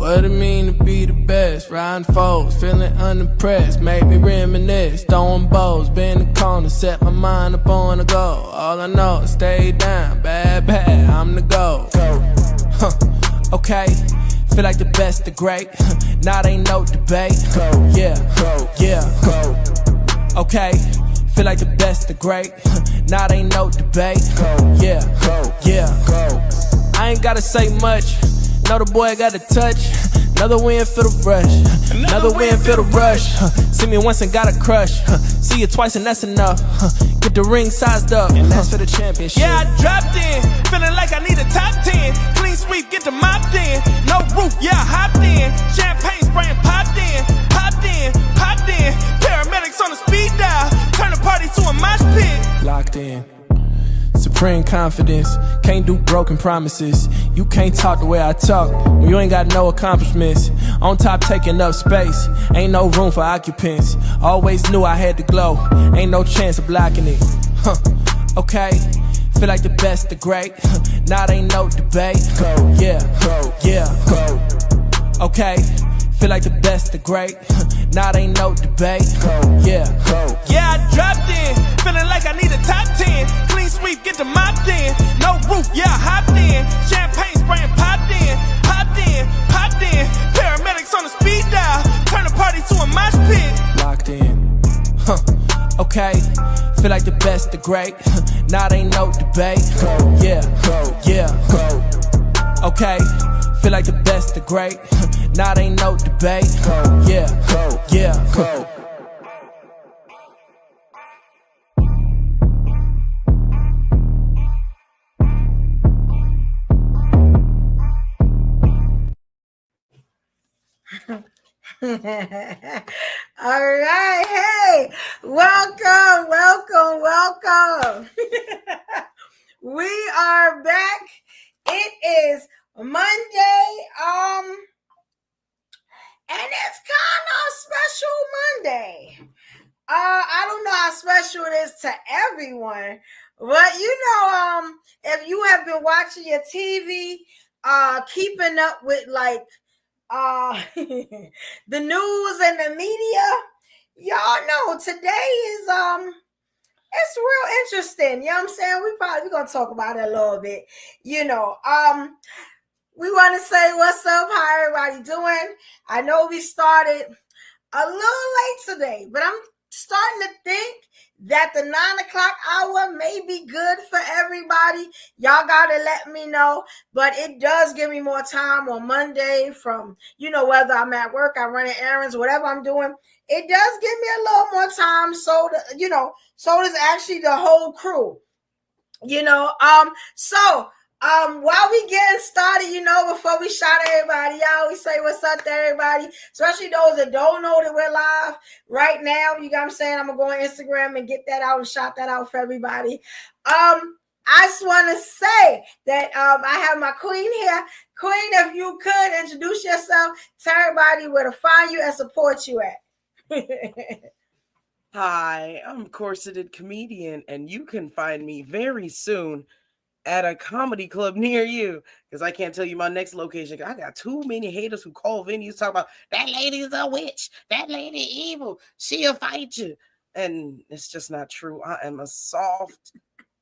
what it mean to be the best. Riding foes, feeling unimpressed. Make me reminisce, throwing bows, bend the corner, set my mind up on the goal. All I know is stay down, bad, I'm the goal. Okay, feel like the best, the great. Now there ain't no debate. Yeah. Okay, feel like the best, the great. Now there ain't no debate. Yeah. I ain't gotta say much. Know the boy got a touch. Another win for the rush. Another win for the rush. See me once and got a crush. See you twice and that's enough. Get the ring sized up. And that's for the championship. Yeah, I dropped in. Feeling like I need a top 10. Clean sweep, get the mop in. No roof, yeah, I hopped in. Champagne spraying, popped in. Paramedics on the speed dial. Turn the party to a mosh pit. Locked in. Supreme confidence, can't do broken promises. You can't talk the way I talk when you ain't got no accomplishments. On top taking up space, ain't no room for occupants. Always knew I had to glow, ain't no chance of blocking it. Okay, feel like the best, the great. Now there ain't no debate. Yeah. Okay, feel like the best, the great. Now there ain't no debate. Yeah, I dropped in. Feeling like I need a top 10. Clean sweep, get the mop in. No roof, yeah, I hopped in. Champagne spraying, popped in. Paramedics on the speed dial. Turn the party to a mosh pit. Locked in. Okay, feel like the best, the great. Now there ain't no debate. Yeah. Okay, feel like the best, the great. Now there ain't no debate. Yeah. All right, hey, welcome. We are back. It is Monday, and it's kind of a special Monday. I don't know how special it is to everyone, but if you have been watching your TV, keeping up with the news and the media, y'all know today is it's real interesting. You know what I'm saying? We're gonna talk about it a little bit. We want to say what's up, how everybody doing. I know we started a little late today, but I'm starting to think that the 9 o'clock hour may be good for everybody. Y'all gotta let me know, but it does give me more time on Monday from, whether I'm at work, I'm running errands, whatever I'm doing, it does give me a little more time. So does actually the whole crew, while we getting started, before we shout at everybody out, we say what's up to everybody, especially those that don't know that we're live right now. You know what I'm saying? I'm going to go on Instagram and get that out and shout that out for everybody. I just want to say that I have my queen here. Queen, if you could introduce yourself, tell everybody where to find you and support you at. Hi, I'm corseted comedian, and you can find me very soon at a comedy club near you, because I can't tell you my next location. I got too many haters who call venues talking about that lady's a witch, that lady evil, she'll fight you, and it's just not true. I am a soft,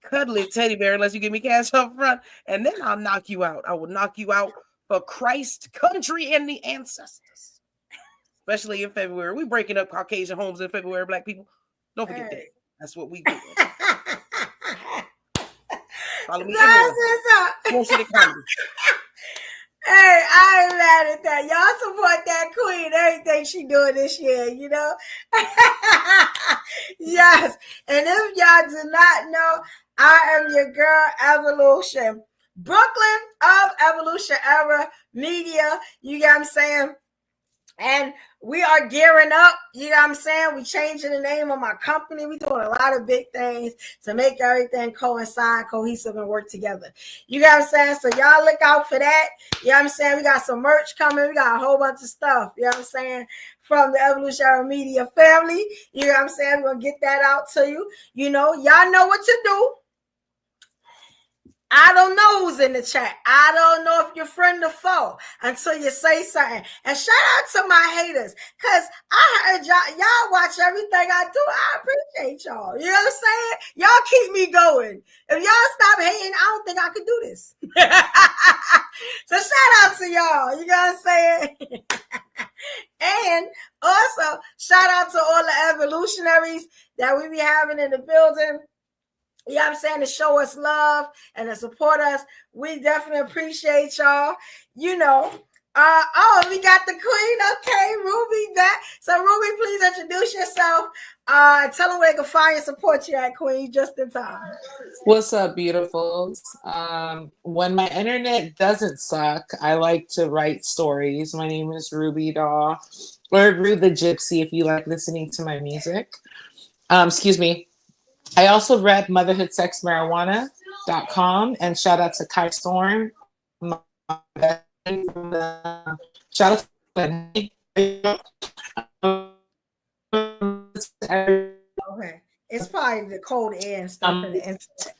cuddly teddy bear unless you give me cash up front, and then I'll knock you out. I will knock you out for Christ, country, and the ancestors. Especially in February. We breaking up Caucasian homes in February, black people. Don't forget that. That's what we do. Follow me everywhere. Hey, I ain't mad at that. Y'all support that queen, everything she doing this year, Yes. And if y'all do not know, I am your girl, Evolution. Brooklyn of Evolution Era Media. You know what I'm saying? And we are gearing up, you know what I'm saying? We changing the name of my company. We doing a lot of big things to make everything coincide, cohesive, and work together. You know what I'm saying? So y'all look out for that. You know what I'm saying? We got some merch coming. We got a whole bunch of stuff, you know what I'm saying, from the Evolutionary Media family. You know what I'm saying? We're going to get that out to you. Y'all know what to do. I don't know who's in the chat. I don't know if you're friend or foe until you say something. And shout out to my haters, because I heard y'all watch everything I do. I appreciate y'all. You know what I'm saying? Y'all keep me going. If y'all stop hating, I don't think I could do this. So shout out to y'all. You know what I'm saying? And also shout out to all the evolutionaries that we be having in the building. You know what I'm saying? To show us love and to support us. We definitely appreciate y'all. You know, we got the queen. Okay, Ruby back. So Ruby, please introduce yourself. Tell them where they can find and support you at, queen, just in time. What's up, beautifuls? When my internet doesn't suck, I like to write stories. My name is Ruby Daw, or Rue the Gypsy if you like listening to my music. Excuse me. I also rep motherhoodsexmarijuana.com, and shout out to Kai Storm. Shout out to Okay. It's probably the cold air and stuff in the internet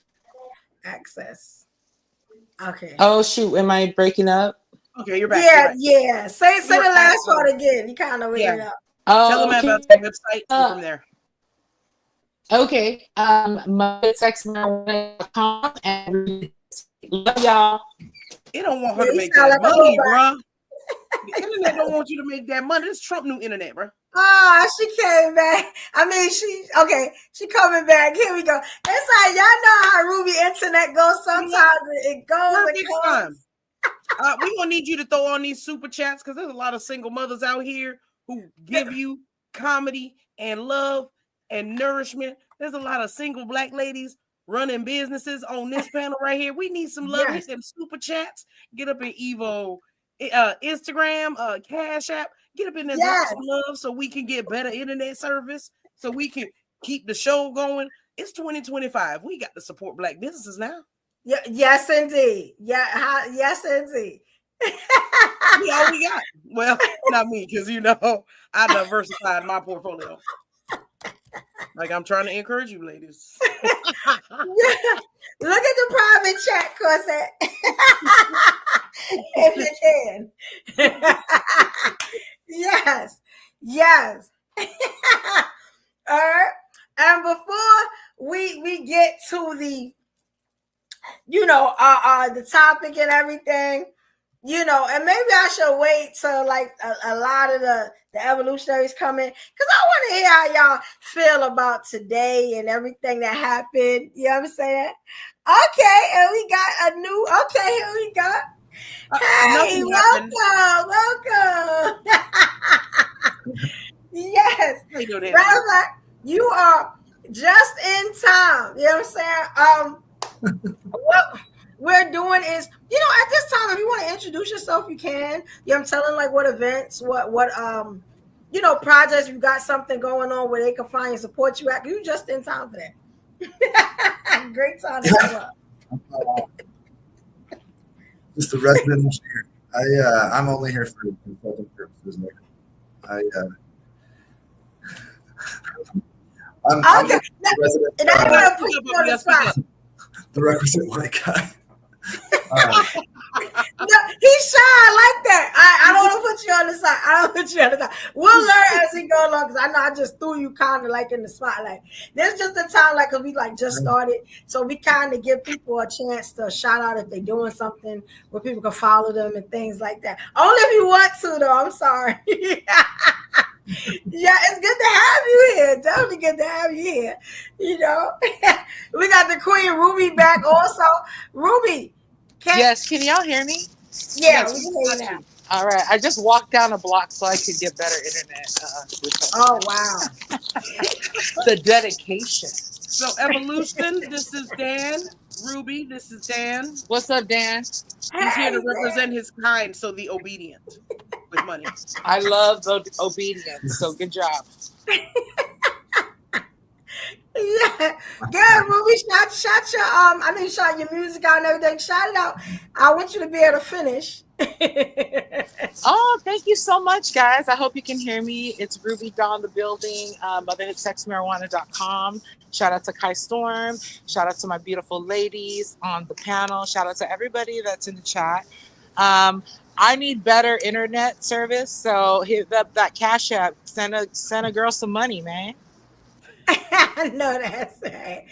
access. Okay. Oh shoot, am I breaking up? Okay, you're back. Yeah. Say the last part again. You kind of went up. Oh, tell them about the website from there. Okay, motherhoodsexmarijuana.com, and love y'all. It don't want her to make that money, bro. The internet don't want you to make that money. It's Trump new internet, bro. Oh, she came back. I mean, she coming back. Here we go. It's like, y'all know how Ruby internet goes. Sometimes it goes and comes. We gonna need you to throw on these super chats, because there's a lot of single mothers out here who give you comedy and love and nourishment. There's a lot of single Black ladies running businesses on this panel right here. We need some love. Hit them super chats. Get up in Evo, Instagram, Cash App. Get up in there, drop some love, so we can get better internet service, so we can keep the show going. It's 2025. We got to support Black businesses now. Yeah, yes, indeed. Yeah, yes, indeed. We all we got. Well, not me, because I diversified my portfolio. Like, I'm trying to encourage you, ladies. Look at the private chat, Corset. If you can. Yes. All right. And before we get to the, the topic and everything, and maybe I should wait till like a lot of the evolutionaries come in, because I want to hear how y'all feel about today and everything that happened. You know what I'm saying? Okay, and we got a new, here we go. Hey, welcome. Yes. You are just in time. You know what I'm saying? What we're doing is, at this time, if you want to introduce yourself, you can. I'm telling like what events, what projects, you got something going on where they can find and support you at. You just in time for that. Great time to come up. Just a resident engineer. I'm only here for consulting purposes. I'm the resident. And I'm gonna put you on the spot. The requisite white guy. No, he's shy like that. I don't want to put you on the side. We'll learn as we go along, because I know I just threw you kind of like in the spotlight. There's just a time like, because we like just started, so we kind of give people a chance to shout out if they're doing something where people can follow them and things like that. Only if you want to, though. I'm sorry. Yeah, it's good to have you here. Definitely good to have you here. We got the Queen Ruby back also. Ruby. Can y'all hear me? Yeah, we can hear you now. All right. I just walked down a block so I could get better internet. Oh, wow. The dedication. So, Evolution, this is Dan. Ruby, this is Dan. What's up, Dan? He's here to represent his kind, so the obedient with money. I love the obedience, so good job. Yeah, good, Ruby. Shout your music out and everything. Shout it out. I want you to be able to finish. Oh, thank you so much, guys. I hope you can hear me. It's Ruby Dawn the building, motherhoodsexmarijuana.com. Shout out to Kai Storm. Shout out to my beautiful ladies on the panel. Shout out to everybody that's in the chat. I need better internet service, so hit up that Cash App. Send a girl some money, man. I know that's right.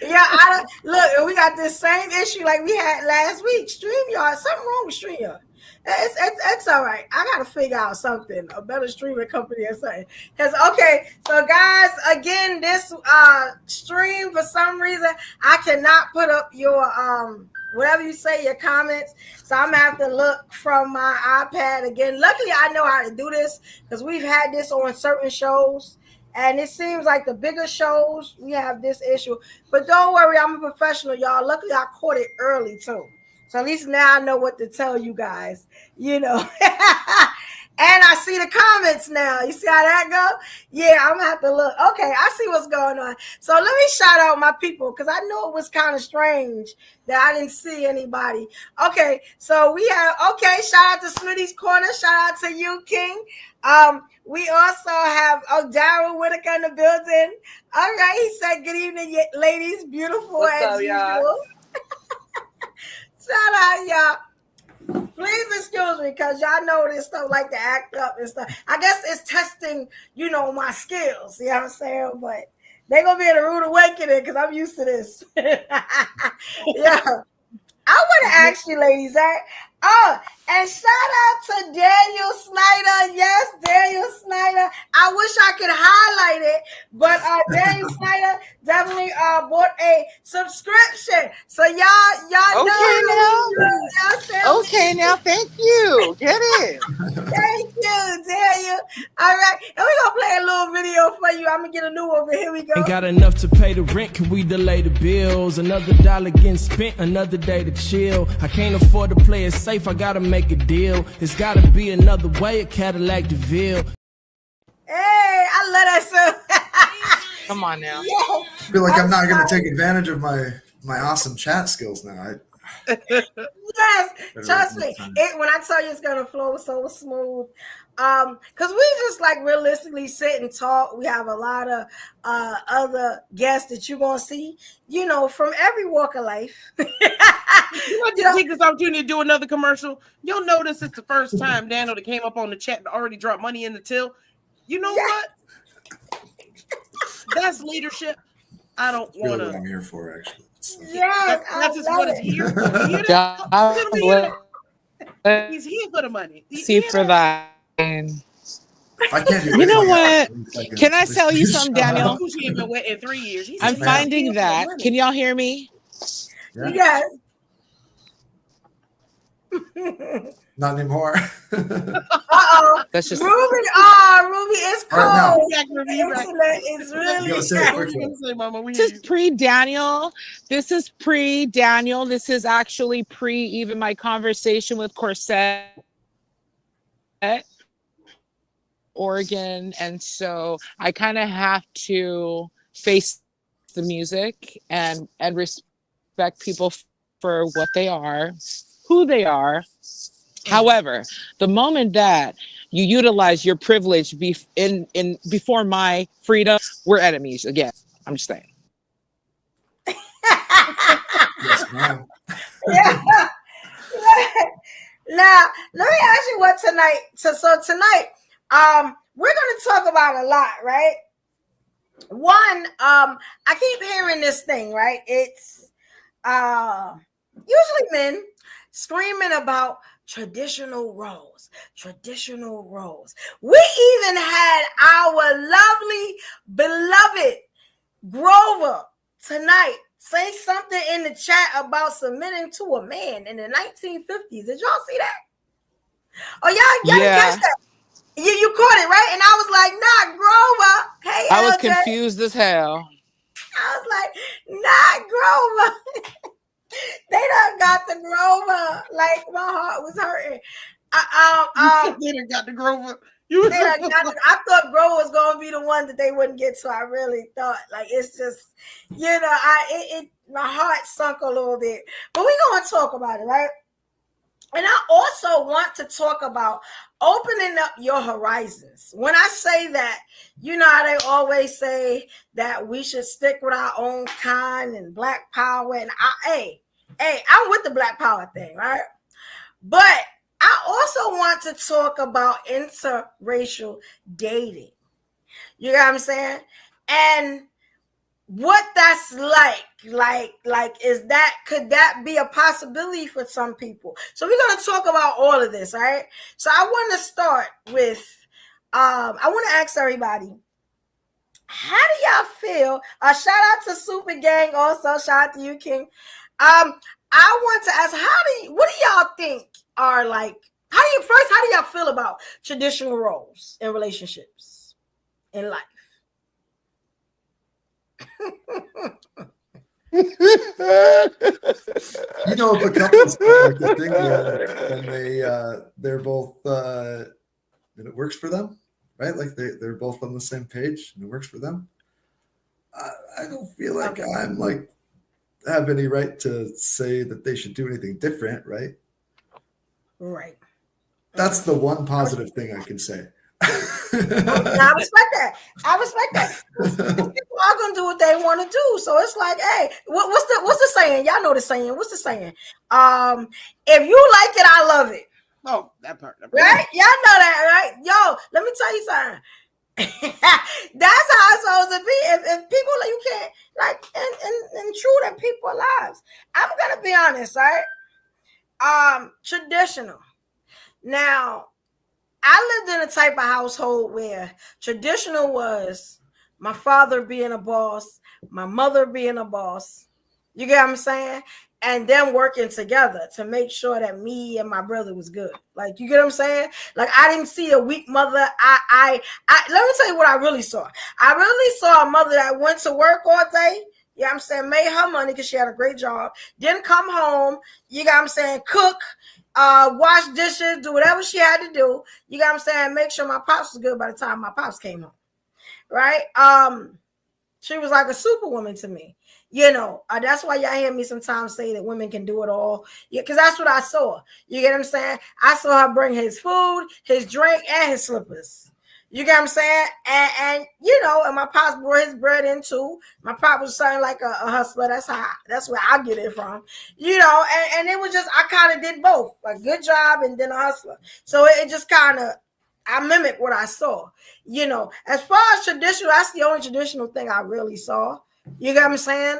Yeah, I don't, look, we got this same issue like we had last week. StreamYard, something wrong with StreamYard. It's all right. I gotta figure out something, a better streaming company or something. Because okay, so guys, again, this stream for some reason I cannot put up your whatever you say, your comments. So I'm gonna have to look from my iPad again. Luckily, I know how to do this because we've had this on certain shows. And it seems like the bigger shows, we have this issue. But don't worry, I'm a professional, y'all. Luckily, I caught it early, too. So at least now I know what to tell you guys, you know. And I see the comments now. You see how that go? Yeah, I'm going to have to look. Okay, I see what's going on. So let me shout out my people because I know it was kind of strange that I didn't see anybody. Okay, so we have, okay, shout out to Smitty's Corner. Shout out to you, King. We also have Daryl Whitaker in the building. All right, he said, good evening, ladies. Beautiful What's as up, usual. y'all? Shout out, y'all. Please excuse me, because y'all know this stuff like to act up and stuff. I guess it's testing, you know, my skills. You know what I'm saying? But they're going to be in a rude awakening because I'm used to this. Yeah. I want to ask you, ladies, right? Oh, and shout out to Daniel Snyder. Yes, Daniel Snyder. I wish I could highlight it, but Daniel Snyder definitely bought a subscription. So y'all know. Okay, now, thank you. Get it. Thank you, Daniel. All right, and we're gonna play a little video for you. I'm gonna get a new one, but here we go. Ain't got enough to pay the rent, can we delay the bills? Another dollar getting spent, another day to chill. I can't afford to play it safe, I gotta make a deal. There's gotta be another way, a Cadillac DeVille. Hey, I love that song. Come on now. Yeah. I feel like I'm not going to take advantage of my awesome chat skills now. Yes, trust me. When I tell you it's gonna flow so smooth, because we just like realistically sit and talk. We have a lot of other guests that you're gonna see, you know, from every walk of life. You want to take this opportunity to do another commercial? You'll notice it's the first time Daniel that came up on the chat and already dropped money in the till. You know what? That's leadership. I don't want to. What I'm here for, actually. Yeah, that's just what it's here for. He's here for the money. See for that. I can't do You know what? Can I tell you something, Daniel? She ain't been wet in 3 years. I'm finding that. Can y'all hear me? Yeah. Yes. Not anymore. That's just Ruby. Ruby is cold. Right, It's really This is pre-Daniel. This is actually pre even my conversation with Corset, Oregon. And so I kind of have to face the music and respect people for what they are, who they are. However, the moment that you utilize your privilege before my freedom, we're enemies again. I'm just saying. Yes, ma'am. Yeah. Now, let me ask you what tonight. So tonight, we're going to talk about a lot, right? One, I keep hearing this thing, right? It's usually men screaming about traditional roles. We even had our lovely, beloved Grover tonight say something in the chat about submitting to a man in the 1950s. Did y'all see that? Oh, y'all didn't catch that? You caught it, right? And I was like, nah, Grover. Hey, I was LJ. confused as hell. I was like, nah, Grover. They done got the Grover. Like, my heart was hurting. They done got the Grover. I thought Grover was going to be the one that they wouldn't get to. I really thought. Like, it's just, you know, my heart sunk a little bit. But we're going to talk about it, right? And I also want to talk about opening up your horizons. When I say that, you know how they always say that we should stick with our own kind and Black power. And I'm with the Black power thing, right? But I also want to talk about interracial dating. You know what I'm saying? And what that's could that be a possibility for some people? So we're going to talk about all of this, all right? So I want to start with I want to ask everybody, how do y'all feel? Shout out to Super Gang, also shout out to you, King. I want to ask, what do y'all think are like, how do y'all feel about traditional roles in relationships in life? You know, if a couple's like the thing and they're both and it works for them, right? Like they're both on the same page and it works for them. I don't feel like I'm like have any right to say that they should do anything different, right? Right. That's the one positive thing I can say. I respect that. People are gonna do what they want to do. So it's like, hey, what's the saying? Y'all know the saying. What's the saying? If you like it, I love it. Oh, that part. Right? Y'all know that, right? Yo, let me tell you something. That's how it's supposed to be. If people like, you can't like intrude in people's lives. I'm gonna be honest, right? Traditional. Now, I lived in a type of household where traditional was my father being a boss, my mother being a boss. You get what I'm saying? And them working together to make sure that me and my brother was good. Like, you get what I'm saying? Like, I didn't see a weak mother. I let me tell you what I really saw. I really saw a mother that went to work all day. You know what I'm saying? Made her money because she had a great job. Didn't come home. You know what I'm saying? Cook. Wash dishes, do whatever she had to do. You got what I'm saying? Make sure my pops was good by the time my pops came home. Right? She was like a superwoman to me. You know, that's why y'all hear me sometimes say that women can do it all. Yeah, because that's what I saw. You get what I'm saying? I saw her bring his food, his drink, and his slippers. You get what I'm saying? And you know, and my pops brought his bread in too. My pop was something like a hustler. That's where I get it from. You know, and it was just, I kind of did both. A good job and then a hustler. So it just kind of, I mimicked what I saw. You know, as far as traditional, that's the only traditional thing I really saw. You get what I'm saying?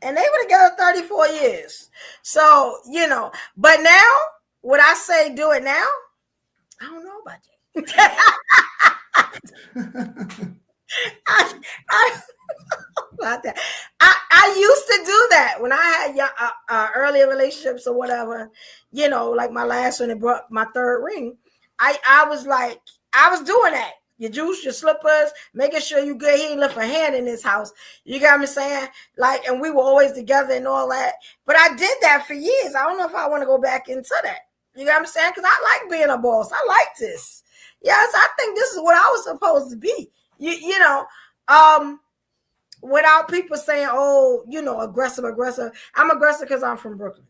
And they were together 34 years. So, you know, but now, would I say do it now? I don't know about that. I used to do that when I had earlier relationships or whatever, you know, like my last one that brought my third ring. I was doing that. Your juice, your slippers, making sure you good. He ain't left a hand in this house. You got me saying? Like, and we were always together and all that. But I did that for years. I don't know if I want to go back into that. You got what I'm saying? Because I like being a boss. I like this. Yes, I think this is what I was supposed to be. You know, without people saying, oh, you know, aggressive. I'm aggressive because I'm from Brooklyn.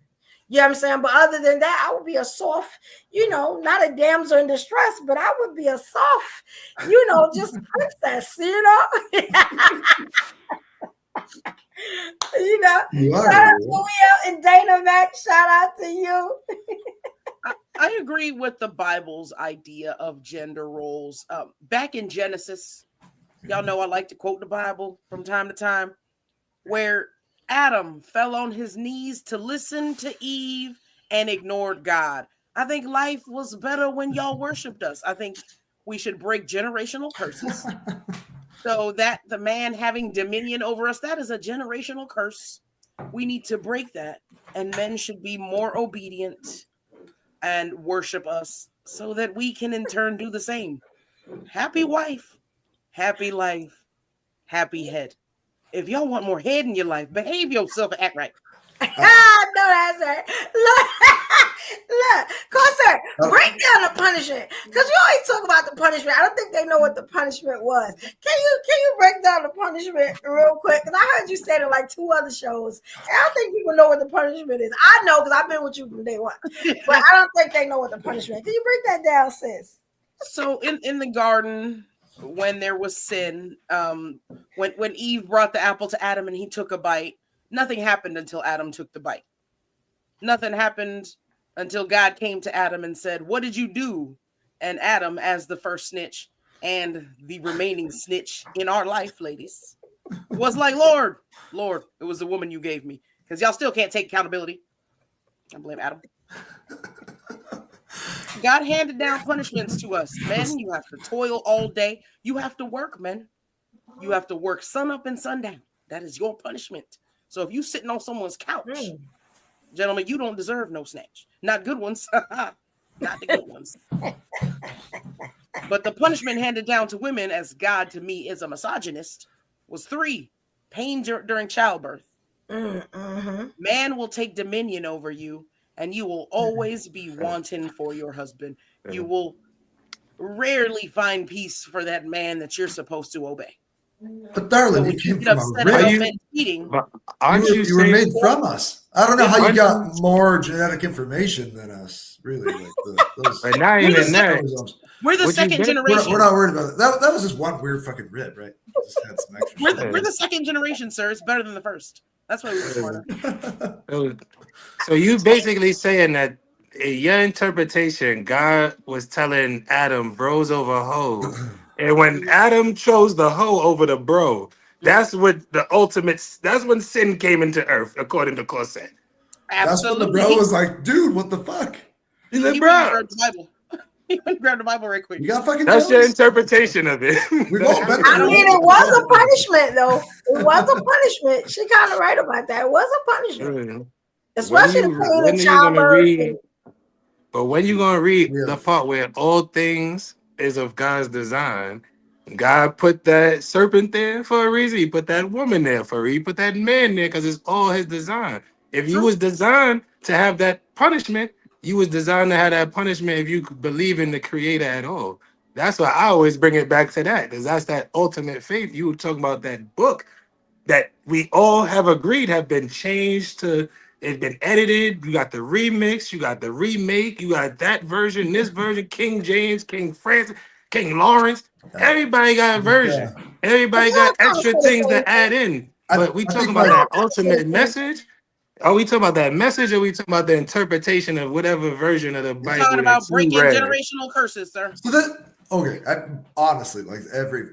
You know what I'm saying? But other than that, I would be a soft, you know, not a damsel in distress, but I would be a soft, you know, just princess, you know? You know, shout out to Will and Dana Mac. Shout out to you. I agree with the Bible's idea of gender roles. Back in Genesis, y'all know I like to quote the Bible from time to time, where Adam fell on his knees to listen to Eve and ignored God. I think life was better when y'all worshiped us. I think we should break generational curses. So that the man having dominion over us, that is a generational curse. We need to break that. And men should be more obedient and worship us so that we can in turn do the same. Happy wife, happy life, happy head. If y'all want more head in your life, behave yourself and act right. No, that's right. Look, Look, Corsair, break down the punishment. Because you always talk about the punishment. I don't think they know what the punishment was. Can you break down the punishment real quick? Because I heard you say it in like 2 other shows. And I don't think people know what the punishment is. I know because I've been with you from day one. But I don't think they know what the punishment is. Can you break that down, sis? So in the garden, when there was sin, when Eve brought the apple to Adam and he took a bite, nothing happened until Adam took the bite. Nothing happened until God came to Adam and said, "What did you do?" And Adam, as the first snitch and the remaining snitch in our life, ladies, was like, Lord, it was the woman you gave me. Because y'all still can't take accountability. I blame Adam. God handed down punishments to us. Men, you have to toil all day. You have to work, men. You have to work sun up and sundown. That is your punishment. So if you sitting on someone's couch, gentlemen, you don't deserve no snatch. Not good ones. Not the good ones. But the punishment handed down to women, as God to me is a misogynist, was 3. Pain during childbirth. Man will take dominion over you, and you will always be wanting for your husband. You will rarely find peace for that man that you're supposed to obey. But darling, you came from a rib. You were made from us. I don't know how you got more genetic information than us. Really, like those. Not even that. We're the second generation. We're not worried about it. That was just one weird fucking rib, right? Just had some extra we're the second generation, sir. It's better than the first. That's why we were smarter. So you basically saying that in your interpretation, God was telling Adam, bros over hoes. And when Adam chose the hoe over the bro, that's what the ultimate, that's when sin came into earth, according to Corsair. That's when the bro was like, dude, what the fuck? He's like, bro. He went and grabbed the Bible right quick. You got fucking That's your interpretation of it. I mean, it was a punishment, though. It was a punishment. She kind of right about that. It was a punishment. Especially the pain of childbirth. But when you going to read the part where all things is of God's design, God put that serpent there for a reason. He put that woman there for a reason. He put that man there because it's all his design. If you was designed to have that punishment, you was designed to have that punishment if you believe in the creator at all. That's why I always bring it back to that, because that's that ultimate faith. You were talking about that book that we all have agreed have been changed to, it's been edited. You got the remix, you got the remake, you got that version, this version, King James, King Francis, King Lawrence. Everybody got a version. Everybody got extra things to add in. But we talking about that ultimate message. Are we talking about that message, or are we talking about the interpretation of whatever version of the Bible? We're talking about breaking generational curses, sir. So honestly, like every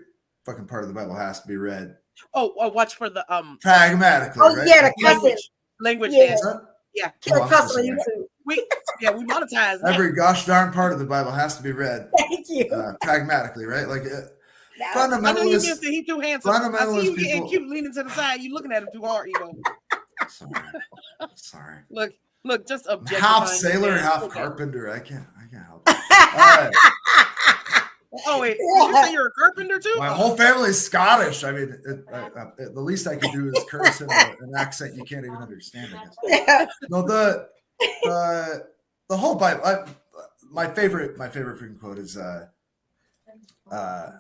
fucking part of the Bible has to be read. Oh, watch for the pragmatically. Oh, right? yeah, the cussing. Language Yeah. dance. Yeah. Cuss on YouTube. We monetize that. Every gosh darn part of the Bible has to be read. Thank you. Pragmatically, right? Like fundamentalists. He's too handsome. I see you getting people, cute, leaning to the side. You looking at him too hard, Ego. Sorry. Look, just objectifying. Half sailor, half carpenter. I can't help it. All right. Oh wait, did you say you're a carpenter too? My whole family's Scottish. I mean, the least I can do is curse in an accent you can't even understand. I guess. Yeah. No, the whole Bible. My favorite freaking quote is I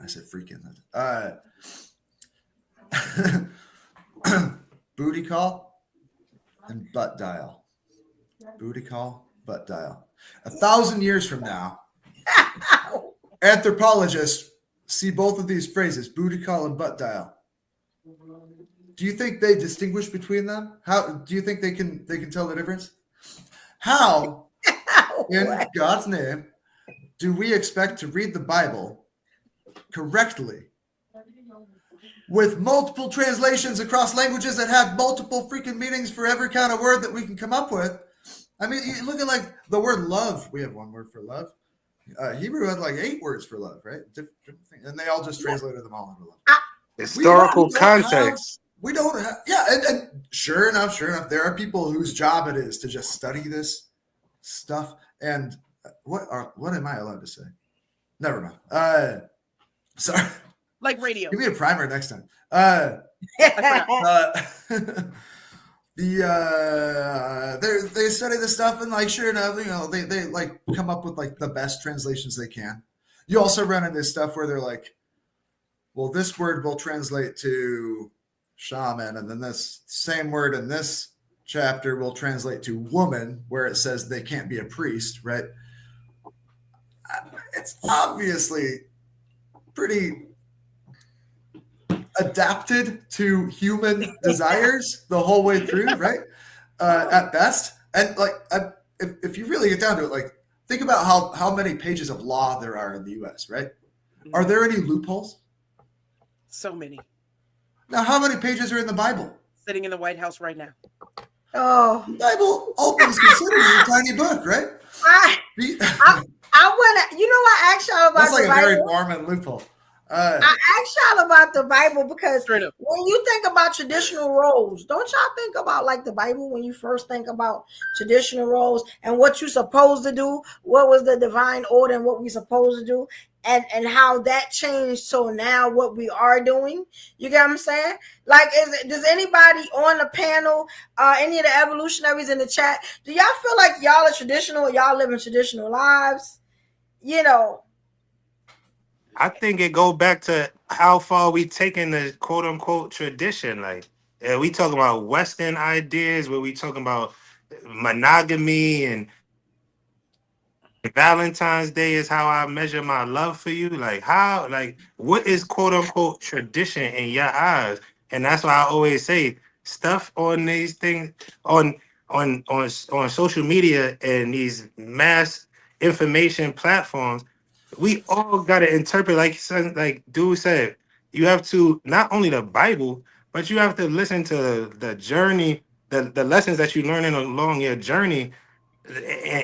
said freaking. Booty call and butt dial. Booty call, butt dial. 1,000 years from now, anthropologists see both of these phrases, booty call and butt dial. Do you think they distinguish between them? How do you think they can tell the difference? How, in God's name, do we expect to read the Bible correctly with multiple translations across languages that have multiple freaking meanings for every kind of word that we can come up with? I mean, you look at like the word love. We have one word for love. Hebrew had like 8 words for love, right? Different things. And they all just translated them all into love. Historical context. We don't have, and sure enough, there are people whose job it is to just study this stuff. And what am I allowed to say? Never mind. Sorry. Like radio. Give me a primer next time. they study this stuff, and like sure enough, they like come up with like the best translations they can. You also run into stuff where they're like, well, this word will translate to shaman, and then this same word in this chapter will translate to woman, where it says they can't be a priest, right? It's obviously pretty adapted to human desires the whole way through, right? At best. And like, if you really get down to it, like, think about how many pages of law there are in the US, right? Are there any loopholes? So many. Now, how many pages are in the Bible? Sitting in the White House right now. Oh, Bible, all things considered, is a tiny book, right? I want to, I asked y'all about That's like the a Bible. very Mormon loophole. I asked y'all about the Bible because Straight up. when you think about traditional roles, don't y'all think about like the Bible when you first think about traditional roles and what you're supposed to do? What was the divine order and what we supposed to do? And how that changed so now what we are doing. You get what I'm saying? Like, does anybody on the panel, any of the evolutionaries in the chat, do y'all feel like y'all are traditional or y'all living traditional lives? I think it go back to how far we taking the quote unquote tradition. Like, we talking about Western ideas where we talking about monogamy and Valentine's Day is how I measure my love for you. Like, what is quote unquote tradition in your eyes? And that's why I always say stuff on these things on social media and these mass information platforms. We all gotta interpret, like dude said, you have to not only the Bible, but you have to listen to the journey, the lessons that you learning along your journey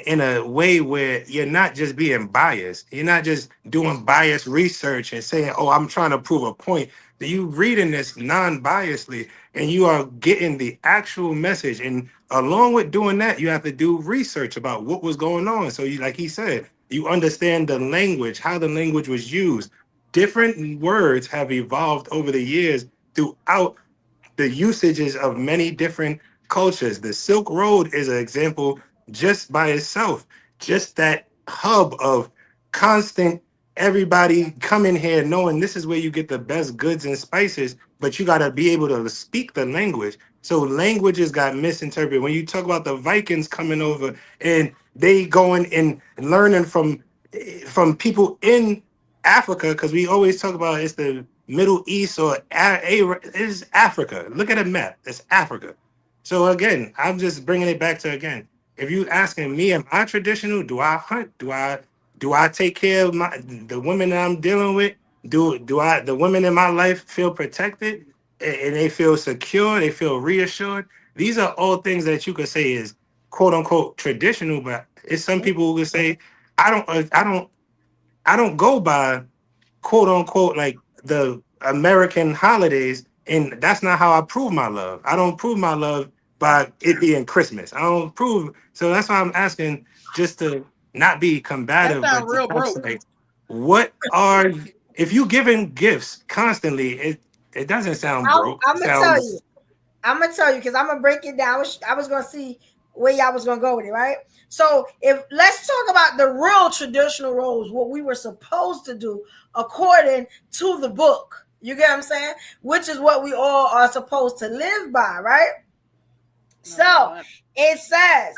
in a way where you're not just being biased. You're not just doing biased research and saying, oh, I'm trying to prove a point. That you reading this non-biasedly and you are getting the actual message. And along with doing that, you have to do research about what was going on. So you, like he said, you understand the language, how the language was used. Different words have evolved over the years throughout the usages of many different cultures. The Silk Road is an example just by itself, just that hub of constant everybody coming here knowing this is where you get the best goods and spices, but you got to be able to speak the language. So languages got misinterpreted. When you talk about the Vikings coming over and they going and learning from people in Africa, because we always talk about it's the Middle East or it's Africa. Look at a map. It's Africa. So again, I'm just bringing it back to again. If you asking me, am I traditional? Do I hunt? Do I take care of the women that I'm dealing with? Do the women in my life feel protected and they feel secure? They feel reassured. These are all things that you could say is quote unquote traditional, but it's some people who would say I don't go by quote unquote like the American holidays, and that's not how I prove my love. I don't prove my love by it being Christmas. I don't prove. So that's why I'm asking, just to not be combative, That but sound real to ask, broke. like, what are if you giving gifts constantly? It doesn't sound broke. I'm It gonna tell sounds you. I'm gonna tell you because I'm gonna break it down. I was gonna see where y'all was gonna go with it, right? So let's talk about the real traditional roles, what we were supposed to do according to the book. You get what I'm saying? Which is what we all are supposed to live by, right? So it says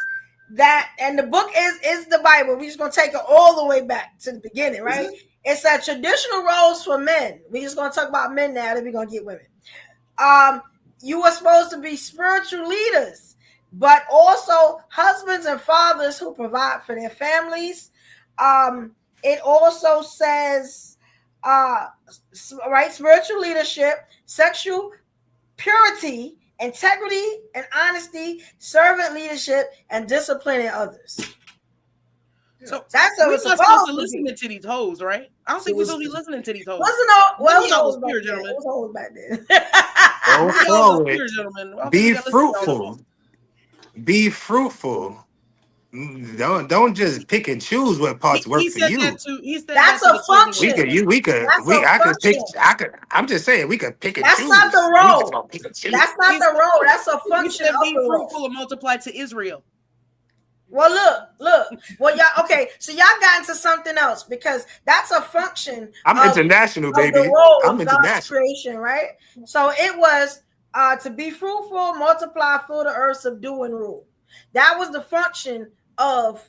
that, and the book is the Bible. We're just gonna take it all the way back to the beginning, right? It said traditional roles for men. We're just gonna talk about men now, then we're gonna get women. You were supposed to be spiritual leaders, but also husbands and fathers who provide for their families. It also says, right, spiritual leadership, sexual purity, integrity and honesty, servant leadership, and disciplining others. So that's what we're we're supposed to listen to these hoes, right? I don't think we're supposed to be listening to these hoes. Wasn't hoes back then. Go forward. Be fruitful. Be fruitful. Don't just pick and choose what parts work He for said you. that to. He said That's that to a the children. function. I could pick. I'm just saying we could pick and That's choose. not the We just role. gonna pick and choose. That's not the role. That's a He function said, of "Be the role. fruitful and multiply to Israel." Well, look. Well, y'all okay. So y'all got into something else because that's a function. I'm international, of baby. the role I'm of God's international. creation, right? So it was to be fruitful, multiply, fill the earth, subdue, and rule. That was the function of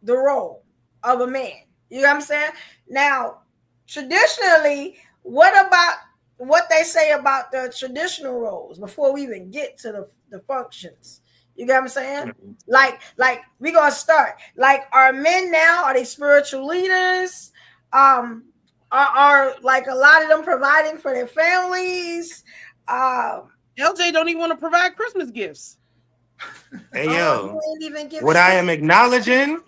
the role of a man. You know what I'm saying? Now, traditionally, what about what they say about the traditional roles before we even get to the functions? You get what I'm saying? Like we gonna start. Like, are men now? Are they spiritual leaders? Are like a lot of them providing for their families? LJ don't even want to provide Christmas gifts. Hey yo, you ain't even give what shit. I'm acknowledging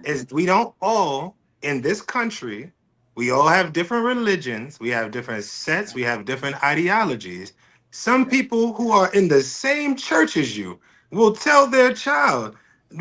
is we don't all in this country. We all have different religions. We have different sets. We have different ideologies. Some people who are in the same church as you will tell their child,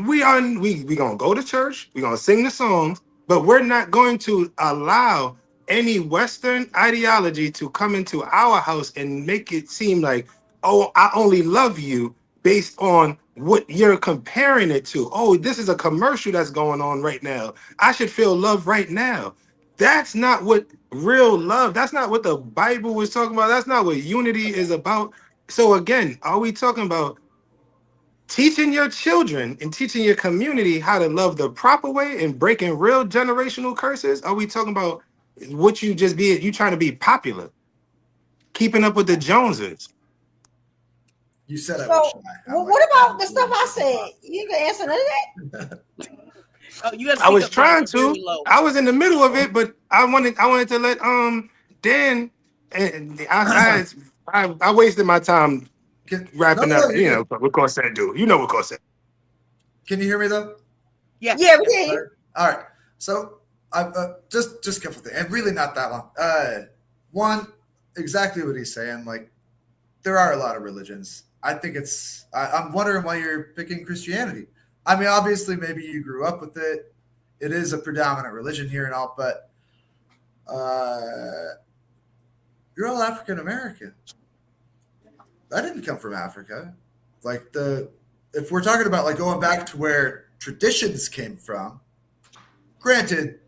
we gonna go to church, we gonna sing the songs, but we're not going to allow any Western ideology to come into our house and make it seem like, oh, I only love you based on what you're comparing it to. Oh, this is a commercial that's going on right now. I should feel love right now. That's not what real love, that's not what the Bible was talking about. That's not what unity is about. So again, are we talking about teaching your children and teaching your community how to love the proper way and breaking real generational curses? Are we talking about what you trying to be popular, keeping up with the Joneses? You said I So, was shy. what about the stuff I said? You can answer none of that. Oh, you have to I was speak up trying very to. low. I was in the middle of it, but I wanted to let Dan, and I wasted my time wrapping up. You know what Corsair do. You know what Corsair. Can you hear me though? Yeah. Yeah, we hear you. All right. So I just a couple things, and really not that long. One, exactly what he's saying. Like, there are a lot of religions. I think I'm wondering why you're picking Christianity. I mean, obviously, maybe you grew up with it. It is a predominant religion here and all, but you're all African American. That didn't come from Africa. Like, if we're talking about like going back to where traditions came from, granted,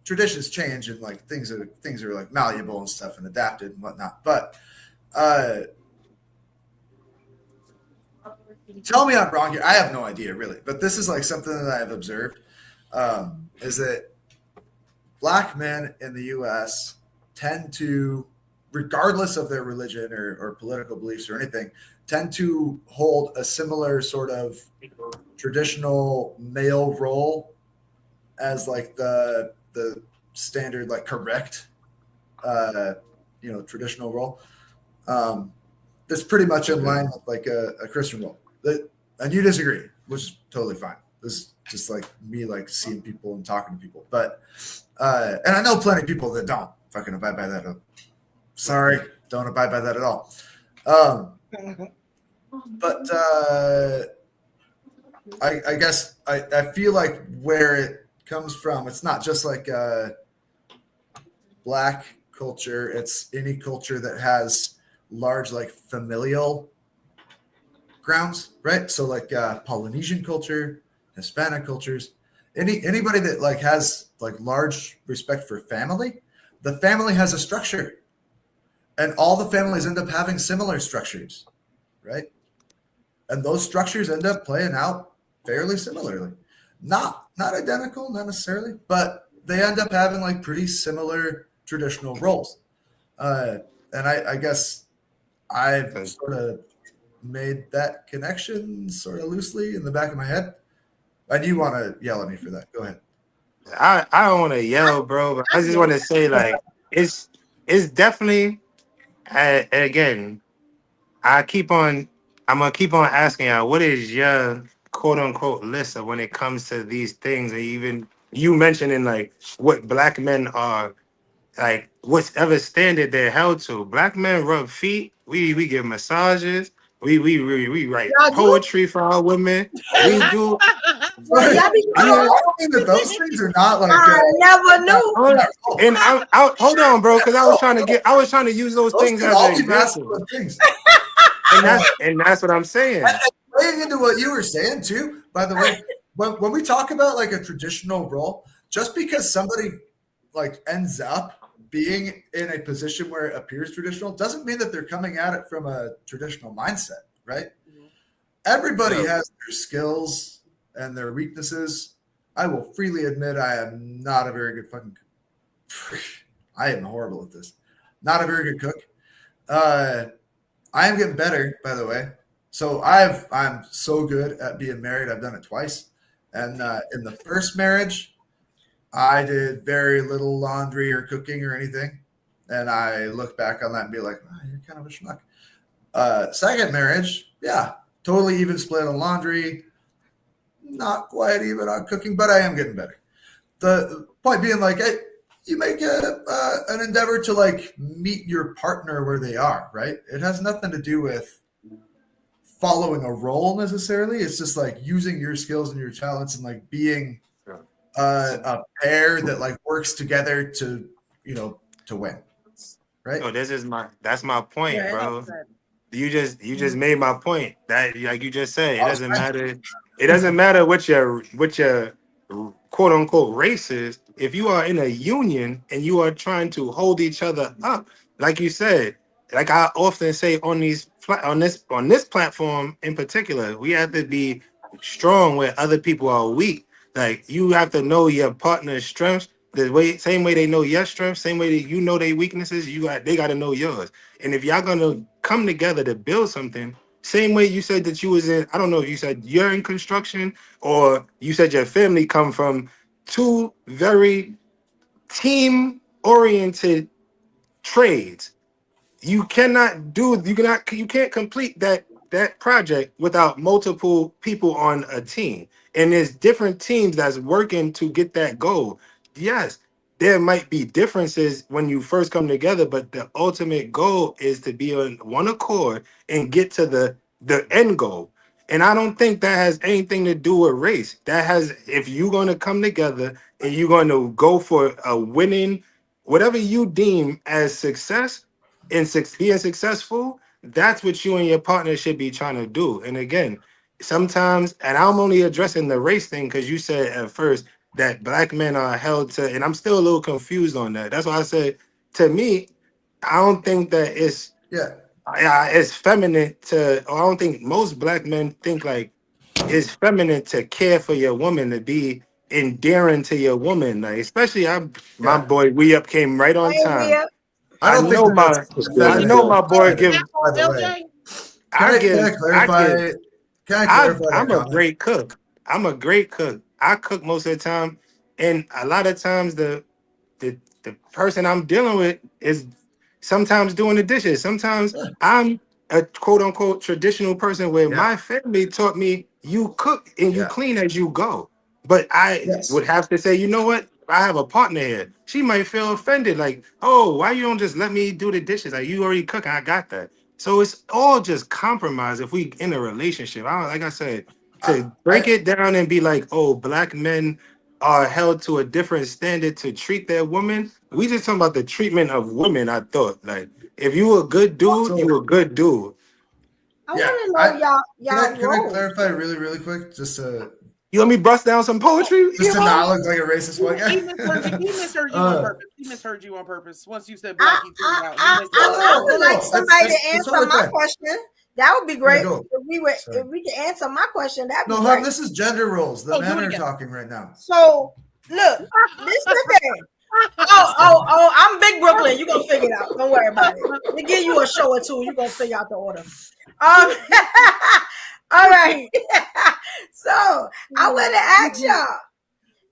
traditions change and like things are like malleable and stuff and adapted and whatnot. But tell me I'm wrong here. I have no idea really, but this is like something that I've observed is that Black men in the U.S. tend to, regardless of their religion or political beliefs or anything, tend to hold a similar sort of traditional male role as like the standard, like correct, traditional role. That's pretty much in line with like a Christian role. And you disagree, which is totally fine. This is just like me, like seeing people and talking to people. But and I know plenty of people that don't fucking abide by that. Sorry, don't abide by that at all. But I guess I feel like where it comes from, it's not just like Black culture. It's any culture that has large like familial grounds, right? So like Polynesian culture, Hispanic cultures, anybody that like has like large respect for family, the family has a structure, and all the families end up having similar structures, right? And those structures end up playing out fairly similarly, not identical, not necessarily, but they end up having like pretty similar traditional roles. And I guess I've sort of made that connection sort of loosely in the back of my head. And you want to yell at me for that? Go ahead. I don't want to yell, bro, but I just want to say like it's definitely. Again, I'm gonna keep on asking y'all, what is your quote unquote list of when it comes to these things, and even you mentioning like what Black men are, like whatever standard they're held to. Black men rub feet, we give massages, We write poetry for our women. We do. Well, y'all be I don't mean that those things are not like. I never knew. And hold on, bro, because I was trying to use those things as an example. And that's what I'm saying. And playing into what you were saying too, by the way, when we talk about like a traditional role, just because somebody like ends up being in a position where it appears traditional doesn't mean that they're coming at it from a traditional mindset, right? Everybody has their skills and their weaknesses. I will freely admit I am not a very good fucking cook. I am horrible at this. Not a very good cook. I am getting better, by the way. So I'm so good at being married. I've done it twice. And in the first marriage, I did very little laundry or cooking or anything. And I look back on that and be like, oh, you're kind of a schmuck. Second marriage, yeah, totally even split on laundry. Not quite even on cooking, but I am getting better. The point being like, hey, you make an endeavor to like meet your partner where they are, right? It has nothing to do with following a role necessarily. It's just like using your skills and your talents and like being a pair that like works together to win, right? No, that's my point, bro. You just made my point. That, like you just said, it doesn't matter. It doesn't matter what your quote unquote race is. If you are in a union and you are trying to hold each other up, like you said, like I often say on this platform in particular, we have to be strong where other people are weak. Like you have to know your partner's strengths. Same way they know your strengths, same way that you know their weaknesses, they got to know yours. And if y'all gonna come together to build something, same way you said that you was in, I don't know if you said you're in construction or you said your family come from two very team-oriented trades. You can't complete that project without multiple people on a team. And there's different teams that's working to get that goal. Yes, there might be differences when you first come together, but the ultimate goal is to be on one accord and get to the end goal. And I don't think that has anything to do with race. If you're going to come together and you're going to go for a winning, whatever you deem as success and being successful, that's what you and your partner should be trying to do. And again, sometimes, and I'm only addressing the race thing because you said at first that black men are held to, and I'm still a little confused on that. That's why I said, to me, I don't think that it's feminine or I don't think most black men think like it's feminine to care for your woman, to be endearing to your woman. Like, especially my boy, came right on time. I know my boy give. Can I clarify? I'm a great cook. I cook most of the time, and a lot of times the person I'm dealing with is sometimes doing the dishes. Sometimes I'm a quote unquote traditional person where my family taught me you cook and you clean as you go. But I would have to say, you know what? I have a partner here. She might feel offended, like, oh, why you don't just let me do the dishes? Like, you already cook, I got that. So it's all just compromise if we in a relationship. Like I said, to break it down and be like, oh, black men are held to a different standard to treat their women. We just talking about the treatment of women. I thought, like, if you a good dude, you a good dude. I want to know y'all. Can I clarify really, really quick? Just to you let me bust down some poetry? Just to not look like a racist one guy. He misheard you on purpose. He misheard you on purpose. Once you said black, I would like somebody to answer my question. That would be great if we could answer my question. That would be great. This is gender roles. The men are talking right now. So look, this is the thing. Oh, I'm Big Brooklyn. You're gonna figure it out. Don't worry about it. We give you a show or two, you're gonna figure out the order. All right. So I want to ask y'all,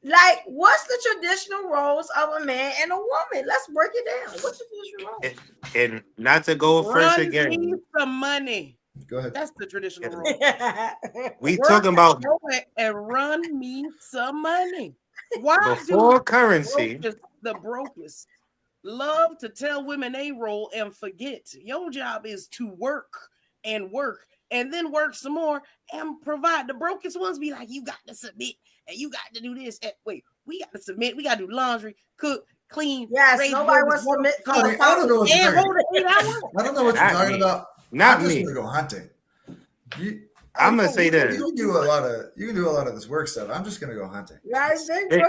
like, what's the traditional roles of a man and a woman? Let's break it down. What's the traditional roles? And not to go first again. Run me some money. Go ahead. That's the traditional role. We talking about and run me some money. Why before currency? The brokest love to tell women they roll and forget. Your job is to work and work, and then work some more and provide. The brokest ones be like, you got to submit and you got to do this. And wait, we got to submit. We got to do laundry, cook, clean. Yes, nobody wants to submit. I don't know what you're talking about. I don't know what you're talking about. Not I'm just me. gonna go hunting. I'm gonna say this. You can do a lot of this work stuff. I'm just gonna go hunting.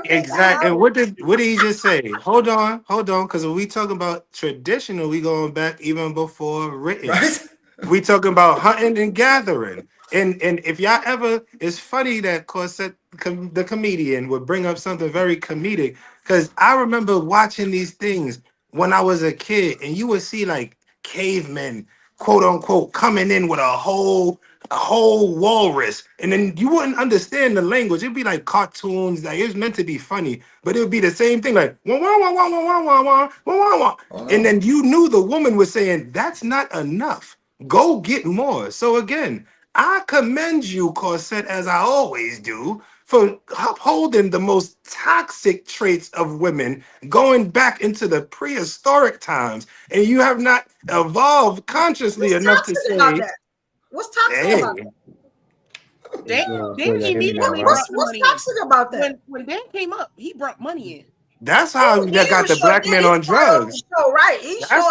Exactly. And what did he just say? Hold on, because when we talking about traditional, we going back even before written. Right? We talking about hunting and gathering. And if y'all ever, it's funny that Corset, the comedian, would bring up something very comedic, because I remember watching these things when I was a kid, and you would see like cavemen, quote unquote, coming in with a whole walrus, and then you wouldn't understand the language. It'd be like cartoons, like it was meant to be funny, but it would be the same thing, like wah, wah, wah, wah, wah, wah, wah, wah, wah. And then you knew the woman was saying, that's not enough. Go get more. So again, I commend you, Corset, as I always do, for upholding the most toxic traits of women, going back into the prehistoric times, and you have not evolved consciously enough to say, what's toxic about that? Dan immediately what's toxic about that? When Dan came up, he brought money in. That's how that got the black man on drugs. Right. That's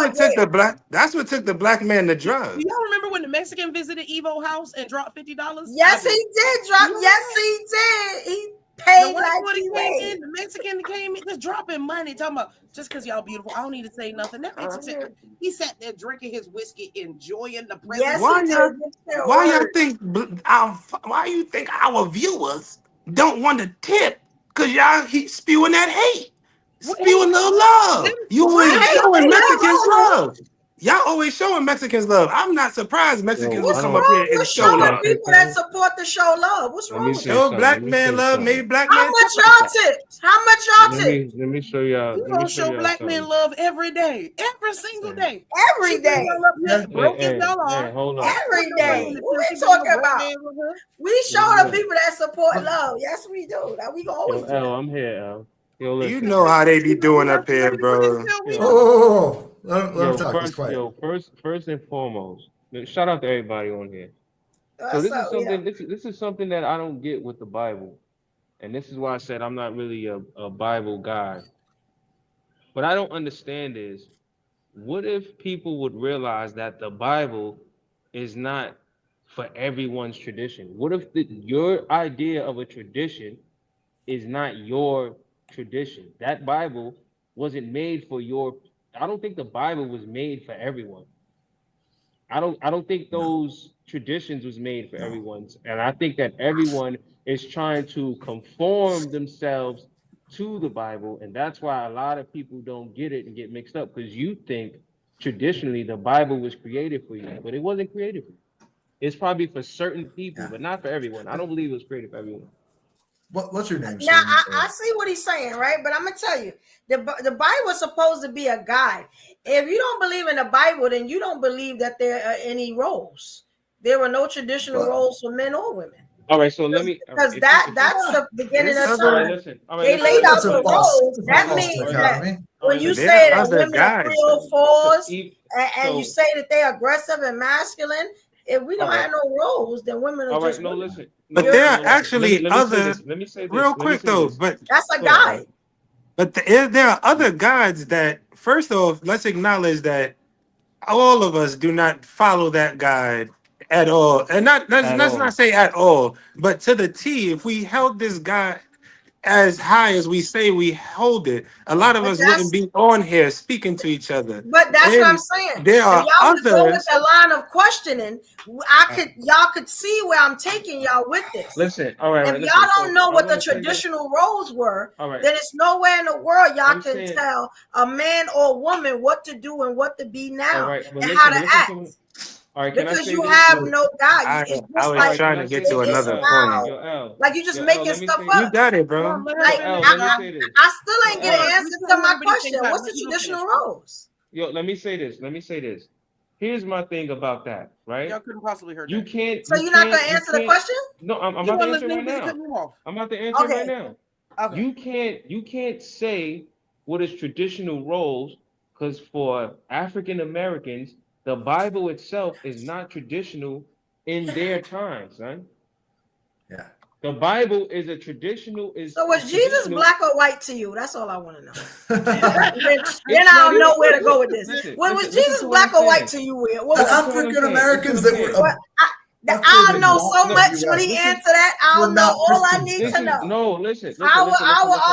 what took the black man to drugs. Do y'all remember when the Mexican visited Evo house and dropped $50? Yes, he did drop. Yes, he did. He paid like he came in. The Mexican came in just dropping money, talking about just because y'all beautiful. I don't need to say nothing. That Mexican, he sat there drinking his whiskey, enjoying the presence. Yes, why you think our viewers don't want to tip? Because y'all keep spewing that hate. Spewing little love. You always showing Mexicans love. Y'all always showing Mexicans love. I'm not surprised Mexicans will come up here and show love. People that support the show love. What's wrong with show black man love? Maybe black man. How much y'all tips? How much y'all tips? Let me show y'all. We gonna show black men love every day, every single day, every day. Broken y'all are every day. What we talking about? We show the people that support love. Yes, we do. That we gonna always do. I'm here, Al. Yo, you know how they be doing up here, bro. First and foremost, shout out to everybody on here. So this is something that I don't get with the Bible, and this is why I said I'm not really a Bible guy. What I don't understand is, what if people would realize that the Bible is not for everyone's tradition? What if your idea of a tradition is not your tradition? That Bible wasn't made for your. I don't think the Bible was made for everyone. I don't think those traditions was made for everyone's, and I think that everyone is trying to conform themselves to the Bible, and that's why a lot of people don't get it and get mixed up, because you think traditionally the Bible was created for you, but it wasn't created for you. It's probably for certain people, but not for everyone. I don't believe it was created for everyone. What's your name? Now I see what he's saying, right? But I'm gonna tell you, the Bible is supposed to be a guide. If you don't believe in the Bible, then you don't believe that there are any roles. There were no traditional roles for men or women. All right, so let me, because that's the beginning of time. They laid out the roles. That means that when you say that women are 304s and you say that they're aggressive and masculine, if we don't have no roles, then women are just. Listen. But there are actually other. Let me say this. Real quick though, but that's a guide. But there are other guides that, first off, let's acknowledge that all of us do not follow that guide at all, and let's not say at all, but to the T. If we held this guide as high as we say we hold it, a lot of us wouldn't be on here speaking to each other. But that's what I'm saying. There are others. Go with the line of questioning. Y'all could see where I'm taking y'all with this. Listen, all right. If y'all don't know what the traditional roles were, then it's nowhere in the world y'all can tell a man or a woman what to do and what to be now and how to act. All right, because you have no guide. I was trying to get to another point. Like you just making stuff up. You got it, bro. Like I still ain't get an answer to my question. What's the traditional roles? Yo, let me say this. Here's my thing about that, right? Y'all couldn't possibly heard you that. Can't. So you're not gonna answer the question? No, I'm about to answer right now. I'm about to answer right now. Okay. You can't say what is traditional roles, because for African Americans, The Bible itself is not traditional in their time, son. Yeah. The Bible is a traditional. So was Jesus black or white to you? That's all I want to know. then I don't know where to go with this. Was Jesus black or white to you, Will? The African Americans that were. I don't know so much when he answered that. I don't know all I need to know. No, listen. Our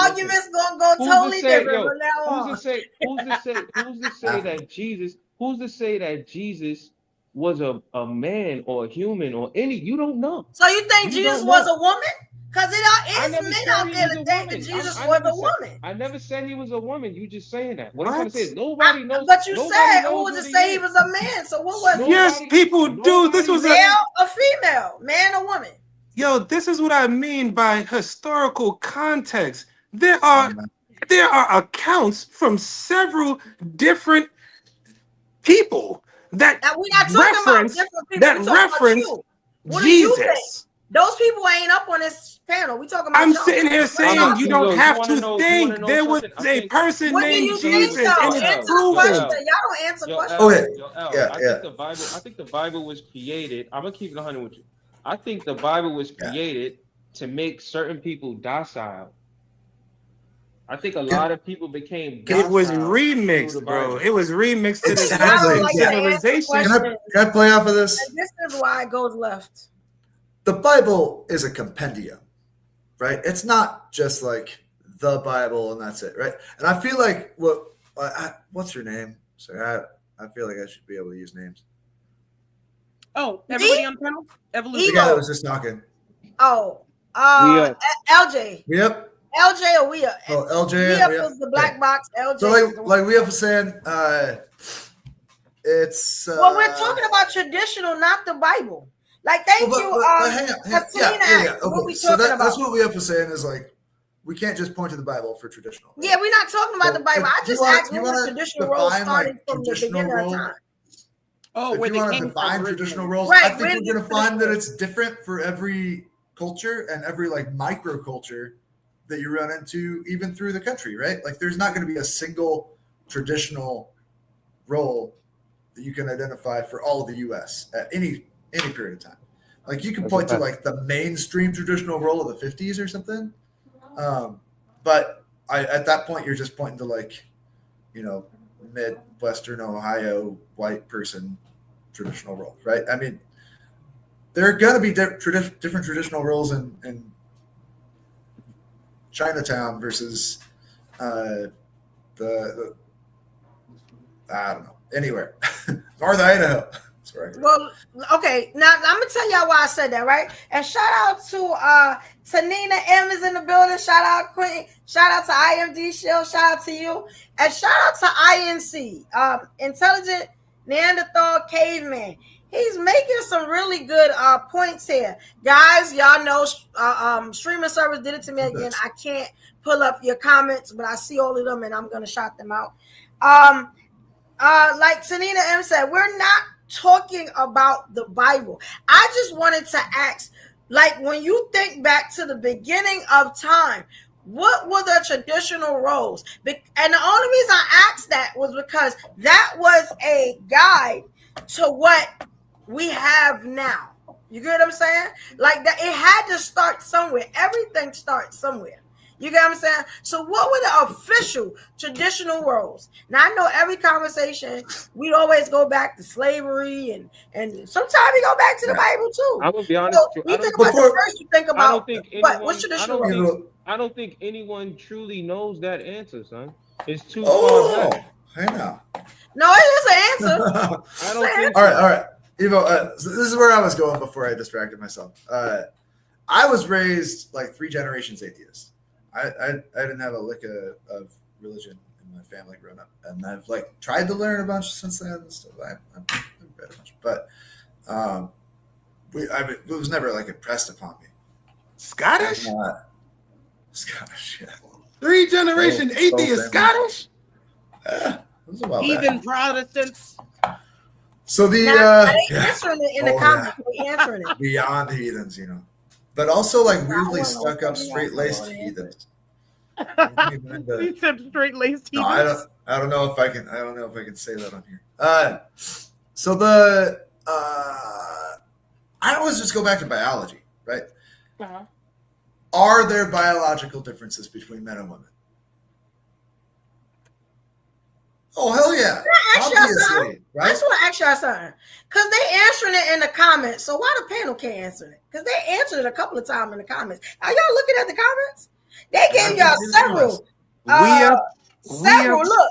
arguments gonna go totally different from now on. Who's to say that Jesus? Who's to say that Jesus was a man or a human or any? You don't know. So you think Jesus was a woman? Because it is men out there that think that Jesus was a woman. I never said he was a woman. You just saying that. What I'm trying to say is nobody knows. But you said who was to say he was a man? So what was? Yes, people do. This was male or female, man or woman. Yo, this is what I mean by historical context. There are accounts from several different people that we're not talking about different people. That reference Jesus. Those people ain't up on this panel. We talking about. I'm sitting here saying you don't have to think. There was a person named Jesus, and it's proven. Y'all don't answer questions. Okay. I think the Bible was created. I'm gonna keep it 100 with you. I think the Bible was created to make certain people docile. I think a lot of people became docile. It was remixed, bro. It was remixed to the civilization. Can I play off of this? And this is why it goes left. The Bible is a compendium, right? It's not just like the Bible and that's it, right? And I feel like what's your name? Sorry, I feel like I should be able to use names. Oh, everybody on the panel? The guy that was just talking. Oh, LJ. Yep. LJ or Wea? Oh, LJ. Wea was the black box. LJ. So like Wea was saying, it's. Well, we're talking about traditional, not the Bible. Like, thank you. Hang on. Yeah. What we so talking about? That's what we have to say is like, we can't just point to the Bible for traditional. Right? Yeah, we're not talking about the Bible. I just asked what the traditional roles started from the beginning of time. Oh, if you want to define traditional roles, right, I think we're going to find that it's different for every culture and every like microculture that you run into, even through the country, right? Like, there's not going to be a single traditional role that you can identify for all of the U.S. at any period of time. Like, you can point to like the mainstream traditional role of the 50s or something. But at that point, you're just pointing to like, Midwestern Ohio white person traditional role, right? I mean, there are going to be different traditional roles in Chinatown versus the I don't know, anywhere. North Idaho. Well, okay. Now I'm gonna tell y'all why I said that, right? And shout out to Tanina M is in the building. Shout out Queen. Shout out to IMD Shield. Shout out to you. And shout out to INC, Intelligent Neanderthal Caveman. He's making some really good points here, guys. Y'all know streaming service did it to me again. I can't pull up your comments, but I see all of them, and I'm gonna shout them out. Like Tanina M said, we're not talking about the Bible. I just wanted to ask, like, when you think back to the beginning of time, what were the traditional roles? And the only reason I asked that was because that was a guide to what we have now. You get what I'm saying? Like, that it had to start somewhere. Everything starts somewhere. You get what I'm saying? So what were the official traditional roles? Now, I know every conversation, we always go back to slavery and sometimes we go back to the Bible too. I'm going to be honest with you. You think about the first, you think about what's traditional roles? I don't think anyone truly knows that answer, son. It's too far back. Hang on. No, it is an answer. I don't think All right. Evo, so this is where I was going before I distracted myself. I was raised like 3 generations atheist. I didn't have a lick of religion in my family growing up, and I've like tried to learn a bunch since then and stuff. I've read a bunch, but it was never like impressed upon me. Scottish? Scottish, yeah. 3 generation atheist Scottish? Even Protestants. So the answering it in the comments. We're answering it. Beyond heathens, but also like weirdly stuck up straight-laced heathens. He said straight-laced heathens. No, I don't know if I can say that on here. So I always just go back to biology, right? Uh-huh. Are there biological differences between men and women? Oh, hell yeah. Obviously, right? I just want to ask y'all something. Because they answering it in the comments. So why the panel can't answer it? Because they answered it a couple of times in the comments. Are y'all looking at the comments? They gave y'all several. Several. Look.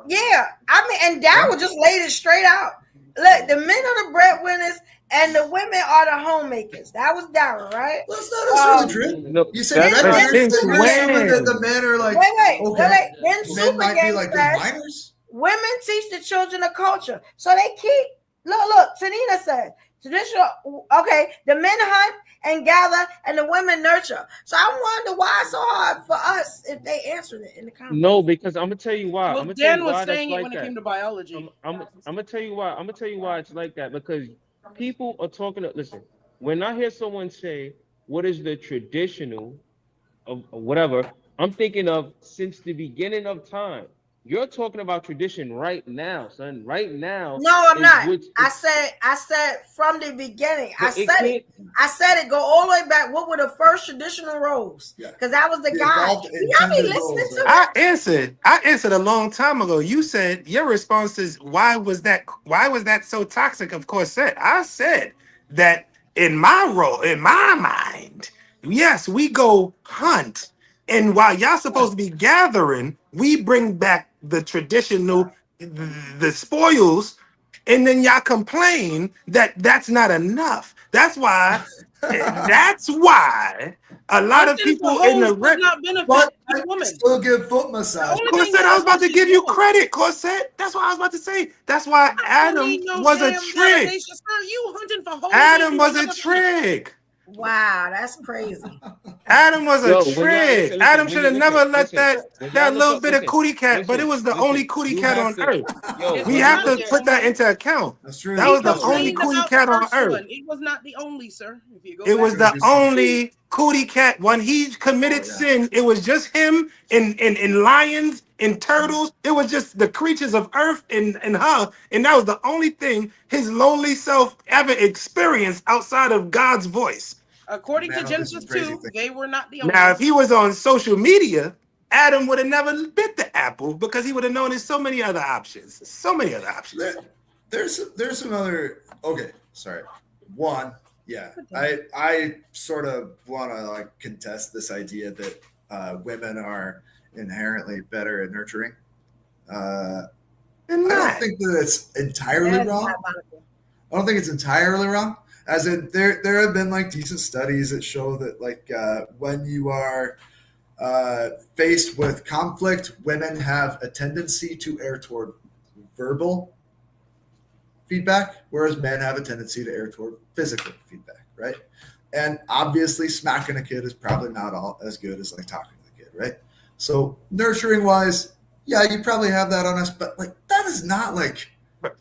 Yeah. I mean, and Darryl just laid it straight out. Look, the men are the breadwinners and the women are the homemakers. That was Darryl, right? Well, that's not necessarily true. No, You said the men are like, wait. Then men Super might be Gang like says, good minors. women teach the children the culture. So they keep, look, Tanina said, traditional, okay, the men hunt and gather and the women nurture. So I wonder why it's so hard for us if they answered it in the comments. No, because I'm gonna tell you why. Well, Dan was saying it when it came to biology. I'm gonna tell you why. I'm gonna tell you why it's like that, because people are talking to, listen, when I hear someone say, what is the traditional of whatever, I'm thinking of since the beginning of time. You're talking about tradition right now, son. Right now. No, I'm not. I said from the beginning. I said it. Go all the way back. What were the first traditional roles? Because that was the guy. Y'all be listening to me. I answered a long time ago. You said your response is why was that so toxic of corset? I said that in my role, in my mind, yes, we go hunt. And while y'all supposed to be gathering, we bring back the traditional, the spoils, and then y'all complain that that's not enough. That's why a lot of people in the still give foot massage. Corset, I was about to give you credit, Corset. That's what I was about to say. That's why Adam was a trick. Adam was a trick. Wow, that's crazy. Adam was a trick. Adam should have never let that little bit of cootie cat, but it was the only cootie cat on earth. We have to put that into account. That's true. That was the only cootie cat on earth. It was not the only, sir. It was the only cootie cat. When he committed sin, it was just him and lions and turtles. It was just the creatures of earth and her. And that was the only thing his lonely self ever experienced outside of God's voice. According to Genesis 2, they were not the only. Now, if he was on social media, Adam would have never bit the apple because he would have known there's so many other options. So many other options. There's some other. Okay, sorry. One, yeah, I sort of want to like contest this idea that women are inherently better at nurturing. I don't think that it's entirely wrong. I don't think it's entirely wrong. As in, there have been like decent studies that show that like when you are faced with conflict, women have a tendency to err toward verbal feedback, whereas men have a tendency to err toward physical feedback, right? And obviously, smacking a kid is probably not all as good as like talking to the kid, right? So nurturing wise, yeah, you probably have that on us, but like that is not like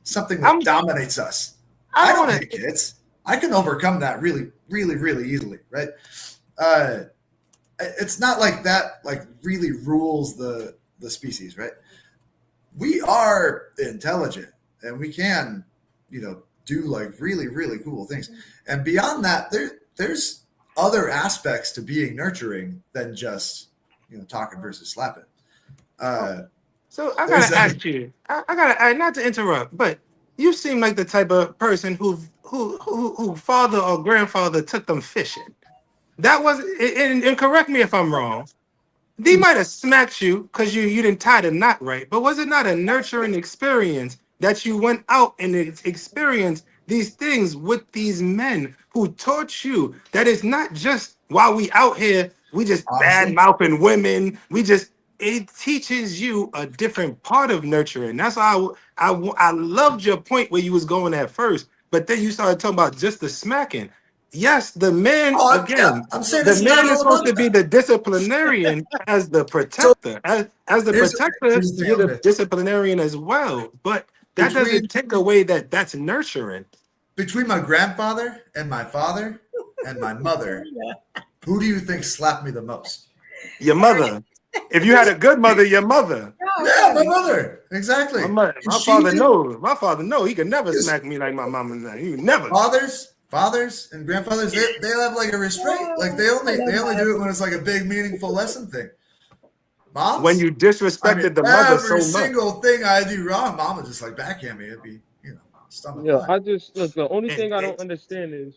something that dominates us. I don't hate kids. I can overcome that really, really, really easily, right? It's not like that like really rules the species, right? We are intelligent and we can, do like really, really cool things. And beyond that, there's other aspects to being nurturing than just, talking versus slapping. So I gotta ask you, I gotta not to interrupt, but you seem like the type of person who father or grandfather took them fishing. That was, and correct me if I'm wrong. They might have smacked you because you didn't tie the knot right, but was it not a nurturing experience that you went out and experienced these things with these men who taught you that it's not just while we out here, we just bad mouthing women. It teaches you a different part of nurturing. That's why I loved your point where you was going at first, but then you started talking about just the smacking. Yes, the man the man is supposed to be the disciplinarian as the protector. As the protector, you're the disciplinarian as well. But that doesn't take away that that's nurturing. Between my grandfather and my father and my mother, who do you think slapped me the most? Your mother. If you had a good mother, your mother. No, Yeah, my mother. Exactly. My father knows. My father knows. He could never smack me like my mama. He would never. Fathers and grandfathers, they have like a restraint. Like they only do it when it's like a big meaningful lesson thing. Moms, when you disrespected the mother so much. Every single thing I do wrong, mom would just like backhand me. It'd be, stomach. Yeah, I just look. The only thing I don't understand is.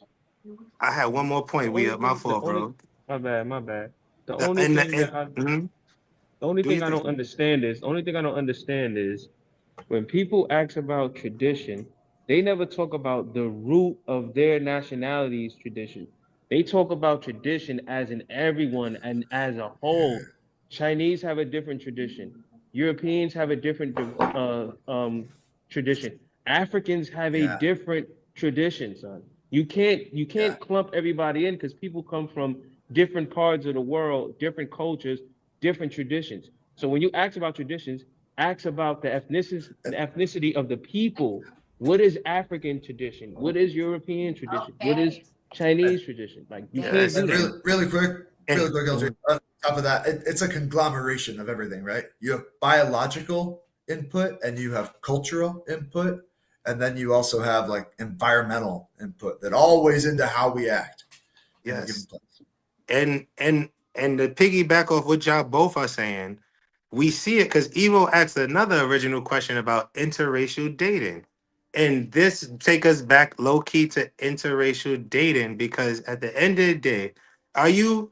I had one more point. My fault, bro. My bad. The only thing I don't understand is when people ask about tradition, they never talk about the root of their nationality's tradition. They talk about tradition as in everyone and as a whole. Chinese have a different tradition. Europeans have a different tradition. Africans have a different tradition, son. You can't clump everybody in because people come from different parts of the world, different cultures, different traditions. So when you ask about traditions, ask about the ethnicity of the people. What is African tradition? What is European tradition? What is Chinese tradition? Like you can't do that. Really quick, LJ. On top of that, it's a conglomeration of everything, right? You have biological input and you have cultural input, and then you also have like environmental input that all weighs into how we act. Yes. And to piggyback off what y'all both are saying, we see it because Evo asked another original question about interracial dating. And this take us back low key to interracial dating, because at the end of the day, are you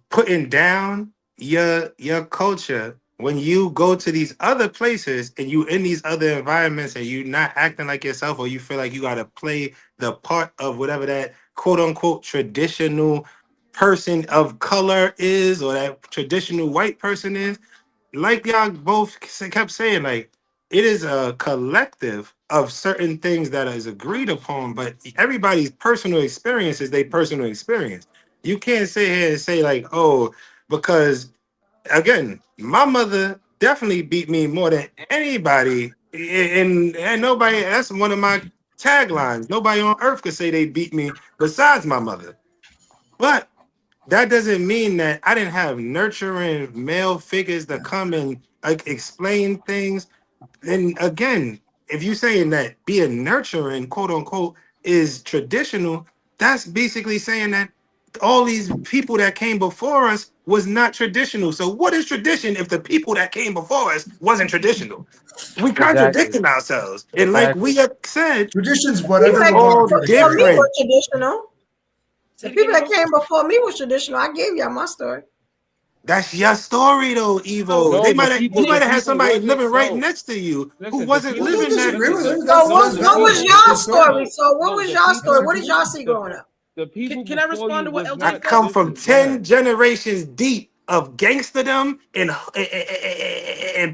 putting down your culture when you go to these other places and you in these other environments and you not acting like yourself, or you feel like you got to play the part of whatever that quote unquote traditional person of color is, or that traditional white person is? Like y'all both kept saying, like, it is a collective of certain things that is agreed upon, but everybody's personal experience is their personal experience. You can't sit here and say like, oh, because again, my mother definitely beat me more than anybody, and nobody. That's one of my taglines. Nobody on earth could say they beat me besides my mother. But that doesn't mean that I didn't have nurturing male figures that come and like explain things. And again, if you're saying that being nurturing, quote unquote, is traditional, that's basically saying that all these people that came before us was not traditional. So what is tradition if the people that came before us wasn't traditional? We contradicting ourselves. And like we have said, traditions, whatever all different. Me were traditional. The people that came before me was traditional. I gave y'all my story. That's your story, though, Evo. No, you might have had somebody living right next to you who wasn't living that. So what was y'all story? So what was y'all story? What did y'all see growing up? The people can I respond to what LJ I come from 10 generations deep of gangsterdom and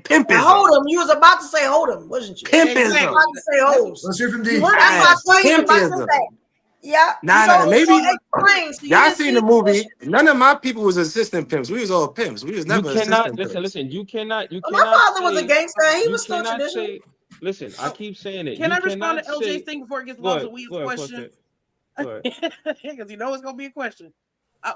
pimpism. Hold him. You was about to say hold him, wasn't you? Pimpism. You were about to say hold. Let's hear from D. Pimpism. Yeah. Nah, maybe so y'all seen the movie. None of my people was assistant pimps. We was all pimps. We was never assistant pimps. Listen. You cannot. My father was a gangster. He was still traditional. Listen, I keep saying it. Can I respond to LJ's thing before it gets lost in weeds question? Because you know it's gonna be a question.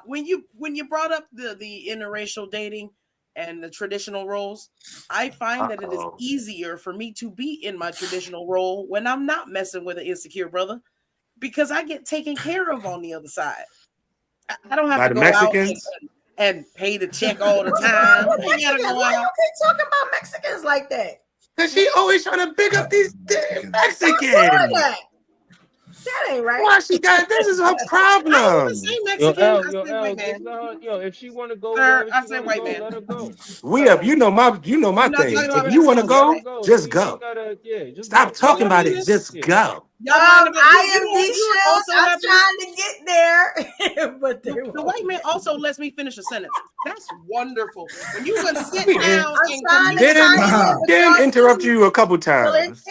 When you brought up the interracial dating and the traditional roles, I find that it is easier for me to be in my traditional role when I'm not messing with an insecure brother, because I get taken care of on the other side. I don't have to go Mexicans out and pay the check all the time. Why you keep talking about Mexicans like that? Because she always trying to big up these Mexicans. That ain't right. Why she got this is her problem. Yo, if she want to go, I say white man. Let her go. You know my thing. If you want to go, just go. Stop talking about it. Just go. I am trying to get there, but the white man also lets me finish a sentence. That's wonderful. When you can sit down and then interrupt you a couple times.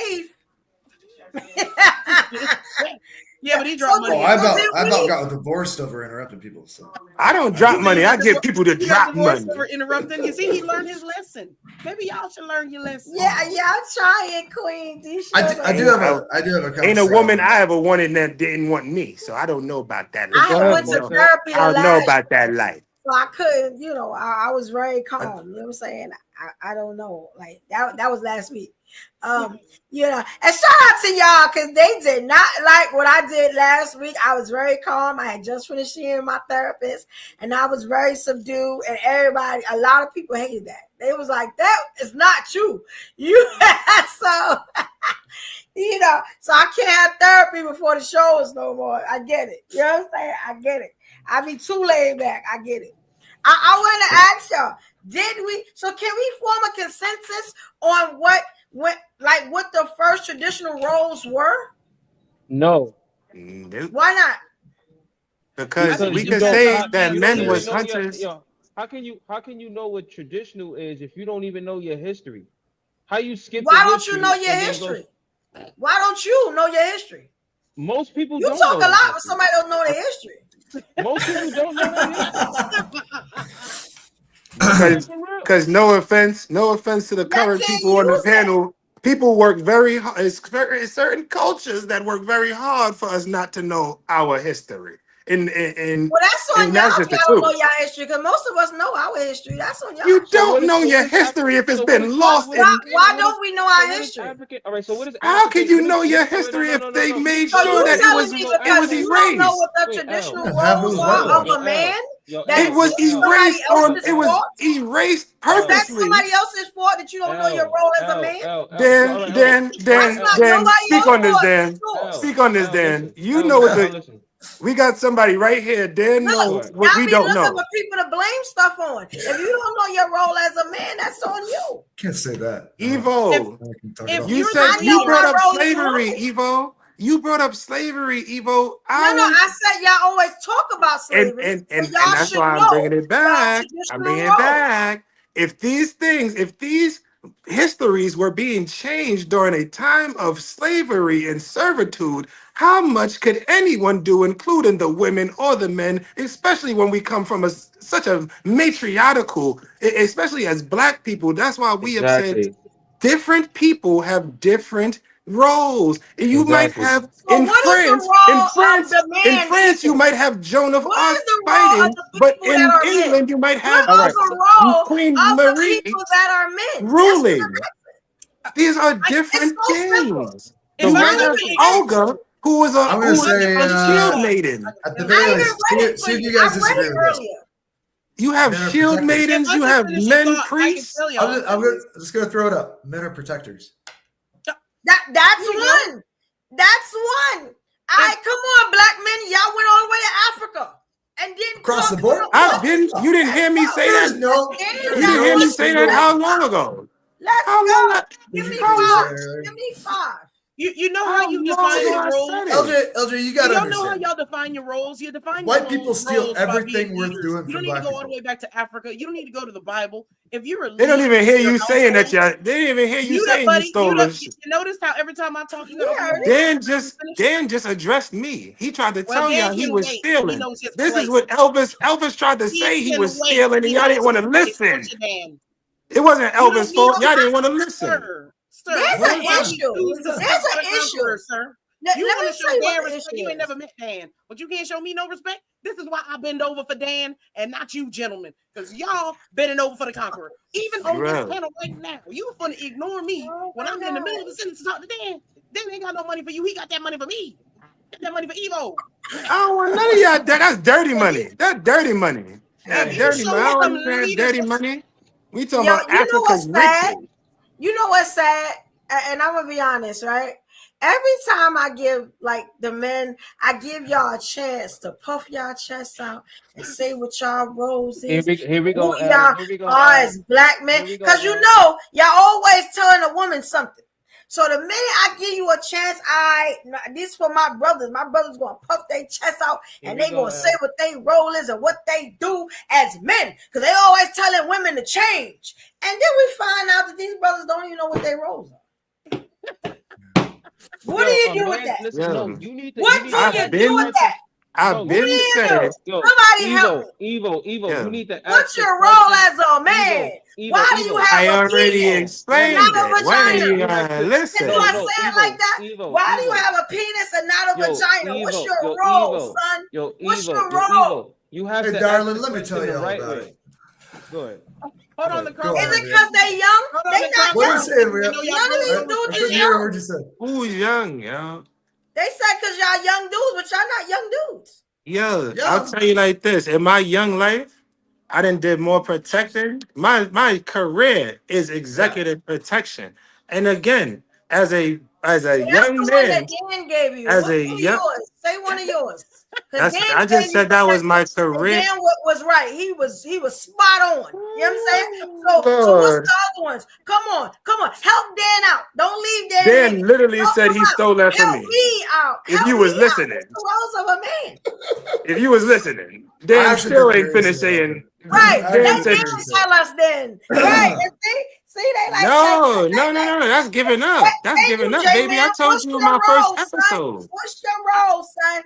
Yeah, but he dropped money. I about got divorced over interrupting people. So I don't drop money. I get people to drop money. Over interrupting. You see, he learned his lesson. Maybe y'all should learn your lesson. Yeah, y'all try it, Queen. I do have a. Ain't a woman I ever wanted that didn't want me, so I don't know about that. I went to therapy. I don't know about that life. So I couldn't, I was very calm. You know what I'm saying? I don't know. Like that was last week. And shout out to y'all because they did not like what I did last week. I was very calm. I had just finished seeing my therapist and I was very subdued, and a lot of people hated that. They was like, that is not true. So so I can't have therapy before the shows no more. I get it. You know what I'm saying? I get it. I be too laid back. I get it. I want to ask y'all, can we form a consensus on what the first traditional roles were? No. Why not? Because we can say that men was hunters. How can you know what traditional is if you don't even know your history? How you skip? Why don't you know your history? Why don't you know your history? Most people don't talk a lot, but somebody don't know their history. Most people don't know their history. Because no offense to the current people on the panel, people work very hard. It's certain cultures that work very hard for us not to know our history. Well, that's on y'all if y'all don't know y'all history, because most of us know our history. That's on y'all. You don't know your history if it's been lost. Why don't we know our history? All right, so what is? How can you know your history if they made sure that it was erased? You don't know what the traditional roles are of a man. It was erased. It was erased purposely. That's somebody else's fault that you don't know your role as a man. Dan, speak on this, Dan. Speak on this, Dan. You know what we got somebody right here. Dan knows what we don't know. For people to blame stuff on. If you don't know your role as a man, that's on you. Can't say that. Evo, you brought up slavery, Evo. You brought up slavery, Evo. No, I said y'all always talk about slavery. And that's why I'm bringing it back. I'm bringing it back. If these histories were being changed during a time of slavery and servitude, how much could anyone do, including the women or the men, especially when we come from such a matriarchal, especially as Black people? That's why we have said different people have different roles. You might have in France, you might have Joan of Arc fighting, but in England you might have Queen Marie ruling. These are different things. You might have Olga, who was a shield maiden. At the very least, see if you guys disagree with this. You have shield maidens. You have men priests. I'm just gonna throw it up. Men are protectors. That's one. That's one. Come on, Black men. Y'all went all the way to Africa and didn't across the board. You didn't hear me say that. You didn't hear me say that how long ago? Let's go. Give me 5. Give me 5. You know how you define your roles? LJ, you gotta understand. You don't know how y'all define your roles. You define white people steal everything worth doing. You don't need to go all the way back to Africa. You don't need to go to the Bible. If you're a they don't even hear you saying that. They didn't even hear you saying you stole this. You notice how every time I talk, Dan just addressed me. He tried to tell y'all he was stealing. This is what Elvis tried to say he was stealing, and y'all didn't want to listen. It wasn't Elvis' fault. Y'all didn't want to listen. Sir, there's an issue. There's an issue, sir. You want to show Dan respect. You ain't never met Dan, but you can't show me no respect. This is why I bend over for Dan and not you, gentlemen, because y'all bending over for the conqueror. Even on this panel right now, you gonna ignore me when I'm in the middle of the sentence to talk to Dan. Dan ain't got no money for you. He got that money for me. Got that money for Evo. I don't want none of y'all. That's dirty money. That's dirty money. That's dirty money. I don't want dirty money. We talking about Africa's riches. You know what's sad? And I'm gonna be honest, right? Every time I give the men, I give y'all a chance to puff y'all chests out and say what y'all roles is. Here we go. Y'all are as Black men, because y'all always telling a woman something. So the minute I give you a chance, this for my brothers. My brothers gonna puff their chest out and they gonna say what they role is and what they do as men, because they always telling women to change. And then we find out that these brothers don't even know what their roles are. What do you do with that? Listen, you need to. What do you do with that? I've been saying. Somebody help me. Evo. You need to. What's your role as a man? Why do you have I a already penis explained and not a it. Why do you listen? Do I say it like that? Why do you have a penis and not a vagina? What's your role, son? What's your role? You have Hey, to darling, ask the let me question tell you the all right about way. it. Go ahead. Hold on, the Go Is on, it because they young? They not What are you young. saying, None Rhea? of these I dudes couldn't is hear a young. word you said. Who's young, yo? They said because y'all young dudes, but y'all not young dudes. Yo, I'll Young. tell you like this. In my young life, I done did more protecting. My career is executive protection. And again, as a So that's young the one that man, Dan gave you. as What's a one of young yours? Say one of yours. Because Dan I just gave you said that was my protection, and career. Dan was right. He was spot on. You know what I'm saying? So what's Lord. the other ones? Come on. Help Dan out. Don't leave Dan Dan hanging. literally Help said him he out. stole that from Help me. me out. If Help you me was out. listening. It's the roles of a man. If you was listening, I Dan actually still didn't ain't hear you finished say that. saying. Right. I Let Dan didn't said, hear you Dan say tell us then. Right. And see, they like no, that's giving up. That's thank giving you, up, baby. I J-Man. told What's you in your my first role, son? episode. What's your role, son?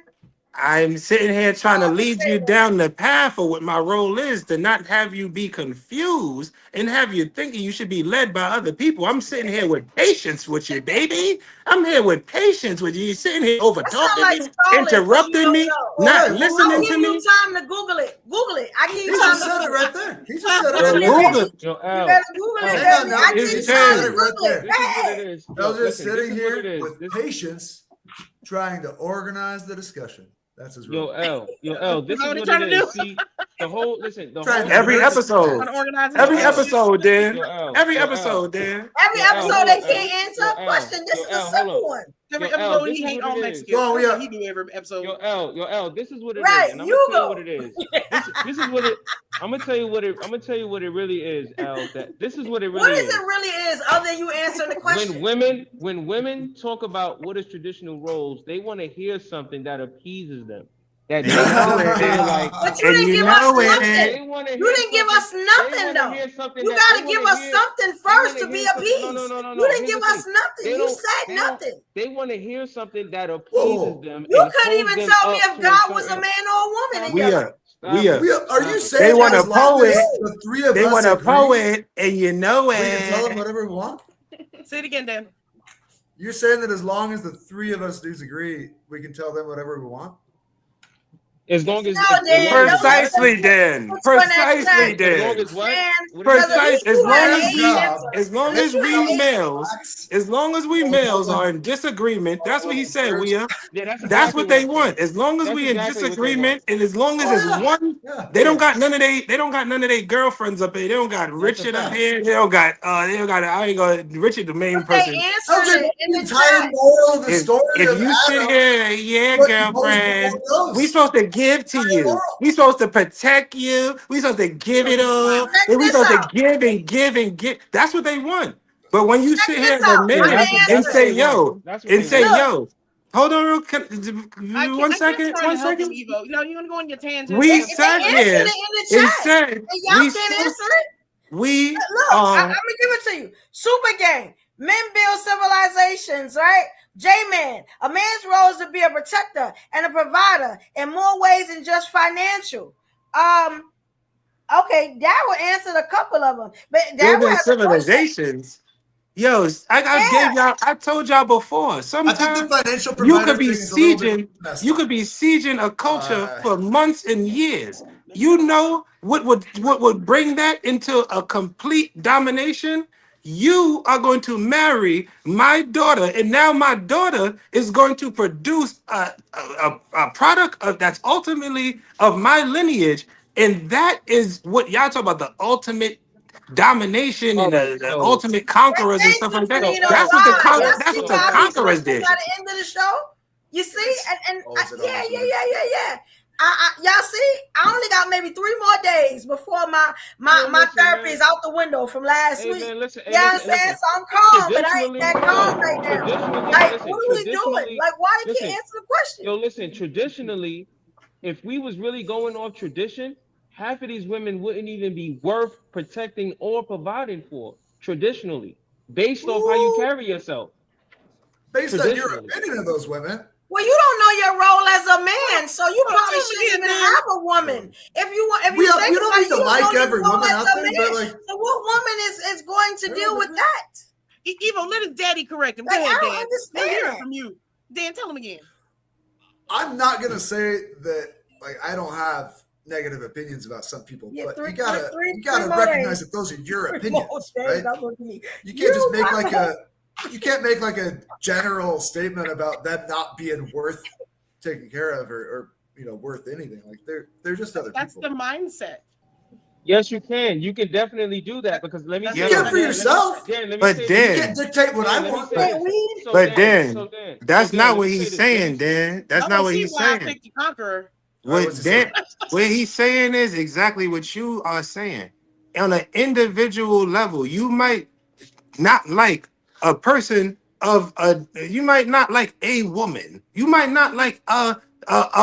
I'm sitting here trying to lead you Understand. down the path of what my role is, to not have you be confused and have you thinking you should be led by other people. I'm sitting here with patience with you, baby. I'm here with patience with you. You're sitting here over That sound talking like me, stalling because you interrupting don't me, know. Well, not hey, well, I'll listening give to you me. time to Google it. Google it. I give He you time just to said it Google right there. He just said it Yo, right listen. there. Google. Yo, You L. better Google it, L, Hang on baby. now. I He give you It's just time said to it crazy. right Google it. there. This is what it Hey. is. I Yo, was just listen, this sitting is what it here is. with patience, trying to organize the discussion. That's his Yo, role. L, this is What are you what trying it to do? is. See, the whole Trying to Every nerd episode. down. Unorganized Yo, Every L, episode, Dan. yo, L, Every yo, L, episode, Dan. Every yo, L, episode hold they up, can't L, answer yo, a question. This yo, is a L, hold simple up. one. Every Yo, L, episode this he is hate what on it is. Mexicans. Go on, That's we what up. he do every episode. Yo, L, this is what it is, Right. and I'm gonna You tell you go. what it is. This is what it. I'm gonna tell you what it really is, L. That this is what it What really is is. it really is other than you answering the question? When women talk about what is traditional roles, they want to hear something that appeases them. That And you makes know them feel it. like But you And didn't you give us know nothing. it. they want to You hear didn't give something. us They nothing want to though. hear something You that got they to want give to us hear. something They want first to to be hear something. No, appeased. no, no, no, You no. didn't Here's give the us thing. nothing. They You don't. said They don't. nothing. They want to hear something that appeases Whoa. them You and couldn't holds even them tell me up if to a God was a certain. man or a woman in Stop your it. We life. are. Stop it. Are you Stop it. They saying want that a as long as poet. the three of They us want a agree, poet, and you know we can tell them it. whatever we want? Say it again, Dan. You're saying that as long as the three of us dudes agree, we can tell them whatever we want? As long as No, as Dan, long as don't what? Precisely, listen Dan. to an Precisely, expert. As long Dan. as what? Dan, What did he because at say? Precise. least you got an Dan's A job answer. As long At least as you got we an A. males, as long as we males are in disagreement, that's what he said. We are. Yeah, that's That's exactly what what they I'm saying. want. As long as That's we in exactly what they want. disagreement, and as long as Oh, it's yeah. one, Yeah. they don't Yeah, got none of they don't got none of their girlfriends up here. They don't got that's a Richard up fact. here. They don't got I ain't gonna Richard the main But they person. Okay, answered it in the the entire chat. moral of the If story if of you sit Adam, here, yeah, what most girlfriend, people we knows. supposed to give to you. Moral. We supposed to protect you. We supposed to give it all. Check And we this supposed to out. give and give and give. That's what they want. But when you Check sit here this as a out. Yeah, I'm man gonna and that's answer what it. say, they want. yo, That's what and they say, want. Look, yo, hold on one I kept second, trying one to help him, second. Evo. You know, you're gonna go on your tangents. We they sat answered here it in the and chat. said, And y'all can't answer it. we Look, I'm gonna give it to you. Super Gang. Men build civilizations, right? J-Man. A man's role is to be a protector and a provider in more ways than just financial. Okay, that would answer a couple of them, but that building was a question. civilizations. Yo, I told y'all before. I think the Sometimes financial you provider could be thing is a little bit sieging, messed you up. could be sieging a culture for months and years. You know what would bring that into a complete domination? You are going to marry my daughter, and now my daughter is going to produce a product that's ultimately of my lineage, and that is what y'all talk about, the ultimate domination All and right, the so ultimate conquerors and Thank stuff you like for that. so being on L, That's what Y'all see the how he conquerors switches did. by the end of the show. You see, and Oh, is it yeah. always Y'all see, I only got maybe 3 more days before my listen, therapy man. is out the window from last Hey week. man, listen. Hey, You know what I'm listen. saying? Listen. So I'm calm, but I ain't Traditionally, that calm right now. Like, listen. what are we doing? Like, why they can't answer the question? Listen. Traditionally, if we was really going off tradition, half of these women wouldn't even be worth protecting or providing for. Traditionally, based off how you carry yourself. Based on your opinion of those women. Well, you don't know your role as a man, so you probably shouldn't even have a woman. If you think you don't about need it, to you don't like know every your role woman as out a there, man. but like, so what woman is going to deal with that? Evo, let his daddy correct him. Go Like, ahead, I don't Dan. understand Let's hear that. it from you. Dan, tell him again. I'm not gonna say that like I don't have negative opinions about some people, Yeah, but three- you gotta three- you gotta three more recognize days. that those are your 3 more opinions, days, right? that's what you need. You can't just make got like that. you can't make like a general statement about them not being worth taking care of or worth anything. Like they're just other That's people. the mindset. Yes, you can. You can definitely do that because let me That's You say can this, for yourself. Dan, let me But say You this. can't Dan, dictate what I Dan, let me want. say Hey, this. we So but Dan, Dan, that's Dan, not let what me say he's this. saying, Dan. That's I not don't what see he's why I saying. picked the conqueror. What's What he saying? Dan, what he's saying is exactly what you are saying. On an individual level, you might not like a person you might not like a woman. You might not like a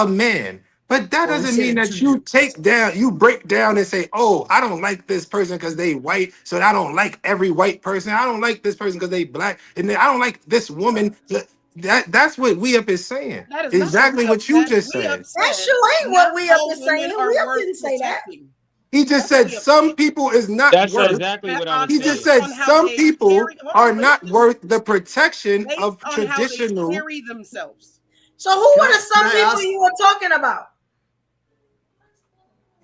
man. But that Well, he's doesn't mean saying that to you you. you break down and say, oh, I don't like this person because they white, so I don't like every white person. I don't like this person because they black, and then I don't like this woman. That's what We Up is saying. That is not Exactly what what you that just We Up said. that said. sure ain't Not what we up all is women saying. are We up worth didn't say that. protecting. He just That's said We Up. some people is not That's worth. exactly what I was He saying. just said On how some they people carry- hold are on, not listen. worth the protection Based of on how they traditional. carry themselves. So who Can were I- the some can I people ask- you were talking about?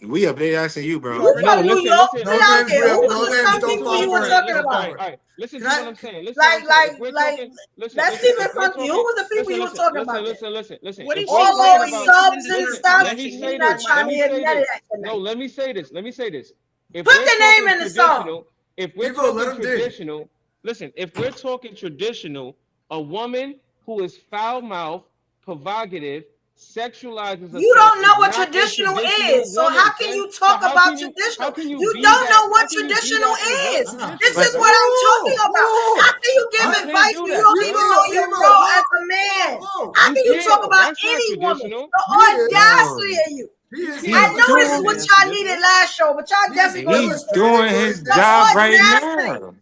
We Up there asking you, You bro. You already from know. New York? Put No it out names, there. we Who have was no the names. some Don't people fall you were for it. talking Don't fall about? for it. All right, listen Can to I- what I'm saying. Listen Like, to what I'm saying. If like, we're like, talking, listen, let's listen, keep it if we're funky. Who talking, was the people you were talking about? listen. What If is we're she All talking those carrying about, that subs and deserves stuff. let me protection? say We not this. trying Let to me hear say none of this. that No, tonight. let me say this. Let me say this. If Put we're the name talking in the song. traditional, if we're People, let talking him dig. traditional, listen, if we're talking traditional, a woman who is foul-mouthed, provocative, sexualizes You herself don't is know what not a traditional traditional is. So woman, how can son. you So talk how about can you traditional? be You don't that? know what How can you be traditional that and want is. This traditional, is But what son? I'm talking about. How can you give You I- can't advice do when you that, don't son. even know your Ebro, role whoa, as a man? whoa. How You can you talk can't. about That's not any woman? traditional. The He is. audacity of you. He is I He's know this is doing what illustrating. y'all needed last show, but y'all He's definitely gonna need he's it tonight. doing illustrating what his he The thinks. job right audacity. now.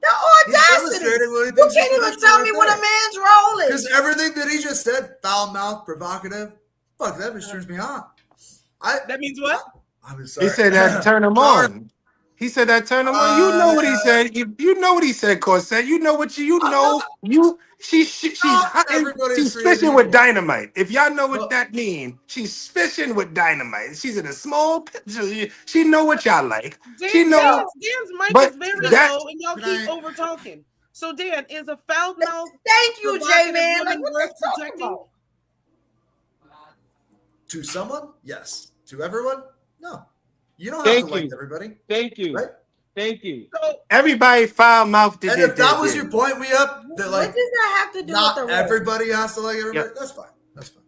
The He's audacity. illustrating what he You thinks is can't even traditional tell right me what a there. man's role Because is. everything that he just said, foul mouth, provocative, fuck, that just turns me on. That means what? I'm He sorry. said that turn him Sorry. on. He said that turn him on. You know what he said. You know what he said, Corset. You know what you I'm know. not, She's hot and everybody's she's created fishing with equal. dynamite. If y'all know what No, that means, she's fishing with dynamite. She's in a small picture. She know what y'all like. She know, Dan's mic but is very that low, and y'all can keep I- over talking. So Dan, is a foul mouth Thank you, provocative J-Man. Like, woman what worth they talking protecting? about? to someone, yes. To everyone, no. You don't have Thank to like you. everybody, Thank you. right? Thank you. So everybody foul mouthed And if that was your point, we up that What like does that have to do with not the role? everybody has to like everybody. Yep. That's fine. That's fine.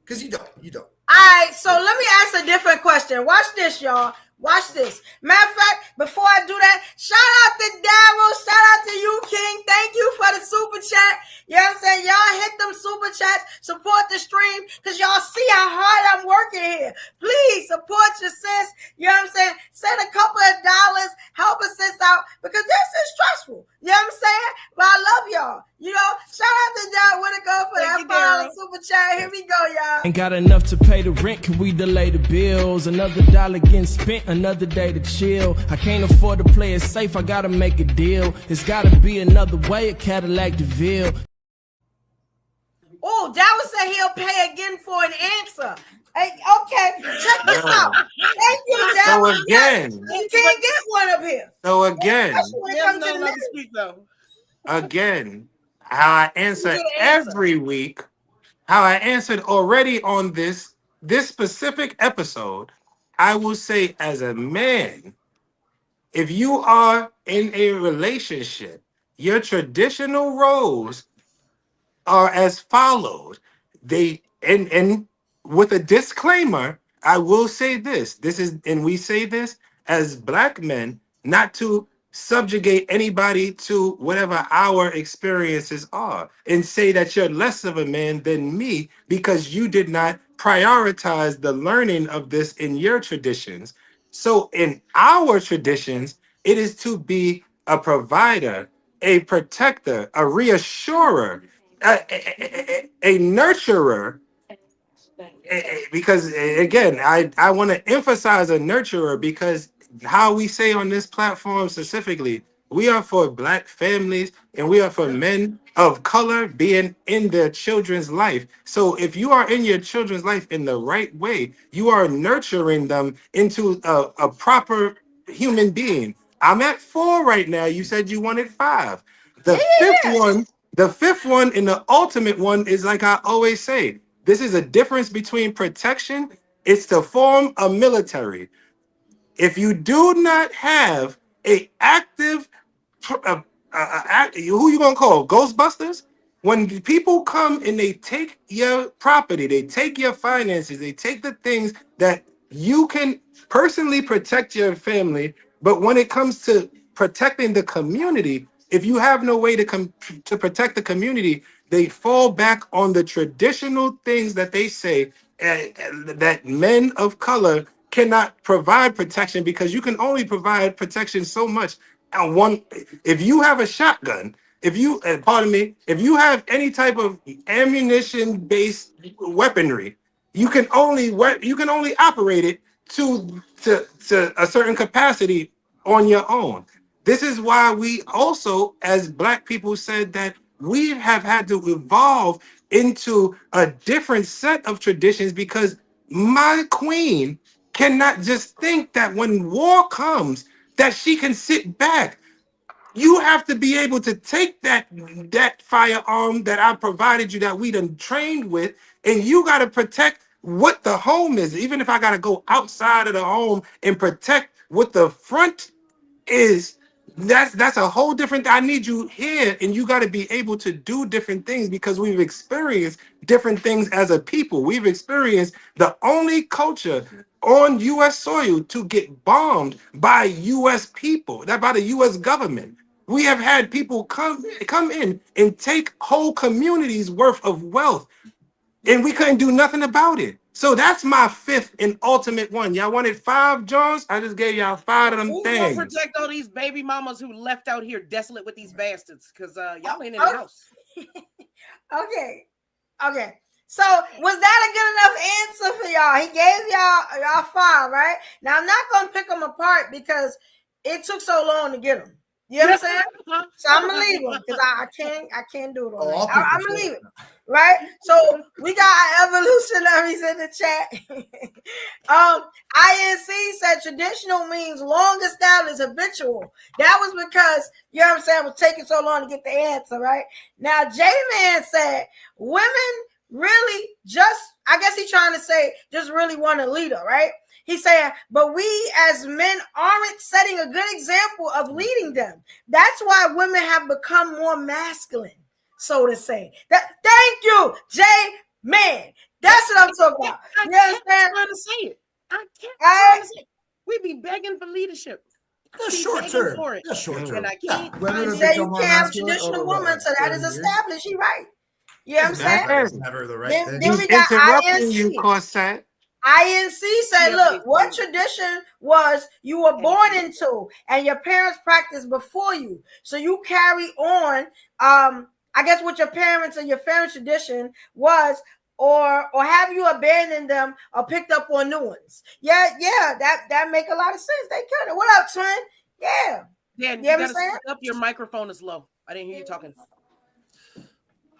Because you don't. All right, so let me ask a different question. Watch this, y'all. Watch this. Matter of fact, before I do that, shout out to Daryl. Shout out to you, King. Thank you for the super chat. You know what I'm saying? Y'all hit them super chats. Support the stream because y'all see how hard I'm working here. Please support your sis. You know what I'm saying? Send a couple of dollars. Help a sis out because this is stressful. You know what I'm saying? But I love y'all. You know, shout out to Daryl Whitaker for Thank that $5 you, super chat. Here we go, y'all. Ain't got enough to pay the rent, can we delay the bills? Another dollar getting spent, another day to chill. I can't afford to play it safe, I gotta make a deal. It's gotta be another way, a Cadillac DeVille. Oh, Dallas said he'll pay again for an answer. Hey, okay, check this out. Thank you, So Dallas. again, You can't get one up here. so again, Especially when it Dan's comes to not the allowed men. to speak though. again, how I answer You get an answer. every week, how I answered already on this specific episode, I will say as a man, if you are in a relationship, your traditional roles are as follows. They and with a disclaimer, I will say this. This is, and we say this as black men, not to subjugate anybody to whatever our experiences are and say that you're less of a man than me because you did not prioritize the learning of this in your traditions. So in our traditions, it is to be a provider, a protector, a reassurer, a nurturer, because again, I want to emphasize a nurturer because how we say on this platform specifically, We are for Black families, and we are for men of color being in their children's life. So if you are in your children's life in the right way, you are nurturing them into a proper human being. I'm at 4 right now. You said you wanted 5. The fifth one and the ultimate one is like I always say, this is a difference between protection. It's to form a military. If you do not have a active, who you gonna call Ghostbusters? When people come and they take your property, they take your finances, they take the things that you can personally protect your family, but when it comes to protecting the community, if you have no way to protect the community, they fall back on the traditional things that they say that men of color cannot provide protection, because you can only provide protection so much. And one, if you have a shotgun, if you, pardon me, if you have any type of ammunition-based weaponry, you can only operate it to a certain capacity on your own. This is why we also, as Black people, said that we have had to evolve into a different set of traditions, because my queen cannot just think that when war comes that she can sit back. You have to be able to take that firearm that I provided you, that we done trained with, and you got to protect what the home is. Even if I got to go outside of the home and protect what the front is, that's a whole different. I need you here, and you got to be able to do different things, because we've experienced different things as a people. We've experienced the only culture on U.S. soil to get bombed by U.S. people, that by the U.S. government. We have had people come in and take whole communities worth of wealth, and we couldn't do nothing about it. So that's my 5th and ultimate one. Y'all wanted 5, Jones? I just gave y'all 5 of them Who's things. gonna protect all these baby mamas who left out here desolate with these bastards? Because y'all ain't in the house. Okay. So was that a good enough answer for y'all? He gave y'all 5, right? Now I'm not gonna pick them apart because it took so long to get them. You know what I'm saying? So I'm gonna leave them because I can't do it all. I'm gonna leave it. Right? So we got evolutionaries in the chat. INC said traditional means long established, habitual. That was because, you know what I'm saying, it was taking so long to get the answer, right? Now J-Man said women really just, I guess he's trying to say, just really want a leader, right? He's saying, but we as men aren't setting a good example of leading them. That's why women have become more masculine, so to say. Thank you, J-Man. That's what I'm talking about. I can't try to say it. I can't try to say it. We be begging for leadership. That's short term. That's short term. And I can't. You say you can't have a traditional woman, so that is established. You're right. You know what I'm saying? That's never the right thing. Then we got interrupting INC. you, Corset. INC said, look, what tradition was you were born into and your parents practiced before you? So you carry on, I guess what your parents and your family tradition was, or have you abandoned them or picked up on new ones? Yeah, that make a lot of sense. They could. What up, twin? Yeah. Yeah, you gotta set up. Your microphone is low. I didn't hear you talking.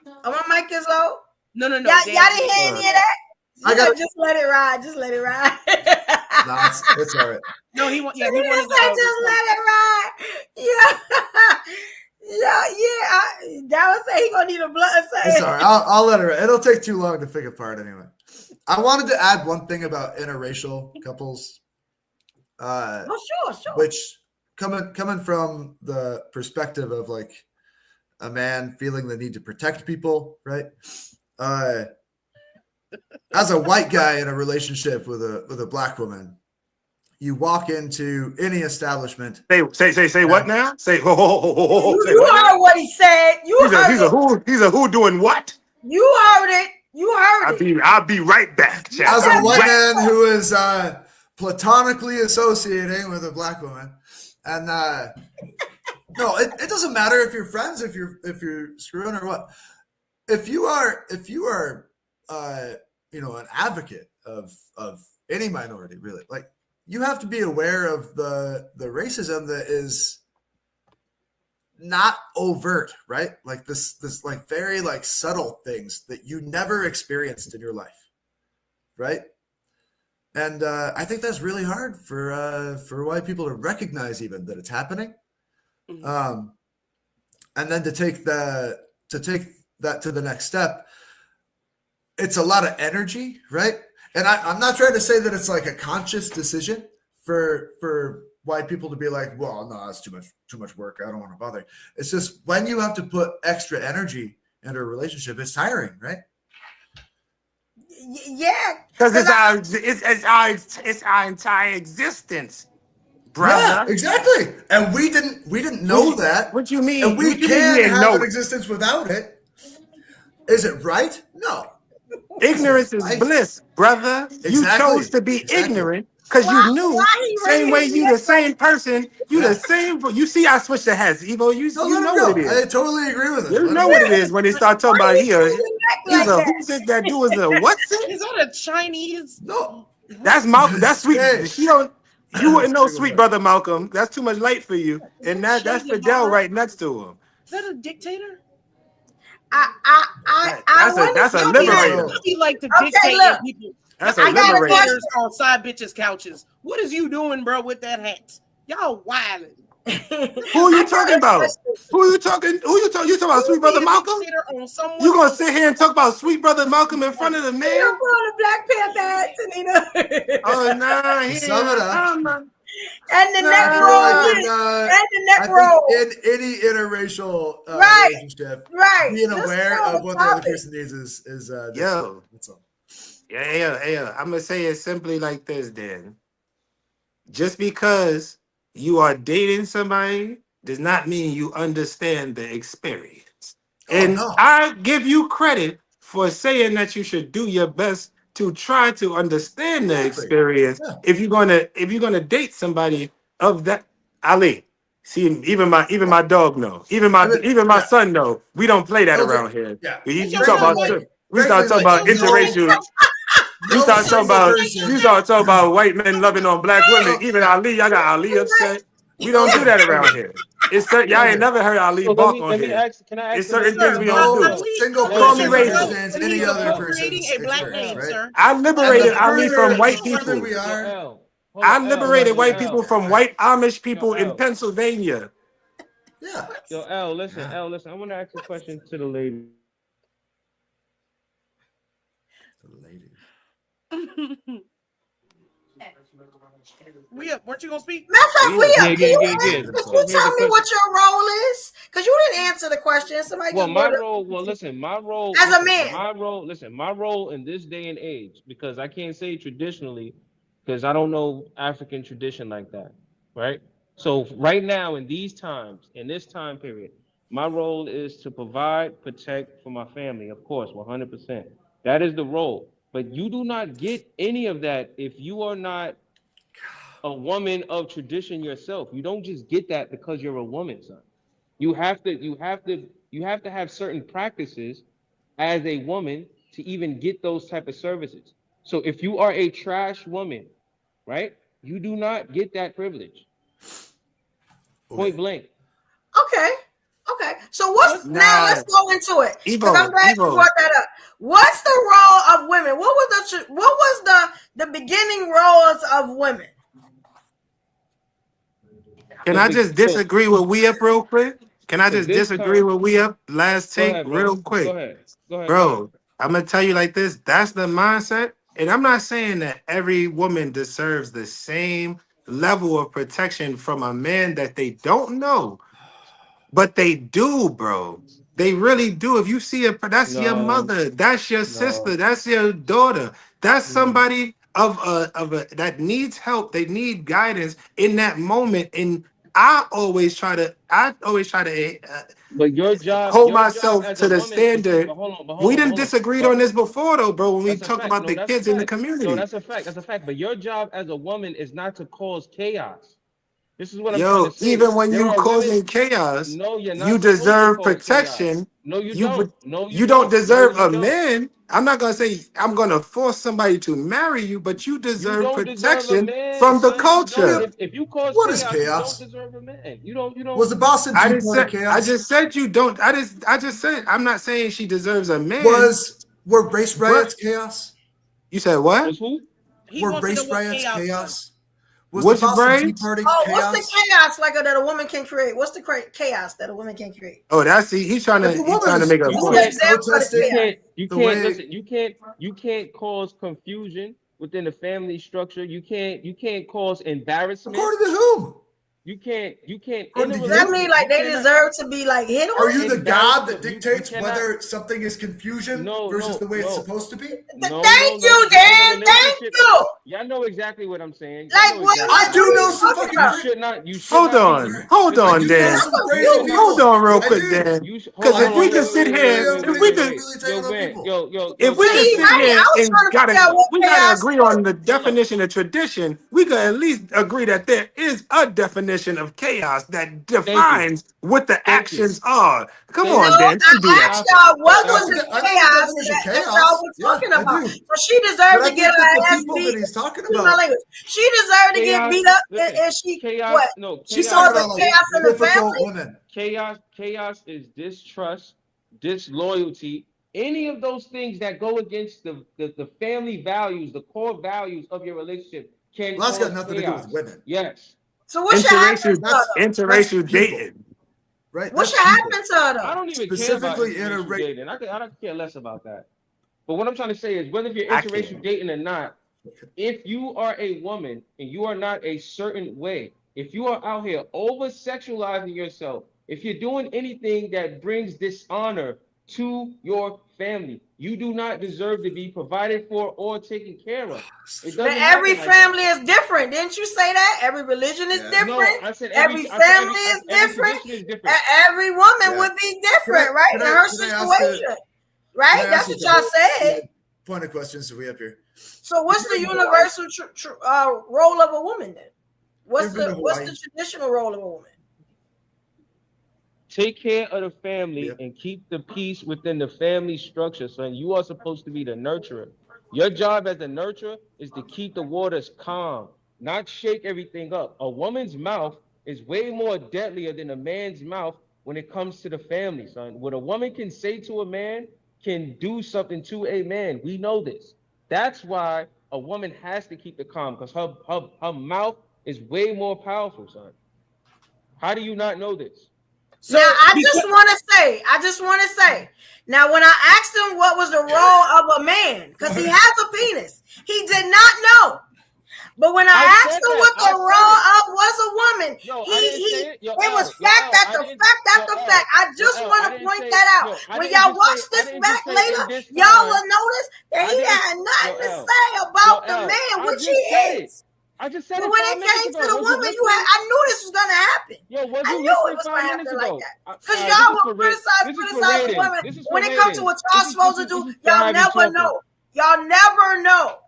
Oh, my mic is low? No. Y'all didn't hear any of that? Just let it ride. Just let it ride. No, it's all right. No, he wanted. Just let it ride. Yeah. That was saying he gonna need a blood. It's all right. I'll let it ride. It'll take too long to pick apart anyway. I wanted to add one thing about interracial couples. Sure. Which coming from the perspective of like a man feeling the need to protect people, right? As a white guy in a relationship with a black woman, you walk into any establishment. Say what now? Say ho. You heard what he said. He's a who doing what? You heard it. I'll be right back. As a white man who is platonically associating with a black woman, and no, it doesn't matter if you're friends, if you're screwing or what. If you are an advocate of any minority, really, like you have to be aware of the racism that is not overt, right? Like this like very like subtle things that you never experienced in your life, right? And I think that's really hard for white people to recognize even that it's happening, and then to take that to the next step. It's a lot of energy, right? And I'm not trying to say that it's like a conscious decision for white people to be like, well, no, that's too much work. I don't want to bother. It's just when you have to put extra energy into a relationship, it's tiring, right? Yeah, because it's our entire existence, brother. Yeah, exactly. And we didn't know that. What you mean? And we What you can't mean have an existence without it. Is it right? No. Ignorance is bliss, brother. Exactly. You chose to be ignorant because you knew. Same way you the same person. You the same. You see, I switched the hats. Evo, you know what it is. I totally agree with it. You know what it is when they start talking about here. He's a who's it that do is a what's it? Is that a Chinese? No. That's Malcolm. That's sweet. She don't. You wouldn't know sweet brother Malcolm. That's too much light for you. And that's Fidel right next to him. Is that a dictator? That's a liberator. He like to dictate people. That's a liberator. On side bitches' couches. What is you doing, bro, with that hat? Y'all wildin'. Who are you talking about? Who are you talking? You talking about sweet brother Malcolm? You gonna sit here and talk about sweet brother Malcolm in front of the man? You're pulling the Black Panther hat, Tanita. Oh nah, and the neck roll. In any interracial relationship, being aware of what the other person needs is yo. That's all. Yeah. I'm gonna say it simply like this, then. Just because you are dating somebody does not mean you understand the experience. I give you credit for saying that you should do your best to try to understand the experience. Yeah. If you're gonna date somebody of that, Ali. See, even my dog know. Even my son know. We don't play that around here. Yeah. We start talking about interracial. You start talking about white men loving on black women. Even Ali, I got Ali upset. We don't do that around here. It's y'all ain't never heard Ali bark on here. It's certain things we don't do. Single person understands any other person's experience, right? I liberated Ali from white people. I liberated white people from white Amish people in Pennsylvania. Yeah. Yo, L, listen. I want to ask a question to the lady. Weren't you gonna speak? Matter of fact, can you tell me what your role is? Because you didn't answer the question. My role as a man. My role in this day and age, because I can't say traditionally, because I don't know African tradition like that, right? So right now in these times, in this time period, my role is to provide, protect for my family, of course, 100%. That is the role. But you do not get any of that if you are not a woman of tradition yourself. You don't just get that because you're a woman, son. You have to have certain practices as a woman to even get those type of services. So if you are a trash woman, right, you do not get that privilege. Point blank. Okay. So now let's go into it. Because I'm glad you brought that up. What's the role of women? What was the beginning roles of women? Can I just disagree with we up real quick? Can I just disagree with we up? Last take real quick. Go ahead. Bro, I'm going to tell you like this. That's the mindset. And I'm not saying that every woman deserves the same level of protection from a man that they don't know. But they do, bro. They really do. If you see that's your mother, that's your sister, that's your daughter, that's somebody of a that needs help. They need guidance in that moment. And I always try to but your job, hold myself to the standard. We didn't disagree on this before, though, bro. When we talk about the kids in the community, no, that's a fact. But your job as a woman is not to cause chaos. This is what I'm trying to say. Even when There you are women. causing chaos, No, you're not you supposed to deserve cause protection. chaos. No, you You don't. No, you you don't don't. No, deserve you a don't. man. I'm not gonna say I'm gonna force somebody to marry you, but you You deserve don't deserve a protection man, from the son. You don't. culture. If you cause What is chaos, you don't chaos? deserve a man. You don't. You don't. Was the Boston Tea Party I chaos? just said you don't. I just said I'm not saying she deserves a man. Were race But riots chaos? you said what? Was who? He Were wants to know race what riots chaos? Was the Which Boston Tea braids? Party Oh, what's the chaos? chaos like that a woman can create? What's the chaos that a woman can create? Oh, that's he's trying If a woman to is make a You What's the point. can't. example of the protesting chaos? You the can't way listen. You can't cause confusion within the family structure. You can't cause embarrassment. according to whom? You can't According in a to Does that you? mean relationship. like You they cannot. deserve to be like hit Are on? you the God that You dictates cannot. whether something is confusion versus the way it's supposed to be? Thank you, Dan. Thank you. Y'all know exactly what I'm saying. Like what? I do know you some talking fucking. about? You should not. You should Hold not. on, hold I on, do know Dan. some crazy people. Hold on, real I quick, do. Dan. You hold Because on. if we Wait, can sit wait, here, wait, if wait, we wait, can, wait. Really Yo, taking on man. people. if we Yeah, can he sit right. here I was and trying to figure out what we gotta chaos agree was. on the definition of tradition, we could at least agree that there is a definition of chaos that Thank you. defines what the Thank you. actions are. Come Thank No, on, you. Dan, don't do I that. asked Stop it. y'all what Stop was it. the I know the chaos definition of that y'all chaos. were Yeah, talking I about. do. So she deserved But I to get think that her the ass people beat. that he's talking Excuse my about, language. She deserved to get Chaos. beat up, Listen. and she Chaos. what? No. she's Chaos. talking causing about chaos in the difficult family. women. Chaos is distrust, disloyalty, any of those things that go against the family values, the core values of your relationship can Well, that's got cause nothing to do with chaos. women. Yes. So what should happen to her though? That's Interracial people, dating. right? What That's should people. happen to her I though? don't even care about Specifically in a interracial dating. I don't care less about that. But what I'm trying to say is whether you're I interracial can't. dating or not, if you are a woman and you are not a certain way, if you are out here over sexualizing yourself, if you're doing anything that brings dishonor to your family, you do not deserve to be provided for or taken care of. It But doesn't every happen like family is different. Didn't you say that? Every religion is Yeah. different. No, I said every I said family is every different. tradition is different. Every woman Yeah. would be different, Can I- right? can In I- her can I ask situation. Right? That's what y'all said. Point of questions that we have here. So what's the universal role of a woman then? What's You've been to the Hawaii. traditional role of a woman? Take care of the family Yep. and keep the peace within the family structure, son. You are supposed to be the nurturer. Your job as a nurturer is to keep the waters calm, not shake everything up. A woman's mouth is way more deadlier than a man's mouth when it comes to the family, son. What a woman can say to a man can do something to a man. We know this. That's why a woman has to keep it calm, because her mouth is way more powerful, son. How do you not know this? So now, I just want to say, now when I asked him what was the role of a man, because he has a penis, he did not know. But when I asked him what the role of was a woman, it was fact after fact after fact. I just want to point that out. When y'all watch this back later, y'all will notice that he had nothing to say about the man, which he is. I just said but it. when it came to the woman, I knew this was gonna happen. I knew it was gonna happen like that. Because y'all will criticize the women. When it comes to what y'all supposed to do, y'all never know. Y'all never know.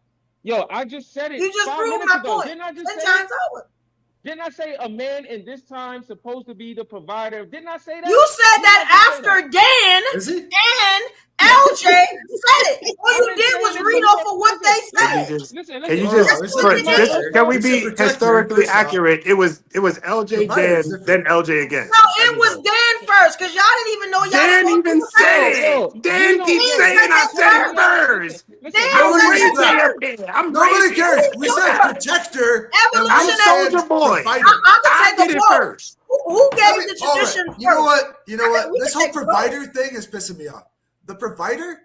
Yo, I just said it. You just proved my point. Didn't I just 10 times over. Didn't I say a man in this time supposed to be the provider? Didn't I say that? You said that after Dan and LJ said it. All you did was read off of what they said. Can we be historically accurate? It was LJ then LJ again. No, it was Dan first, because y'all didn't even know y'all. Dan even said it. Dan keeps saying I said it first. Nobody cares. We said protector. I'm Soldier Boy. I did it first. Who gave the tradition first? You know what? This whole provider thing is pissing me off. The provider,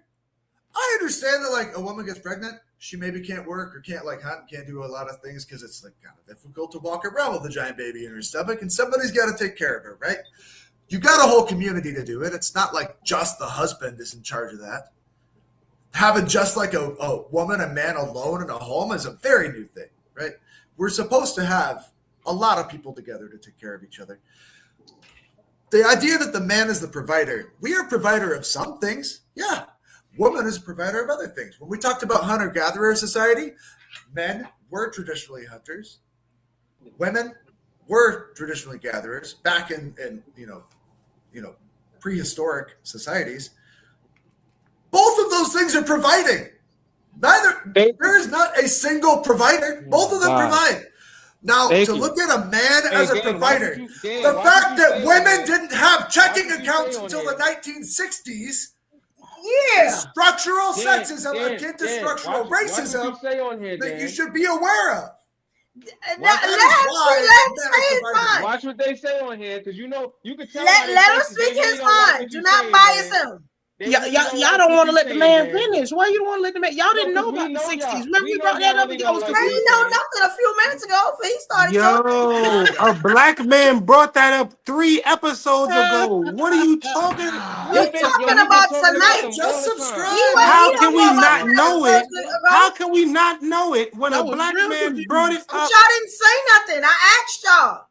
I understand that like a woman gets pregnant, she maybe can't work or can't like hunt, can't do a lot of things because it's like kind of difficult to walk around with a giant baby in her stomach, and somebody's got to take care of her, right? You got a whole community to do it. It's not like just the husband is in charge of that. Having just like a woman, a man alone in a home is a very new thing, right? We're supposed to have a lot of people together to take care of each other. The idea that the man is the provider, we are a provider of some things. Yeah. Woman is a provider of other things. When we talked about hunter-gatherer society, men were traditionally hunters. Women were traditionally gatherers back in prehistoric societies. Both of those things are providing. There is not a single provider. Both of them provide. Now, look at a man as a provider, the fact that women didn't have checking accounts until the 1960s, structural sexism akin to structural racism that you should be aware of. Watch what they say on here, because you can tell. Let him speak his mind. Do not bias him. Y'all don't want to let the man finish. Why you don't want to let the man? Y'all didn't know about the 60s. Remember you brought that up? Man, you know nothing a few minutes ago. He started talking. A black man brought that up 3 episodes ago. What are you talking about? We're talking about tonight. Just subscribe. How can we not know it? How can we not know it when a black man brought it up? Y'all didn't say nothing. I asked y'all.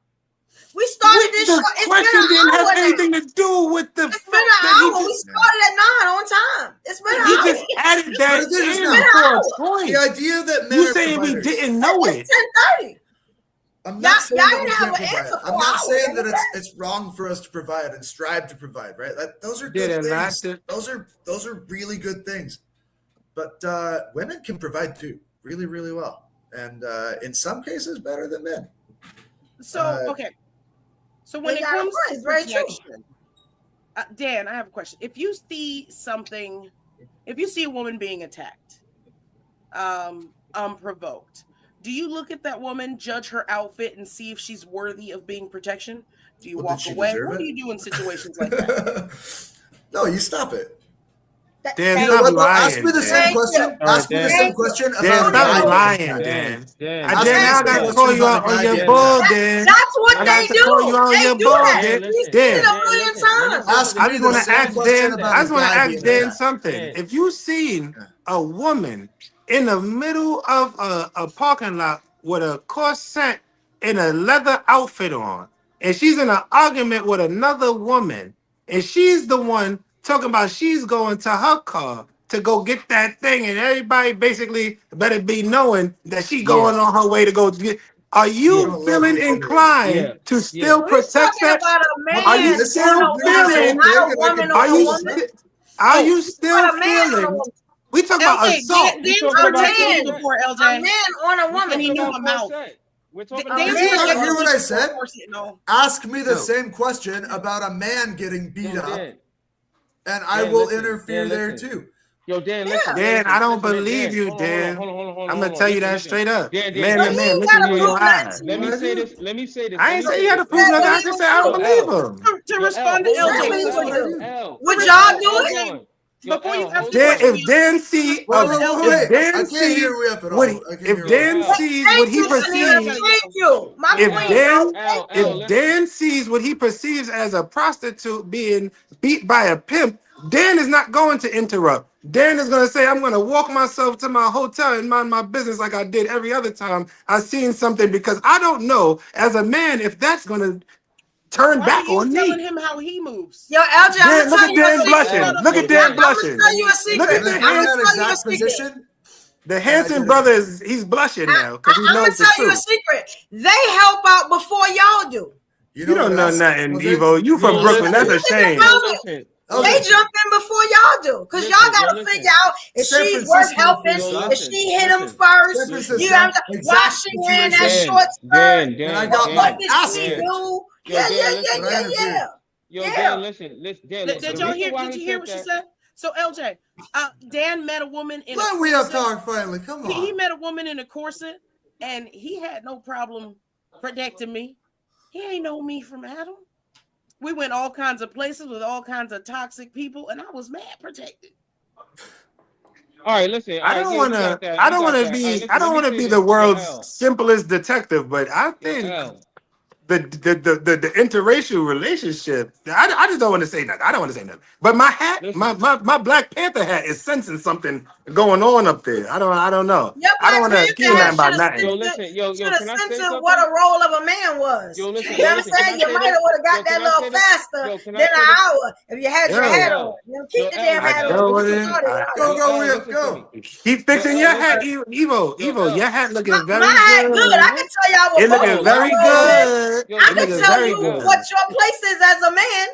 We started this show. The question didn't have anything to do with the fact that we started at 9 on time. It's been an hour. He just added that in for a point. The idea that men you saying we didn't know it. It's 10:30. I'm not saying that we can't provide. I'm not saying that it's wrong for us to provide and strive to provide. Right? Those are good things. Those are really good things. But women can provide too, really, really well, and in some cases better than men. So okay. So when it comes to protection, Dan, I have a question. If you see a woman being attacked, unprovoked, do you look at that woman, judge her outfit, and see if she's worthy of being protection? Do you walk away? What do you do in situations like that? No, you stop it. Dan, stop lying. Ask me the same question. Ask me the same question about stop lying, Dan. Dan, I gotta call you out on your bull, Dan. That's what they do. Call you out on your bull, Dan. Dan, I just want to ask Dan. I just want to ask Dan something. If you seen a woman in the middle of a parking lot with a corset and a leather outfit on, and she's in an argument with another woman, and she's the one talking about she's going to her car to go get that thing, and everybody basically better be knowing that she going on her way to go get. Are you feeling inclined to still protect that? Are you still feeling? Are you still feeling? We talk about assault. A man on a woman. He knew her mouth. Did you not hear what I said? Ask me the same question about a man getting beat up. And I will interfere there too. Yo, Dan, listen. Dan, I don't believe you, Dan. I'm gonna tell you that straight up. Man, look at you in your eyes. Let me say this. I ain't say you had to prove nothing. I just said I don't believe him. To respond to LJ, would y'all do it? Before you have if Dan sees what he perceives, if Dan sees what he perceives as a prostitute being beat by a pimp, Dan is not going to interrupt. Dan is going to say, I'm going to walk myself to my hotel and mind my business like I did every other time I seen something, because I don't know as a man if that's going to turn back on me. Telling him how he moves. Yo, LJ, Dan, look at Dan blushing. Look at Dan blushing. I'm gonna tell you a secret. Look at the position. The Hanson brother he's blushing now because he knows the truth. I'm gonna tell you a secret. They help out before y'all do. You don't know nothing, Evo. You from Brooklyn. That's a shame. They jump in before y'all do, because y'all gotta figure out if she's worth helping, if she hit him first. You have to why she wearing that short skirt. What did she do? Yeah. Yo, Dan, listen. Did y'all hear? Did you hear what she said? So, LJ, Dan met a woman in. We have talked finally. Come on. He met a woman in a corset, and he had no problem protecting me. He ain't know me from Adam. We went all kinds of places with all kinds of toxic people, and I was mad protected. All right, listen. I don't want to be the world's simplest detective, but I think the interracial relationship. I just don't want to say nothing. I don't want to say nothing. But my hat, my Black Panther hat is sensing something going on up there. I don't know. I don't want to accuse him about nothing. Yo, listen, yo, can I say something? What a role of a man was. Yo, listen, you know what I'm saying? You might have would have got that little faster than an hour if you had your hat on. You keep the damn hat on. Go. Keep fixing your hat, Evo. Your hat looking very good. My hat good. I can tell y'all what it looking very good. I can tell you what your place is as a man.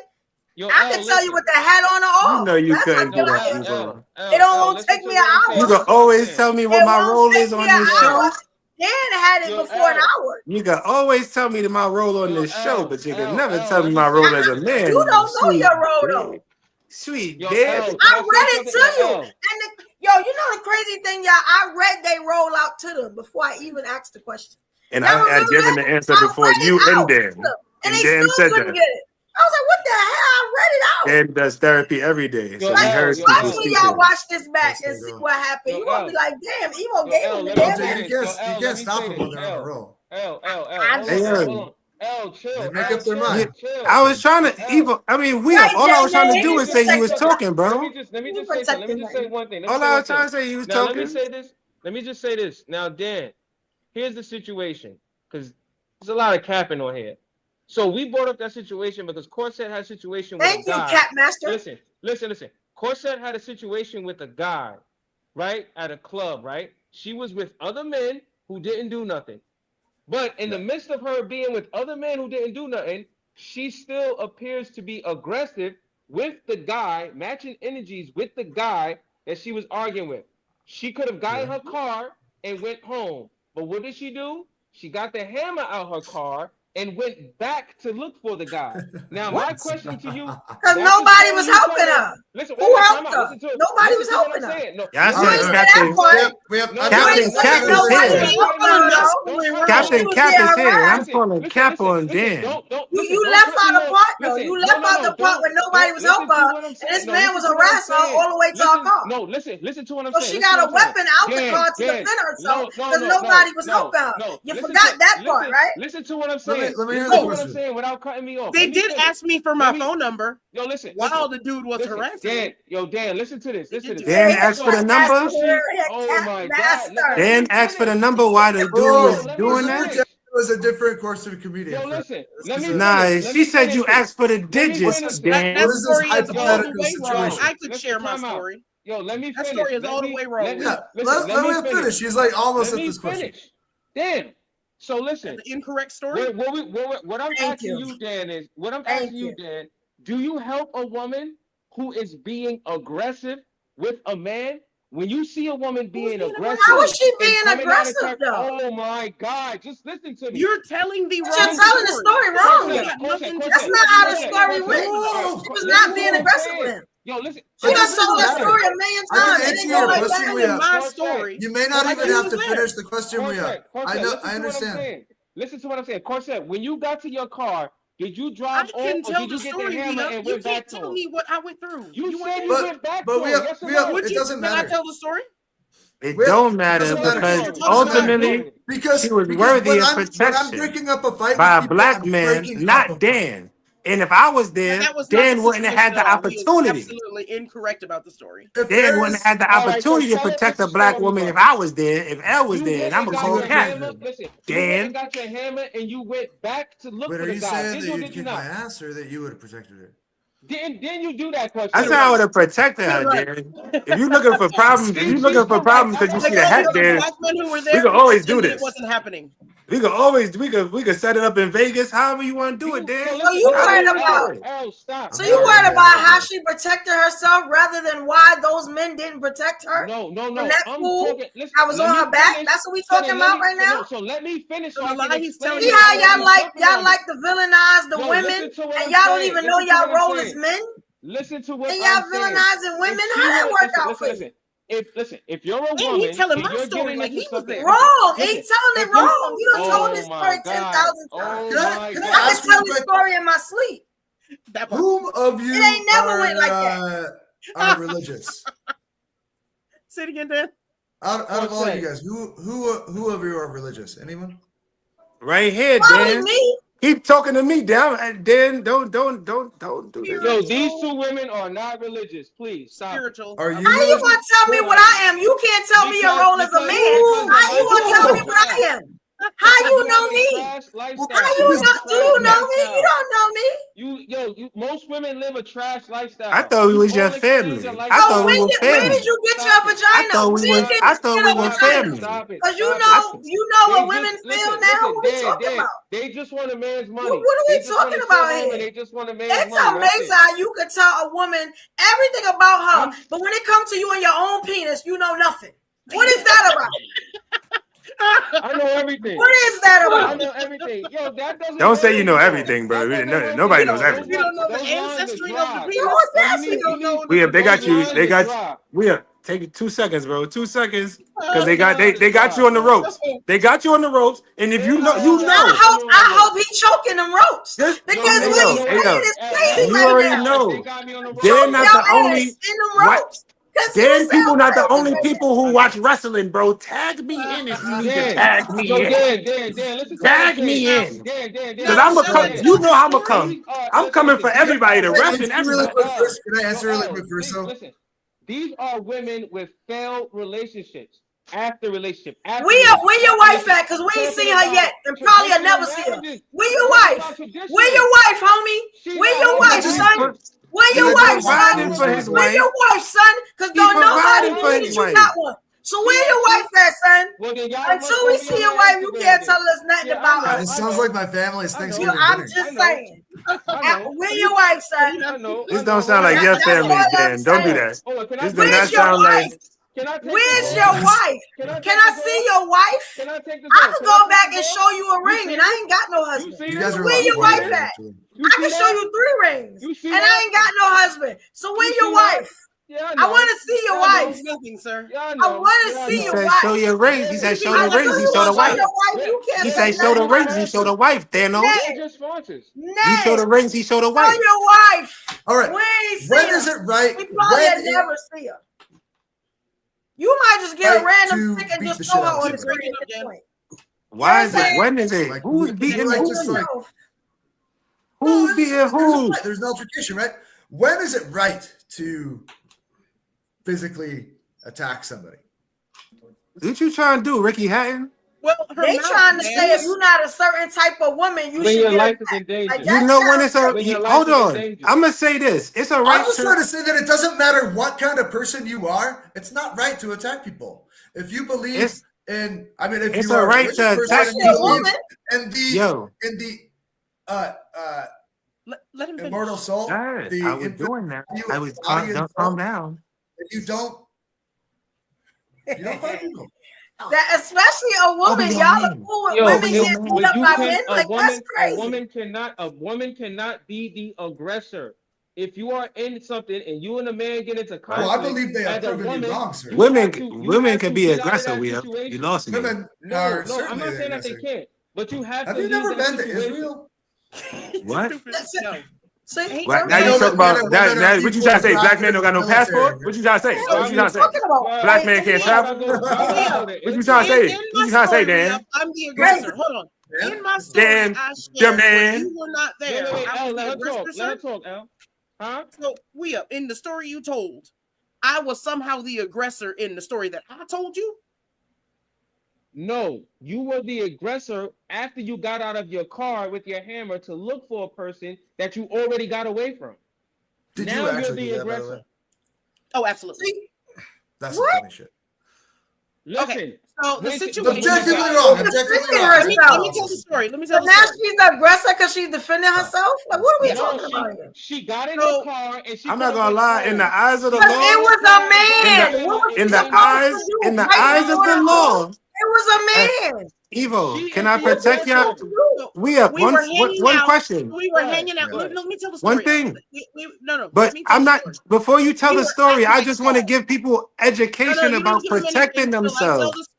I can tell you with the hat on or off. You know you couldn't do that. It don't take me an hour. You can always tell me what my role is on this show. Dan had it before an hour. You can always tell me my role on this show, but you can never tell me my role as a man. You don't know your role though. Sweet, Dan. I read it to you. And you know the crazy thing, y'all. I read they roll out to them before I even asked the question. And I had given the answer before you and Dan. And they Dan still couldn't get it. I was like, what the hell? I read it out. Dan does therapy every day. So he heard watch when y'all watch this back and see what happened. You're going to be like, damn, Evo gave him the damn. You can't stop him when they're on a roll. Chill. They make up their mind. I was trying to, Evo. I mean, all I was trying to do was say you was talking, bro. Let me just say one thing. All I was trying to say you was talking. Let me just say this. Now, Dan, here's the situation. Because there's a lot of capping on here. So we brought up that situation because Corset had a situation with a guy. Cap Master. Listen. Corset had a situation with a guy, right? At a club, right? She was with other men who didn't do nothing. But in the midst of her being with other men who didn't do nothing, she still appears to be aggressive with the guy, matching energies with the guy that she was arguing with. She could have gotten her car and went home. But what did she do? She got the hammer out her car and went back to look for the guy. Now, my question to you... Because nobody was helping her. Listen, who helped her? Nobody was helping her. Y'all said Captain Cap is here. I'm calling Cap on Dan. You left out a part, though. You left out the part where nobody was helping her, and this man was harassing her all the way to her car. No, listen to what I'm saying. So she got a weapon out the car to defend herself because nobody was helping her. You forgot that part, right? Listen to what I'm saying. Let me hear what I'm saying without cutting me off. They did ask me for my phone number. Yo, listen. While the dude was harassing. Dan, listen to this. Dan asked for the number. Oh my God. Dan asked for the number while the dude was doing that. It was a different course of comedian. Yo, listen. She said you asked for the digits, Dan. What is this hypothetical situation? I could share my story. Yo, let me finish. That story is all the way wrong. Let me finish. She's like almost at this question. Dan. So listen, the incorrect story. What I'm asking you, Dan, is Dan, do you help a woman who is being aggressive with a man? When you see a woman being aggressive, how is she being aggressive though? Oh my God! Just listen to me. You're telling the wrong. You're telling the story wrong. That's not how the story went. She was not being aggressive with him. Yo, listen. She done told that story a million times. It didn't go like that in my story. You may not even have to finish the question we have. I understand. Listen to what I'm saying. Corset, when you got to your car, did you drive off or did you get the hammer and went back home? You can't tell me what I went through. You said you went back home. But it doesn't matter. Can I tell the story? It don't matter because ultimately he was worthy of protection by a black man, not Dan. And if I was there, Dan wouldn't have had the opportunity. Absolutely incorrect about the story. Dan wouldn't have had the opportunity to protect a black woman if I was there. If Elle was there, and I'm gonna call Cat. Dan, you got your hammer and you went back to look for the guy. But are you saying that you'd kick my ass or that you would have protected her? Didn't you do that question? I said I would have protected her, Dan. If you're looking for problems, because you see the hat there, we can always do this. It wasn't happening. We could set it up in Vegas, however you want to do it, Dan. So you worried about how she protected herself rather than why those men didn't protect her? No. That fool I was on her back. That's what we talking about right now. So let me finish. See how y'all like to villainize the women, and y'all don't even know y'all role as men. Listen to what and y'all villainizing women. How that work out for you? If you're a woman, he's telling my story like he was there. Wrong. He's telling it wrong. You done told this story 10,000 times. I can tell this story in my sleep. Whom of you it ain't never went like that. Are religious? Say it again, Dan. Out of all you guys, who of you are religious? Anyone? Right here, Dan. Me. Keep talking to me, Dan. Dan, don't do this. Yo, these two women are not religious. Please stop. Spiritual. How you gonna tell me what I am? You can't tell me your role as a man. How you gonna tell me what I am? How you know me? How you know? Do you know me? You don't know me. most women live a trash lifestyle. I thought we was your family. I thought we were Where family. did you get your vagina? I thought we were family. Because you know what women feel now. What we talking about? They just want a man's money. What are we talking about here? They just want a man's it's money. Amazing how you could tell a woman everything about her, but when it comes to you and your own penis, you know nothing. What is that about? I know everything. What is that about? I know everything. Yo, that doesn't. Don't say you know everything, bro. Nobody knows everything. You don't know the ancestry of the penis. They got you. We are take 2 seconds, bro. 2 seconds, because they got you on the ropes. They got you on the ropes, and if you know, you know. I hope he's choking them ropes because what he's saying is crazy. You already know. They're not the only. Then people not the only people who watch wrestling, bro. Tag me in if you need to tag me in. Tag me in. Because I'm gonna come. You know I'm gonna come. I'm coming for everybody to wrestle everybody. Can I answer really quick first? Listen, these are women with failed relationships. After relationship. Where your wife at? Because we ain't seen her yet, and probably I'll never see her. Where your wife? Where your wife, homie? Where your wife, son? Where your wife, son? Where your wife, son? Because don't nobody believe you got one. So where your wife at, son? Until we see your wife, you can't tell us nothing about her. It sounds like my family's Thanksgiving dinner. I'm just saying. Where your wife, son? This don't sound like your family, Dan. Don't do that. This does not sound like. Where's your wife? Can I see your wife? I can go back and show you a ring, and I ain't got no husband. Where your wife at? I can show you 3 rings, and I ain't got no husband. So where your wife? I want to see your wife. Nothing, sir. I want to see your wife. Show your rings. He said, show the rings. He showed the wife. He said, show the rings. He showed the wife. Thanos. You show the rings. He showed the wife. Show your wife. All right. When is it right? We probably never see her. You might just get a random stick and just throw her on the screen at this point. Why is it? When is it? Who's beating who? Who's beating who? There's no altercation, right? When is it right to physically attack somebody? What you trying to do, Ricky Hatton? Well, they trying to say if you're not a certain type of woman, you should get attacked. You know when it's a hold on. I'm gonna say this. It's a right. I'm just trying to say that it doesn't matter what kind of person you are. It's not right to attack people. If you believe in, I mean, if it's you are a right to attack people. And let him immortal soul. I was doing that. I was calm down. If you don't fight people. That especially a woman, y'all are cool with women getting beat up by men. Like that's crazy. A woman cannot be the aggressor. If you are in something and you and a man get into conflict, I believe they are proven you wrong, sir. Women can be aggressive. You lost me. Women no, I'm not saying that they can't, but you have to. Have you never been to Israel? What? See, now you talking about that? What you trying to say? Black men don't got no passport? What you trying to say? What you trying to say? Black men can't travel? What you trying to say? What you trying to say, Dan? I'm the aggressor. Hold on. In my story, Dan, your man. You were not there. Let her talk, Al. Huh? So in the story you told, I was somehow the aggressor in the story that I told you. No, you were the aggressor after you got out of your car with your hammer to look for a person that you already got away from. Did you actually do that, by the way? Oh, absolutely. That's some funny shit. Listen. Okay. So the situation. Objectively wrong. Let me tell the story. So now she's the aggressor because she's defending herself. Like, what are we talking about here? She got in the car and she. I'm not gonna lie. In the eyes of the law, it was a man. In the eyes of the law. It was a man. Evo, can I protect y'all? We have one question. We were hanging out. Let me tell the story. One thing. No. But I'm not. Before you tell the story, I just want to give people education about protecting themselves.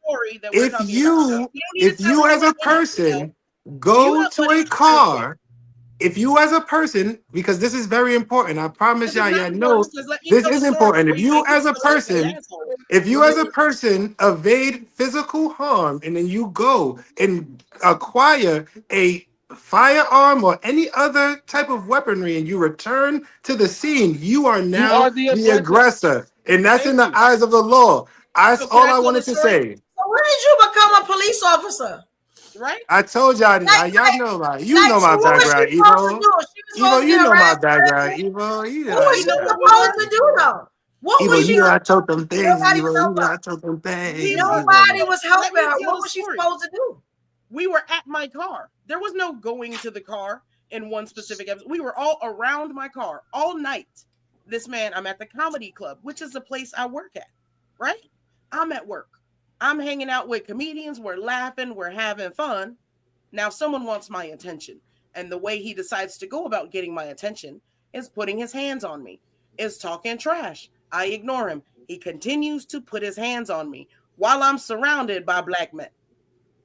If you as a person go to a car. If you as a person, because this is very important, I promise y'all know this is important. If you as a person evade physical harm and then you go and acquire a firearm or any other type of weaponry and you return to the scene, you are now the aggressor. And that's in the eyes of the law. That's all I wanted to say. So when did you become a police officer? right? I told y'all, y'all know my what was background, she supposed to Evo. do? She was supposed Evo, to you get know my harassed. background, Evo. What was she supposed to do though? What was Evo, she you know I supposed to told do? them things, Nobody was Evo. You know helping I her. told them things, Nobody Evo. was helping Let me her. tell What the was she story. supposed to do? We were at my car. There was no going to the car in one specific episode. We were all around my car all night. I'm at the comedy club, which is the place I work at, right? I'm at work. I'm hanging out with comedians. We're laughing. We're having fun. Now someone wants my attention. And the way he decides to go about getting my attention is putting his hands on me, is talking trash. I ignore him. He continues to put his hands on me while I'm surrounded by black men.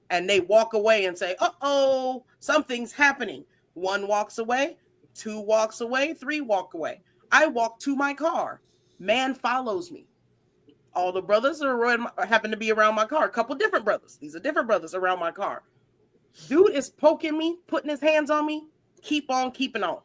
And they walk away and say, uh-oh, something's happening. One walks away, two walks away, three walk away. I walk to my car. Man follows me. All the brothers happen to be around my car. A couple different brothers. These are different brothers around my car. Dude is poking me, putting his hands on me. Keep on keeping on.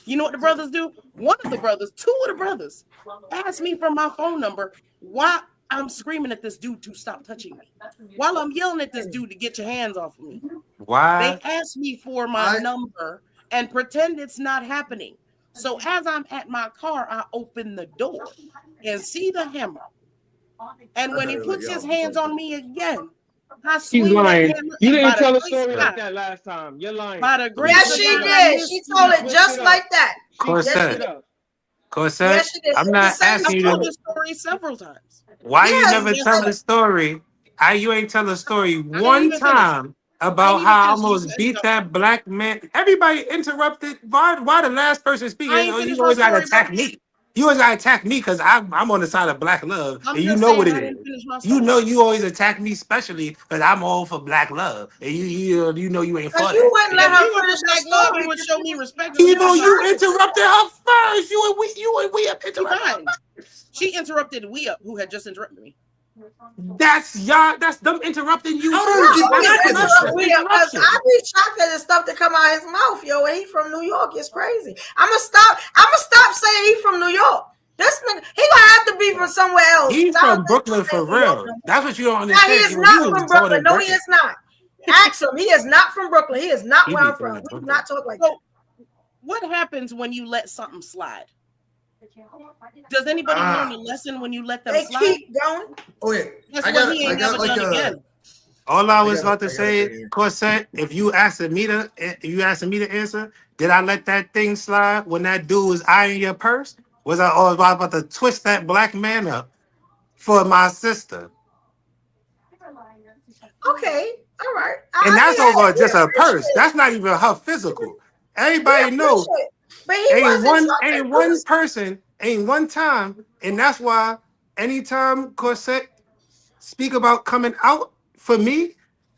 You know what the brothers do? Two of the brothers asked me for my phone number while I'm screaming at this dude to stop touching me. While I'm yelling at this dude to get your hands off of me. Why? They asked me for my number and pretend it's not happening. So as I'm at my car, I open the door and see the hammer. And when he puts his hands on me again, I swing He's lying. that hammer. You didn't tell a story like that last time. You're lying. Yes, she did. She told it just like that. Corsette. Yes, she did. I'm not asking you. I've told this story several times. Why you never tell the story? You ain't tell a story one time about how I almost beat that black man. Everybody interrupted. Why the last person speaking? You always gotta attack me. You always gotta attack me because I'm on the side of black love, and you know what it is. You know you always attack me, especially because I'm all for black love, and you know you ain't for that. You wouldn't let her finish black love. You would show me respect. Evo, you interrupted her first. You and we up interrupted. She interrupted we up, who had just interrupted me. That's y'all. That's them interrupting you. Because I be shocked at the stuff that come out of his mouth, yo. And he from New York. It's crazy. I'ma stop saying he from New York. This nigga, he gonna have to be from somewhere else. He's from Brooklyn for real. That's what you don't understand. He is not from Brooklyn. No, he is not. Ask him. He is not from Brooklyn. He is not where I'm from. We do not talk like that. What happens when you let something slide? Does anybody learn a lesson when you let them slide? Keep going. Oh yeah, I got like again. All I was about to say, Corsette, if you asked me to answer, did I let that thing slide when that dude was eyeing your purse? Was I about to twist that black man up for my sister? Okay, all right. And that's over just a purse. That's not even her physical. Everybody knows. But he ain't one time, and that's why anytime Corsette speak about coming out for me,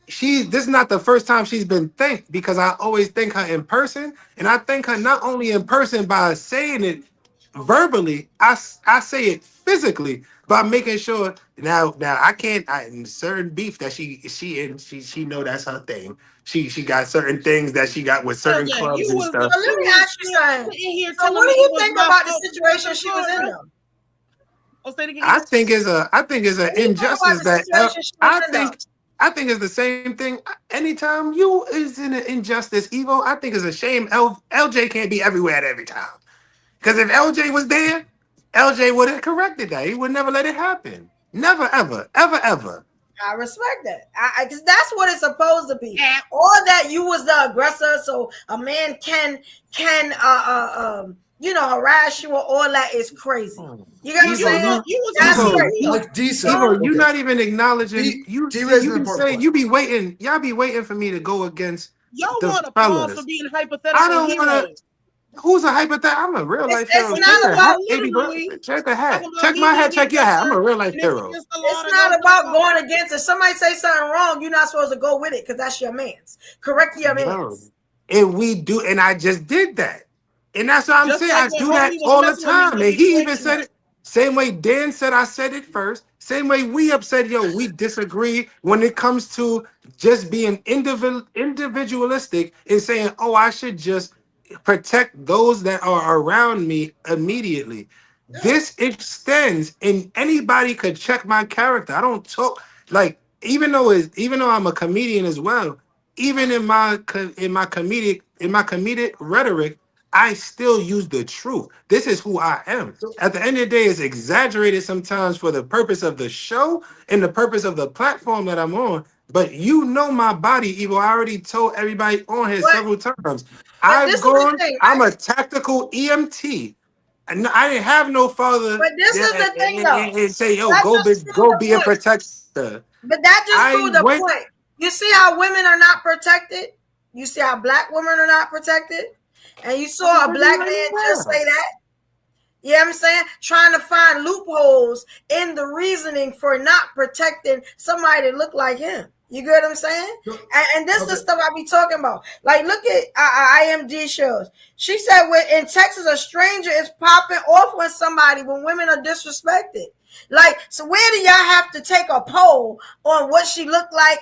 this is not the first time she's been thanked, because I always thank her in person, and I thank her not only in person by saying it verbally, I say it physically by making sure. Now I can't. In certain beef that she know that's her thing. She got certain things that she got with certain clubs and stuff. Let me ask you something. So what do you think about the situation she was in? I think it's an injustice that I think it's the same thing. Anytime you is in an injustice, Evo, I think it's a shame LJ can't be everywhere at every time. Because if LJ was there, LJ would have corrected that. He would never let it happen. Never, ever, ever, ever. I respect that. Because that's what it's supposed to be. Or that you was the aggressor, so a man can harass you, or all that is crazy. You got what I'm saying? That's crazy. Like decent. Evo, you're not even acknowledging. You be waiting. Y'all be waiting for me to go against. Y'all want to pause for being hypothetical. I don't want to. Who's a hypothetical? I'm a real life hero. It's not about check the hat. Check my hat. Check your hat. I'm a real life hero. It's not about going against. If somebody say something wrong, you're not supposed to go with it because that's your man's. Correct your man's. And we do, and I just did that. And that's what I'm saying. I do that all the time. And he even said it. Same way Dan said I said it first. Same way we said, yo, we disagree when it comes to just being individualistic and saying, oh, I should just protect those that are around me immediately. This extends, and anybody could check my character. I don't talk like even though I'm a comedian as well, even in my comedic rhetoric, I still use the truth. This is who I am. At the end of the day, it's exaggerated sometimes for the purpose of the show and the purpose of the platform that I'm on. But you know my body, Evo. I already told everybody on here several times. I'm a tactical EMT. And I didn't have no father. But this is the thing, though. And say, yo, go be a protector. But that just proved the point. You see how women are not protected? You see how black women are not protected? And you saw a black man just say that? You know what I'm saying? Trying to find loopholes in the reasoning for not protecting somebody that look like him. You get what I'm saying? And this is the stuff I be talking about. Like, look at IMG shows. She said in Texas, a stranger is popping off on somebody when women are disrespected. Like, so where do y'all have to take a poll on what she looked like?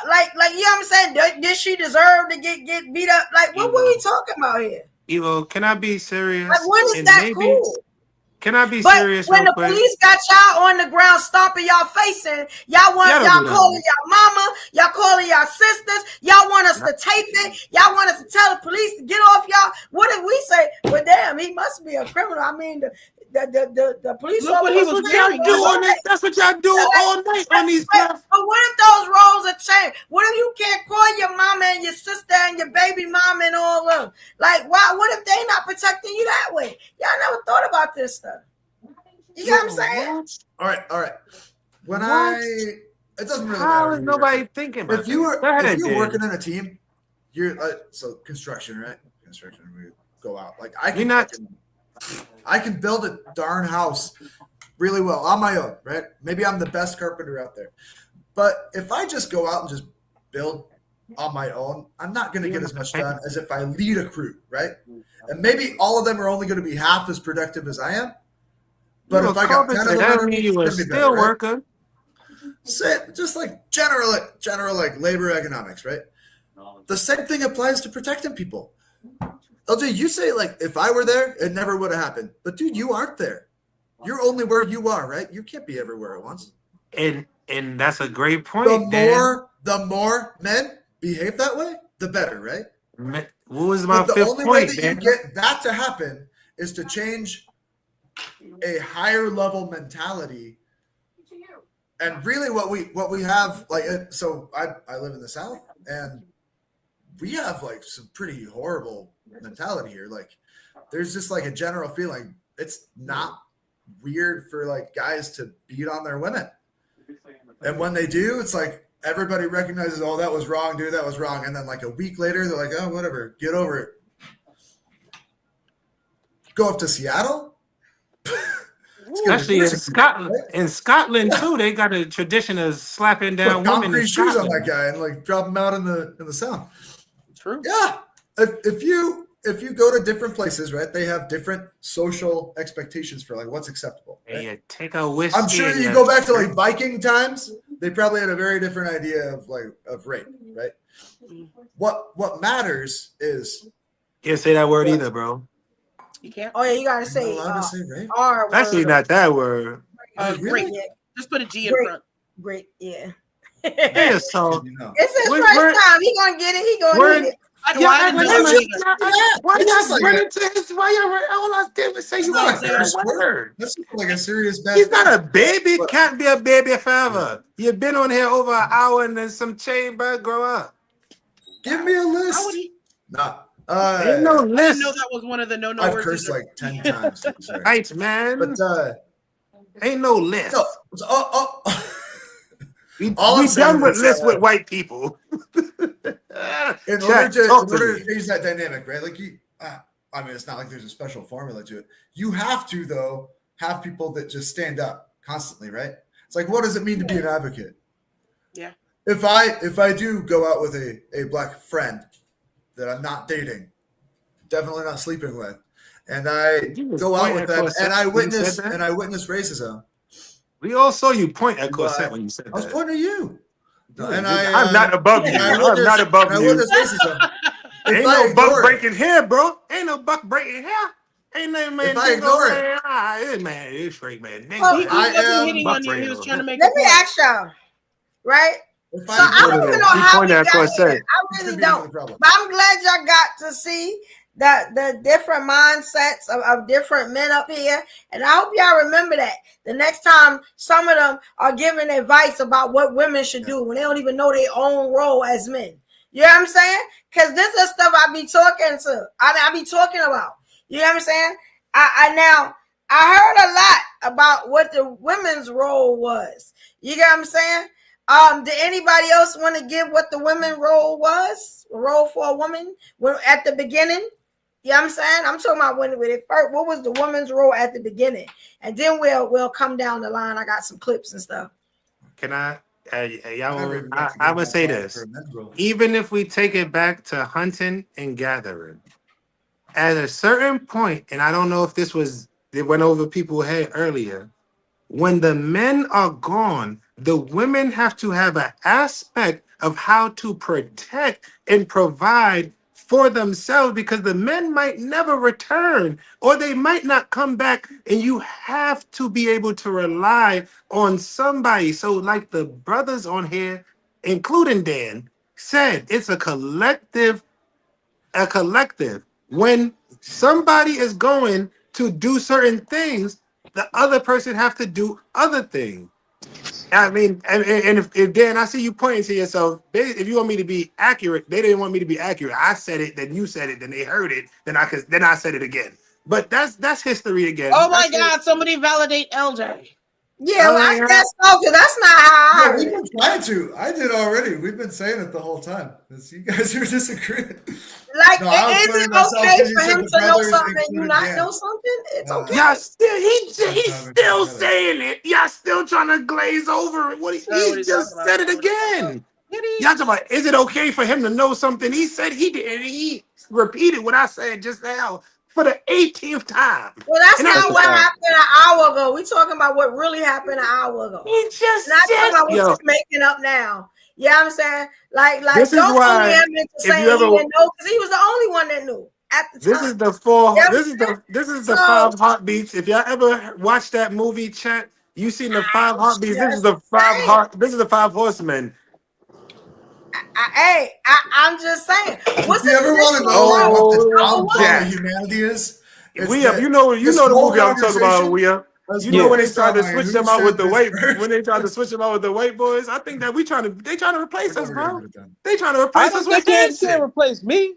Like, you know what I'm saying? Did she deserve to get beat up? Like, what were we talking about here? Evo, can I be serious? Like, what is that cool? Can I be serious? When the police got y'all on the ground stomping y'all facing, y'all calling y'all mama, y'all calling y'all sisters, y'all want us to tape it, y'all want us to tell the police to get off y'all. What if we say, well, damn, he must be a criminal? I mean, the police officers. That's what y'all do all night on these platforms. But what if those roles are changed? What if you can't call your mama and your sister and your baby mama and all of them? Like, why? What if they not protecting you that way? Y'all never thought about this stuff. You know what I'm saying? All right. It doesn't really matter. How is nobody thinking about if you're working in a team, you're so construction, right? Construction, we go out. Like I can build a darn house really well on my own, right? Maybe I'm the best carpenter out there. But if I just go out and just build on my own, I'm not going to get as much done as if I lead a crew, right? And maybe all of them are only going to be half as productive as I am. But if I got 10 of them, you a steel worker. Just like general like labor economics, right? The same thing applies to protecting people. LJ, you say like if I were there, it never would have happened. But dude, you aren't there. You're only where you are, right? You can't be everywhere at once. And that's a great point. The more men behave that way, the better, right? What was my fifth point? The only way that you get that to happen is to change a higher level mentality. And really what we have, like, so I live in the South, and we have like some pretty horrible mentality here. Like there's just like a general feeling it's not weird for like guys to beat on their women. And when they do, it's like everybody recognizes, oh, that was wrong, dude, that was wrong. And then like a week later, they're like, oh, whatever, get over it. Go up to Seattle. Especially in Scotland. Right? In Scotland too, they got a tradition of slapping down women. Concrete shoes on that guy and like drop him out in the sound. True. Yeah. If you go to different places, right, they have different social expectations for like what's acceptable. Right? Hey, take a whiskey. I'm sure you go back to like Viking times, they probably had a very different idea of rape, right? What matters is can't say that word either, bro. You can't. Oh yeah, you gotta say rape. R. Actually, not that word. Great. Yeah. Just put a G in front. Great. Yeah. Yeah, so it's his first time. He gonna get it. He gonna get it. Why y'all running to his? Why y'all running? All I did was say you want to say a word. That's like a serious bad. He's not a baby. Can't be a baby forever. You've been on here over an hour and then some chain, bro. Grow up. Give me a list. Nah. Ain't no list. I didn't know that was one of the no I've words. cursed like 10 times. Right, man. But ain't no list. We done with lists with white people. In order to change that dynamic, right? Like I mean, it's not like there's a special formula to it. You have to, though, have people that just stand up constantly, right? It's like, what does it mean to be an advocate? Yeah. If I do go out with a black friend that I'm not dating, definitely not sleeping with, and I go out with them and I witness racism. We all saw you point at Cosette when you said that. I was pointing at you. And I'm not above you. I'm not above you. Ain't no buck breaking here, bro. Ain't no buck breaking here. Ain't no man. If I ignore it, man, it's straight, man. He was trying to make. Let me ask y'all. right? If So I don't even know how we got here. I really don't. But I'm glad y'all got to see the different mindsets of different men up here. And I hope y'all remember that the next time some of them are giving advice about what women should do when they don't even know their own role as men. You know what I'm saying? Because this is stuff I be talking to. I be talking about. You know what I'm saying? I heard a lot about what the women's role was. You get what I'm saying? Did anybody else want to give what the women role was? A role for a woman at the beginning? You know what I'm saying? I'm talking about when it first. What was the woman's role at the beginning? And then we'll come down the line. I got some clips and stuff. Can I would say this. Even if we take it back to hunting and gathering, at a certain point, and I don't know if it went over people's head earlier, when the men are gone, the women have to have an aspect of how to protect and provide for themselves, because the men might never return or they might not come back, and you have to be able to rely on somebody. So like the brothers on here, including Dan, said, it's a collective. When somebody is going to do certain things, the other person have to do other things. I mean, and if Dan, I see you pointing to yourself. If you want me to be accurate, they didn't want me to be accurate. I said it, then you said it, then they heard it, then I said it again. But that's history again. Oh my God! Somebody validate LJ. Yeah, well, I guess so, because that's not how I heard we've been trying to. I did already. We've been saying it the whole time. You guys are disagreeing. Like, is it okay for him to know something and you not know something? It's okay. Y'all he's still saying it. Y'all still trying to glaze over it. He just said it again. Y'all talking about, is it okay for him to know something? He said he did, and he repeated what I said just now for the 18th time. Well, that's not what happened an hour ago. We talking about what really happened an hour ago. He just not talking about what you're making up now. You know what I'm saying? Like this don't is why, him into saying he didn't know, because he was the only one that knew at the time. This is the four. This is the 5 heartbeats. If y'all ever watched that movie, chat, you seen the 5 heartbeats. This is the 5 This is the 5 horsemen. I'm just saying. What's if you ever want to know what the downfall of humanity is? You know the movie I'm talking about. You know when they tried to switch them out with the white boys. I think that they trying to replace us, bro. They trying to replace us with Hanson. They can't replace me.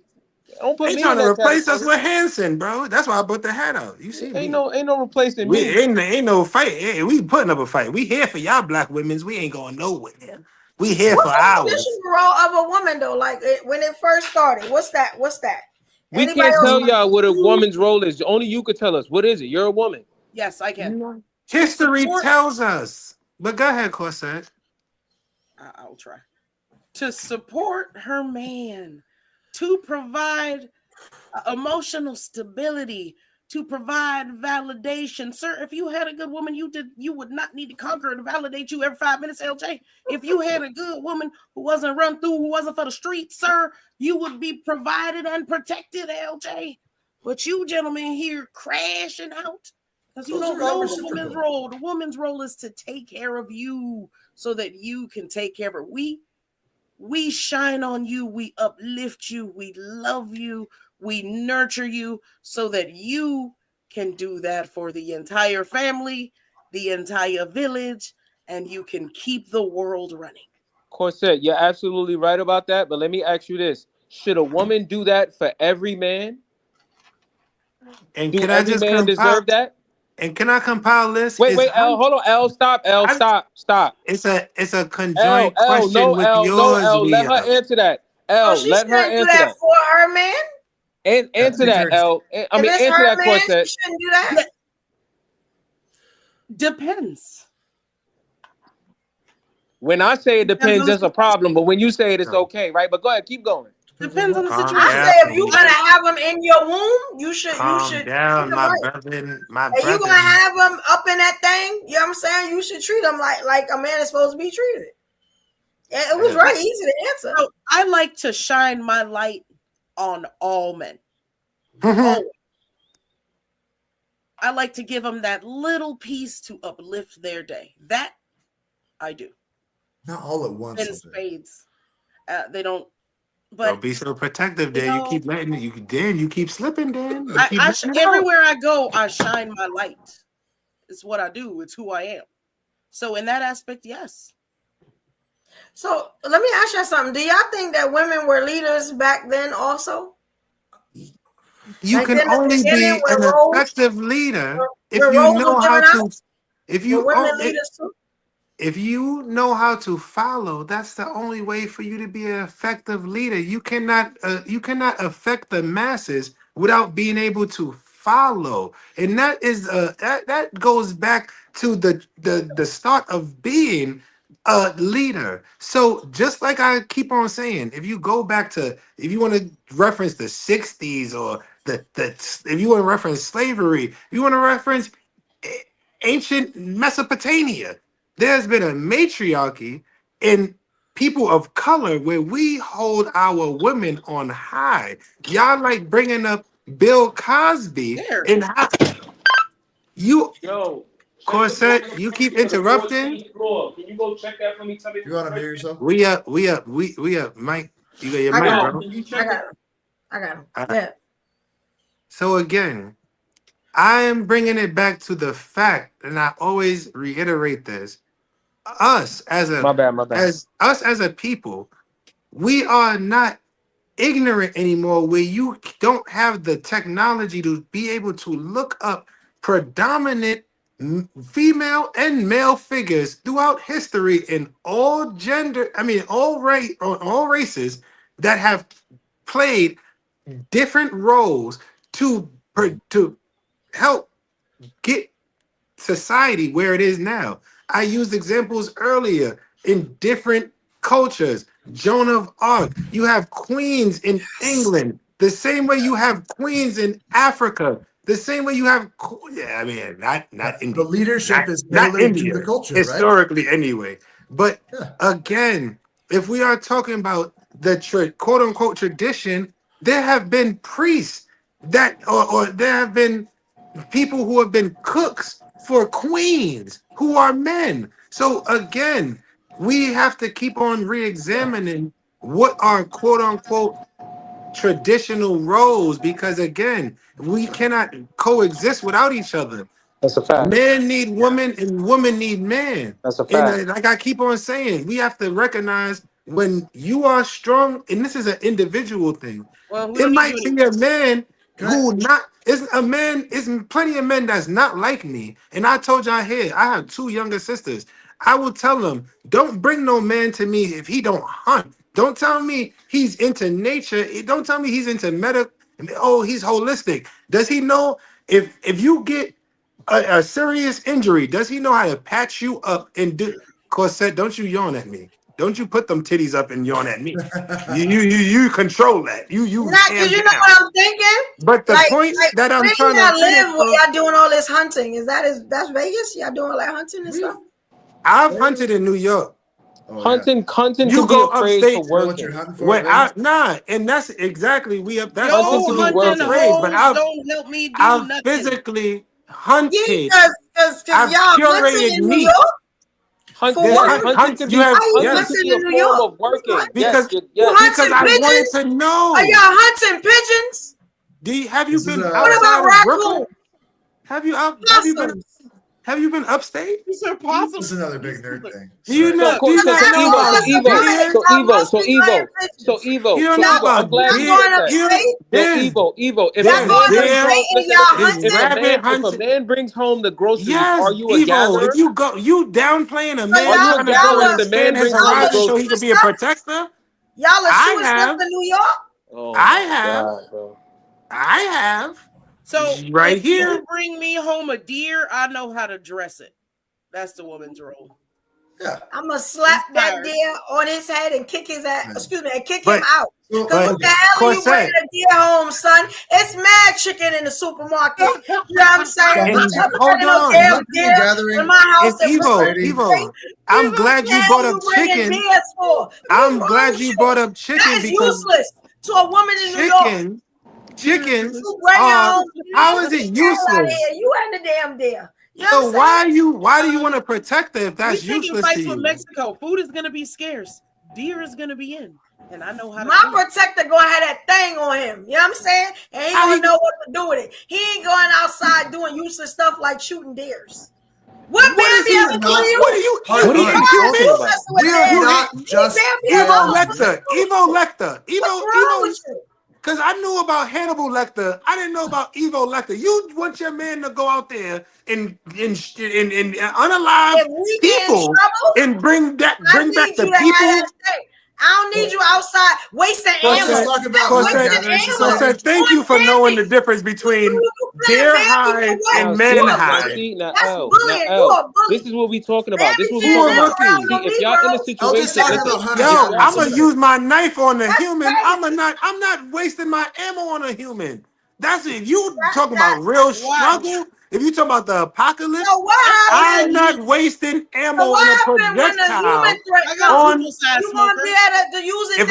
Don't put me trying to replace us with Hanson, bro. That's why I put the hat out. You see, ain't no replacing me. Ain't no fight. We putting up a fight. We here for y'all black women's. We ain't going nowhere. We here for ours. What's the role of a woman though? Like when it first started, what's that? We can't tell y'all what a woman's role is. Only you could tell us. What is it? You're a woman. Yes, I can. History tells us. But go ahead, Corset. I'll try. To support her man, to provide emotional stability, to provide validation. Sir, if you had a good woman, you would not need to conquer and validate you every 5 minutes, LJ. If you had a good woman who wasn't run through, who wasn't for the street, sir, you would be provided and protected, LJ. But you gentlemen here crashing out because you don't know the woman's role. The woman's role is to take care of you so that you can take care of her. We shine on you, we uplift you, we love you, we nurture you so that you can do that for the entire family, the entire village, and you can keep the world running. Corset, you're absolutely right about that. But let me ask you this. Should a woman do that for every man? And do every man deserve that? And can I compile this? Wait, L, hold on. L, stop. Stop. It's a conjoined question with yours. No, L, let her answer that. L, let her answer that. For her man? And answer that, L. I mean, answer that, Corset. She shouldn't do that. Depends. When I say it depends, that's a problem. But when you say it, it's okay, right? But go ahead, keep going. Depends on the situation. I say if you're gonna have them in your womb, you should down, my brother. And you're gonna have them up in that thing. You know what I'm saying? You should treat them like a man is supposed to be treated. And it was very easy to answer. So I like to shine my light on all men. I like to give them that little piece to uplift their day. That I do. Not all at once. in spades. They don't. But don't be so protective, Dan. You keep letting you keep slipping, Dan. Everywhere I go, I shine my light. It's what I do. It's who I am. So in that aspect, yes. So let me ask you something. Do y'all think that women were leaders back then also? You can only be an effective leader if you know how to. If you if you know how to follow, that's the only way for you to be an effective leader. You cannot affect the masses without being able to follow, and that is that goes back to the start of being a leader. So just like I keep on saying, if you go back to, if you want to reference the 60s or if you want to reference slavery, if you want to reference ancient Mesopotamia, there's been a matriarchy in people of color where we hold our women on high. Y'all like bringing up Bill Cosby and how you Corset, you keep interrupting. Can you go check that for me? Tell me you want to mute yourself? We up, Mike. You got your mic, bro. I got him. Yeah. So again, I am bringing it back to the fact, and I always reiterate this: us as a people, we are not ignorant anymore. Where you don't have the technology to be able to look up predominant female and male figures throughout history in all all races that have played different roles to help get society where it is now. I used examples earlier in different cultures. Joan of Arc. You have queens in England, the same way you have queens in Africa, the same way you have. Not India. The leadership is not India, to the culture, historically, right? Anyway. But again, if we are talking about the quote unquote tradition, there have been priests or there have been people who have been cooks for queens who are men. So again, we have to keep on re-examining what are quote unquote traditional roles, because again, we cannot coexist without each other. That's a fact. Men need women and women need men. That's a fact. And like I keep on saying, we have to recognize when you are strong, and this is an individual thing. Well, it might be a man who is plenty of men that's not like me. And I told y'all here, I have 2 younger sisters. I will tell them, don't bring no man to me if he don't hunt. Don't tell me he's into nature. Don't tell me he's into he's holistic. Does he know if you get a serious injury, does he know how to patch you up and do? Corset, don't you yawn at me. Don't you put them titties up and yawn at me. You control that. You not because you know what I'm thinking. But the point that I'm trying to live where y'all doing all this hunting. That's Vegas? Y'all doing all that hunting and stuff? I've hunted in New York. Hunting you go upstate for working. And that's exactly that's hunting but don't help me do nothing. Physically hunted. Because y'all hunting in New York. Hunting can be a form of working. Because I wanted to know. Are y'all hunting pigeons? Have you been? What about raccoon? Have you been upstate? These are possums. This is another big nerd thing. So Evo. You don't know about Evo. If a man brings home the groceries, are you a gatherer? If you downplaying a man trying to go and expand his horizon so he can be a protector. Y'all are shooting stuff in New York? I have. So if here, you bring me home a deer, I know how to dress it. That's the woman's role. Yeah. I'm gonna slap that deer on his head and kick his ass. Excuse me, and kick him out. Because what the hell are you bringing a deer home, son? It's mad chicken in the supermarket. You know what I'm saying? Hold on. In my house, Evo. I'm glad you brought up chicken. I'm glad you brought up chicken because useless to a woman in New York. Chicken. How is it useless? You and the damn deer. You know So why do you want to protect her if that's we taking useless to fights with you? Mexico. Food is gonna be scarce. Deer is gonna be in, and I know how to. My protector gonna have that thing on him. You know what I'm saying? And he gonna know what to do with it. He ain't going outside doing useless stuff like shooting deers. What Bambi ever do to you? What are you talking about? We are not just Evo Lecter. Evo Lecter. What's wrong with you? Because I knew about Hannibal Lecter. I didn't know about Evo Lecter. You want your man to go out there and unalive people and bring back the people. I don't need you outside wasting ammo. So said, thank you for knowing the difference between deer hide and man hide. That's bullying. You a bully. This is what we talking about. This is what we talking about. See, if y'all in a situation, I'm gonna use my knife on the human. I'm not wasting my ammo on a human. That's it. You talking about real struggle? If you talk about the apocalypse, I'm not wasting ammo on a projectile. On you want to be able to use it.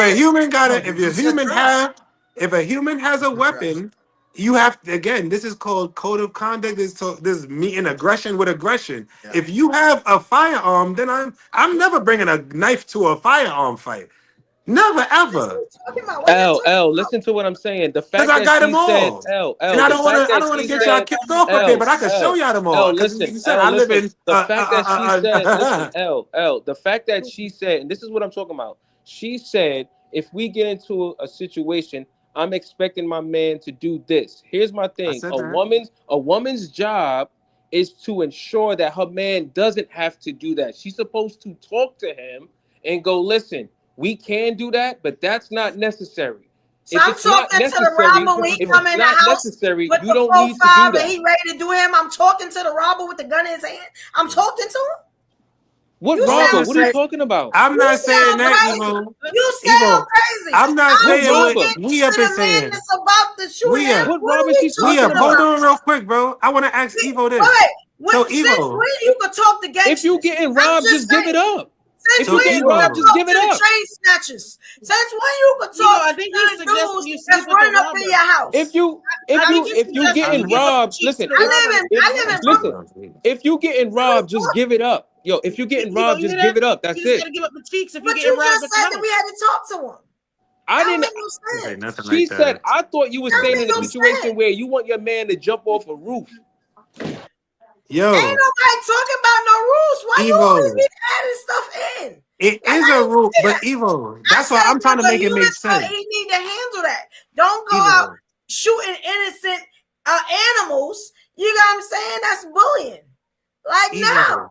If a human has a weapon, you have to, again, this is called code of conduct. This is meeting aggression with aggression. Yeah. If you have a firearm, then I'm never bringing a knife to a firearm fight. Never ever. L, listen to what I'm saying. The fact that got them all. Said, L, and I don't want to get y'all kicked off, okay? But I can show y'all them all. Listen, I live in the fact that she said, listen, the fact that she said, and this is what I'm talking about. She said, if we get into a situation, I'm expecting my man to do this. Here's my thing: a woman's job is to ensure that her man doesn't have to do that. She's supposed to talk to him and go, listen. We can do that, but that's not necessary. So I'm talking to the robber when he come in the house with the 4.5 and he ready to do him. I'm talking to the robber with the gun in his hand. I'm talking to him. What robber? What are you talking about? I'm not saying that, Evo. You sound crazy. I'm not saying what we up is saying. It's about the shooting. What robber she's talking about? Hold on real quick, bro. I want to ask Evo this. So Evo, when you can talk to gangsters? If you getting robbed, just give it up. Since when you can talk to the train snatchers? Since when you can talk to the dudes that's running up in your house? If you getting robbed, listen. If you getting robbed, just give it up. Yo, if you getting robbed, just give it up. That's it. Gotta give up the cheeks if but you you just said that we had to talk to him. I didn't. She said, I thought you were saying in a situation where you want your man to jump off a roof. Yo, ain't nobody talking about no rules. Why you always be adding stuff in? It is a rule, but Evo, that's why I'm trying to make it make sense. He need to handle that. Don't go out shooting innocent animals. You know what I'm saying? That's bullying. Like now,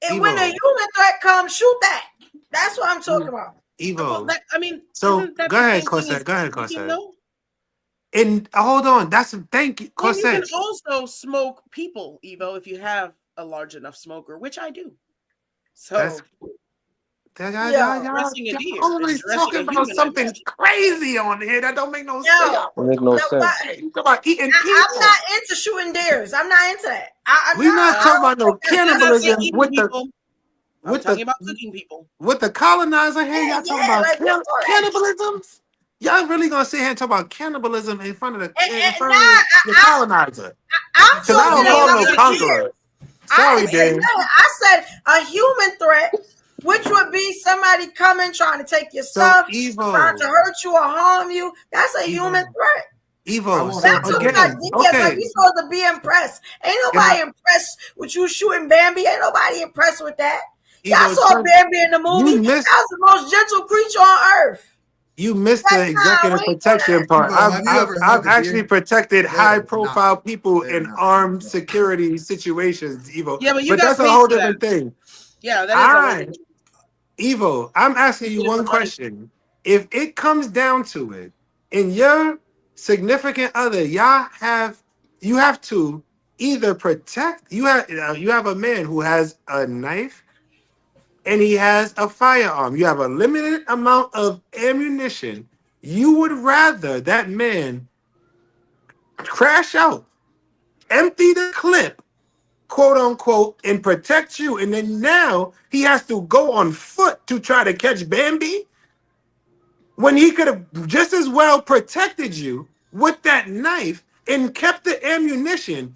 and when a human threat comes, shoot that. That's what I'm talking about. Evo. I mean, so go ahead, Cosette. Go ahead, Cosette. And hold on, thank you. Well, you can also smoke people, Evo, if you have a large enough smoker, which I do. So y'all always talking about something crazy on here that don't make no sense. Make no sense. About eating people. I'm not into shooting deers. I'm not into that. We're not talking about no cannibalism I'm talking about cooking people. With the colonizer here, y'all talking about cannibalism? Y'all really gonna sit here and talk about cannibalism in front of the colonizer? I'm talking about no conqueror. Sorry, Dave. I said a human threat, which would be somebody coming trying to take your stuff, trying to hurt you or harm you. That's a human threat. Evo. That's like you supposed to be impressed. Ain't nobody impressed with you shooting Bambi. Ain't nobody impressed with that. Y'all saw Bambi in the movie. That was the most gentle creature on earth. You missed the executive protection part. I've actually protected high-profile people in armed security situations, Evo. Yeah, but that's a whole different thing. Yeah, that is Evo, I'm asking you one question. If it comes down to it, in your significant other, you have to either protect. You have a man who has a knife. And he has a firearm. You have a limited amount of ammunition. You would rather that man crash out, empty the clip, quote unquote, and protect you. And then now he has to go on foot to try to catch Bambi when he could have just as well protected you with that knife and kept the ammunition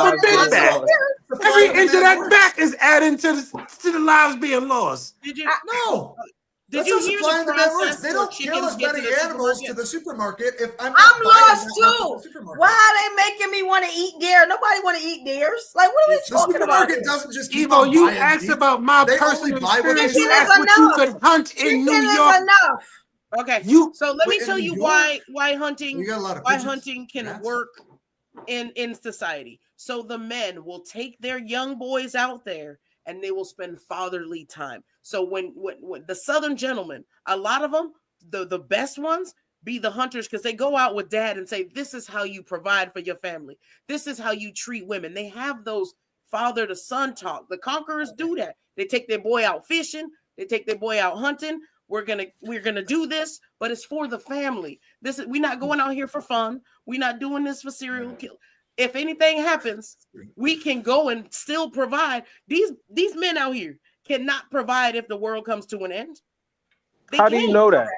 God forbid that. Every inch of that back is adding to the lives being lost. Did you? No. Did That's you how hear supply the and demand works. process They where don't kill chickens as get many to the animals supermarket? to the supermarket if I'm I'm buying lost that much too. at the supermarket. Why are they making me want to eat deer? Nobody want to eat deers. Like, what are we The talking about? supermarket doesn't just keep Evo, on you buying asked meat. about my They only personal buy what they experience. You Chicken is asked what you enough. could hunt in Chicken New is York. enough. Okay, You so let me in tell New you York, why hunting you got a lot of pigeons, hunting can rats. work in society. So the men will take their young boys out there and they will spend fatherly time. So when the Southern gentlemen, a lot of them, the best ones, be the hunters because they go out with dad and say, this is how you provide for your family. This is how you treat women. They have those father to son talk. The conquerors do that. They take their boy out fishing. They take their boy out hunting. We're gonna do this, but it's for the family. We're not going out here for fun. We're not doing this for serial kill. If anything happens, we can go and still provide. These men out here cannot provide if the world comes to an end. How do you know that?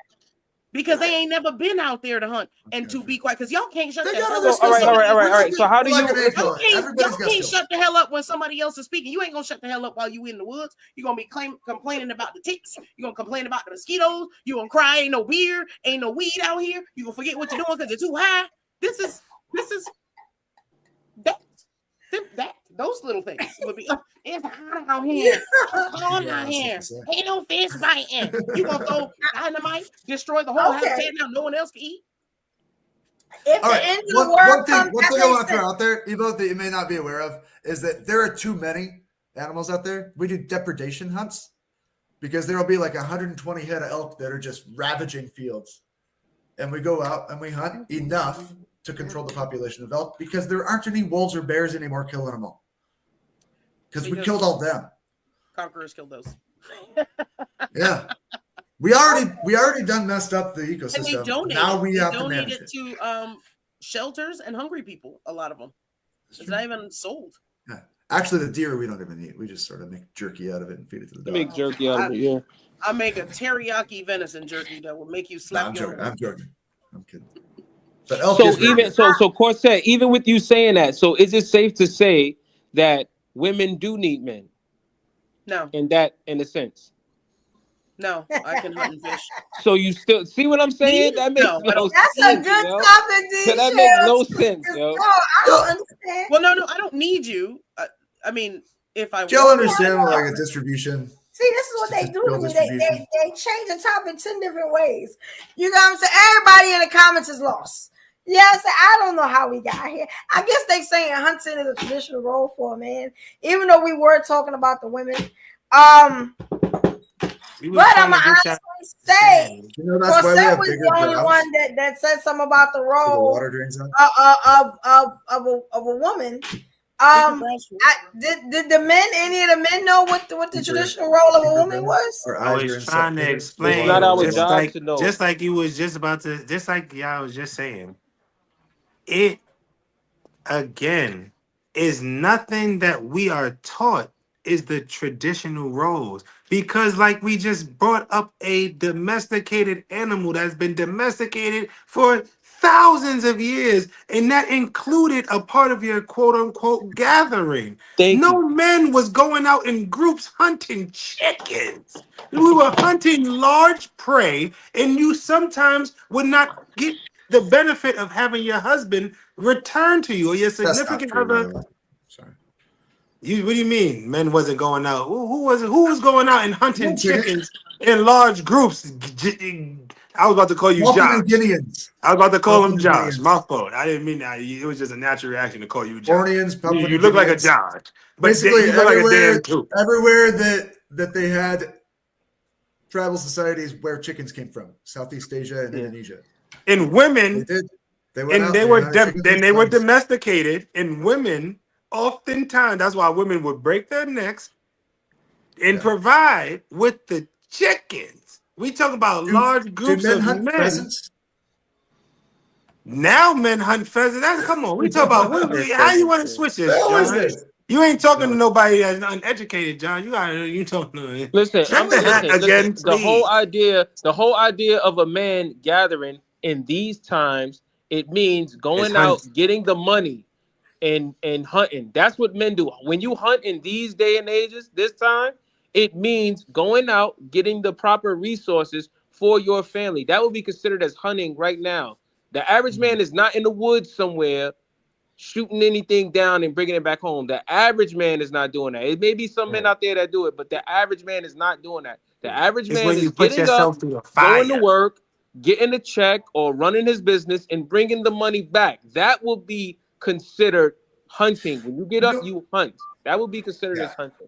Because they ain't never been out there to hunt and to be quiet. Because y'all can't shut the hell up. All right. So how do you? Y'all can't shut the hell up when somebody else is speaking. You ain't gonna shut the hell up while you in the woods. You're gonna be complaining about the ticks. You're gonna complain about the mosquitoes. You're gonna cry. Ain't no beer. Ain't no weed out here. You gonna forget what you're doing because you're too high. This is that. Those little things would be. It's hot out here. It's cold out here. Ain't no fish biting. You gonna throw dynamite, destroy the whole habitat now no one else can eat? If all the right. end of the world comes, one thing I want to throw out there, Evo, that you may not be aware of, is that there are too many animals out there. We do depredation hunts because there will be like 120 head of elk that are just ravaging fields. And we go out and we hunt enough to control the population of elk because there aren't any wolves or bears anymore killing them all. Because we killed all them. Conquerors killed those. Yeah. We already done messed up the ecosystem. And they donate. Now we have to donate manage it to shelters and hungry people, a lot of them. It's not even sold. Yeah. Actually, the deer we don't even eat. We just sort of make jerky out of it and feed it to the dog. Make jerky out of it, yeah. I make a teriyaki venison jerky that will make you slap your I'm joking. I'm kidding. But so Corset, even with you saying that, so is it safe to say that women do need men? No. In a sense. No, I can hunt and fish. So you still see what I'm saying? That makes no sense. That's a good topic, so that makes no sense, yo. No, I don't understand. Well, no, I don't need you. I mean, if I you'll understand like a distribution. See, this is what they do to me. They change the topic 10 different ways. You know what I'm saying? Everybody in the comments is lost. Yes, I don't know how we got here. I guess they saying hunting is a traditional role for a man, even though we were talking about the women. But I'm gonna honestly say, Corset was the only one that said something about the role of a woman. Did the men? Any of the men know what the traditional role of a woman was? I was trying to explain. It's not our job to know. Just like you was just about to. Just like y'all was just saying. It again is nothing that we are taught is the traditional roles, because like we just brought up a domesticated animal that's been domesticated for thousands of years, and that included a part of your quote-unquote gathering. No men was going out in groups hunting chickens. We were hunting large prey, and you sometimes would not get the benefit of having your husband return to you or your significant other. Sorry. What do you mean? Men wasn't going out. Who was going out and hunting chickens in large groups? I was about to call you Josh. I was about to call him Josh. My fault. I didn't mean that. It was just a natural reaction to call you Josh. You look like a Josh. But basically, you look like a damn too. Everywhere that they had tribal societies where chickens came from, Southeast Asia and Indonesia. And women, they were domesticated, and women oftentimes, that's why women would break their necks and provide with the chickens. We talk about large groups of men. Pheasants? Now men hunt pheasants. Come on, we talk about women. How you want to switch this, John? You ain't talking to nobody that's uneducated, John. You talking to listen. Again, the whole idea of a man gathering in these times, it means going out, getting the money, and hunting. That's what men do. When you hunt in these day and ages, this time, it means going out, getting the proper resources for your family. That would be considered as hunting right now. The average man is not in the woods somewhere shooting anything down and bringing it back home. The average man is not doing that. It may be some men out there that do it, but the average man is not doing that. The average man is getting up, going to work, getting a check or running his business and bringing the money back. That will be considered hunting. When you get up, you hunt. That will be considered as hunting.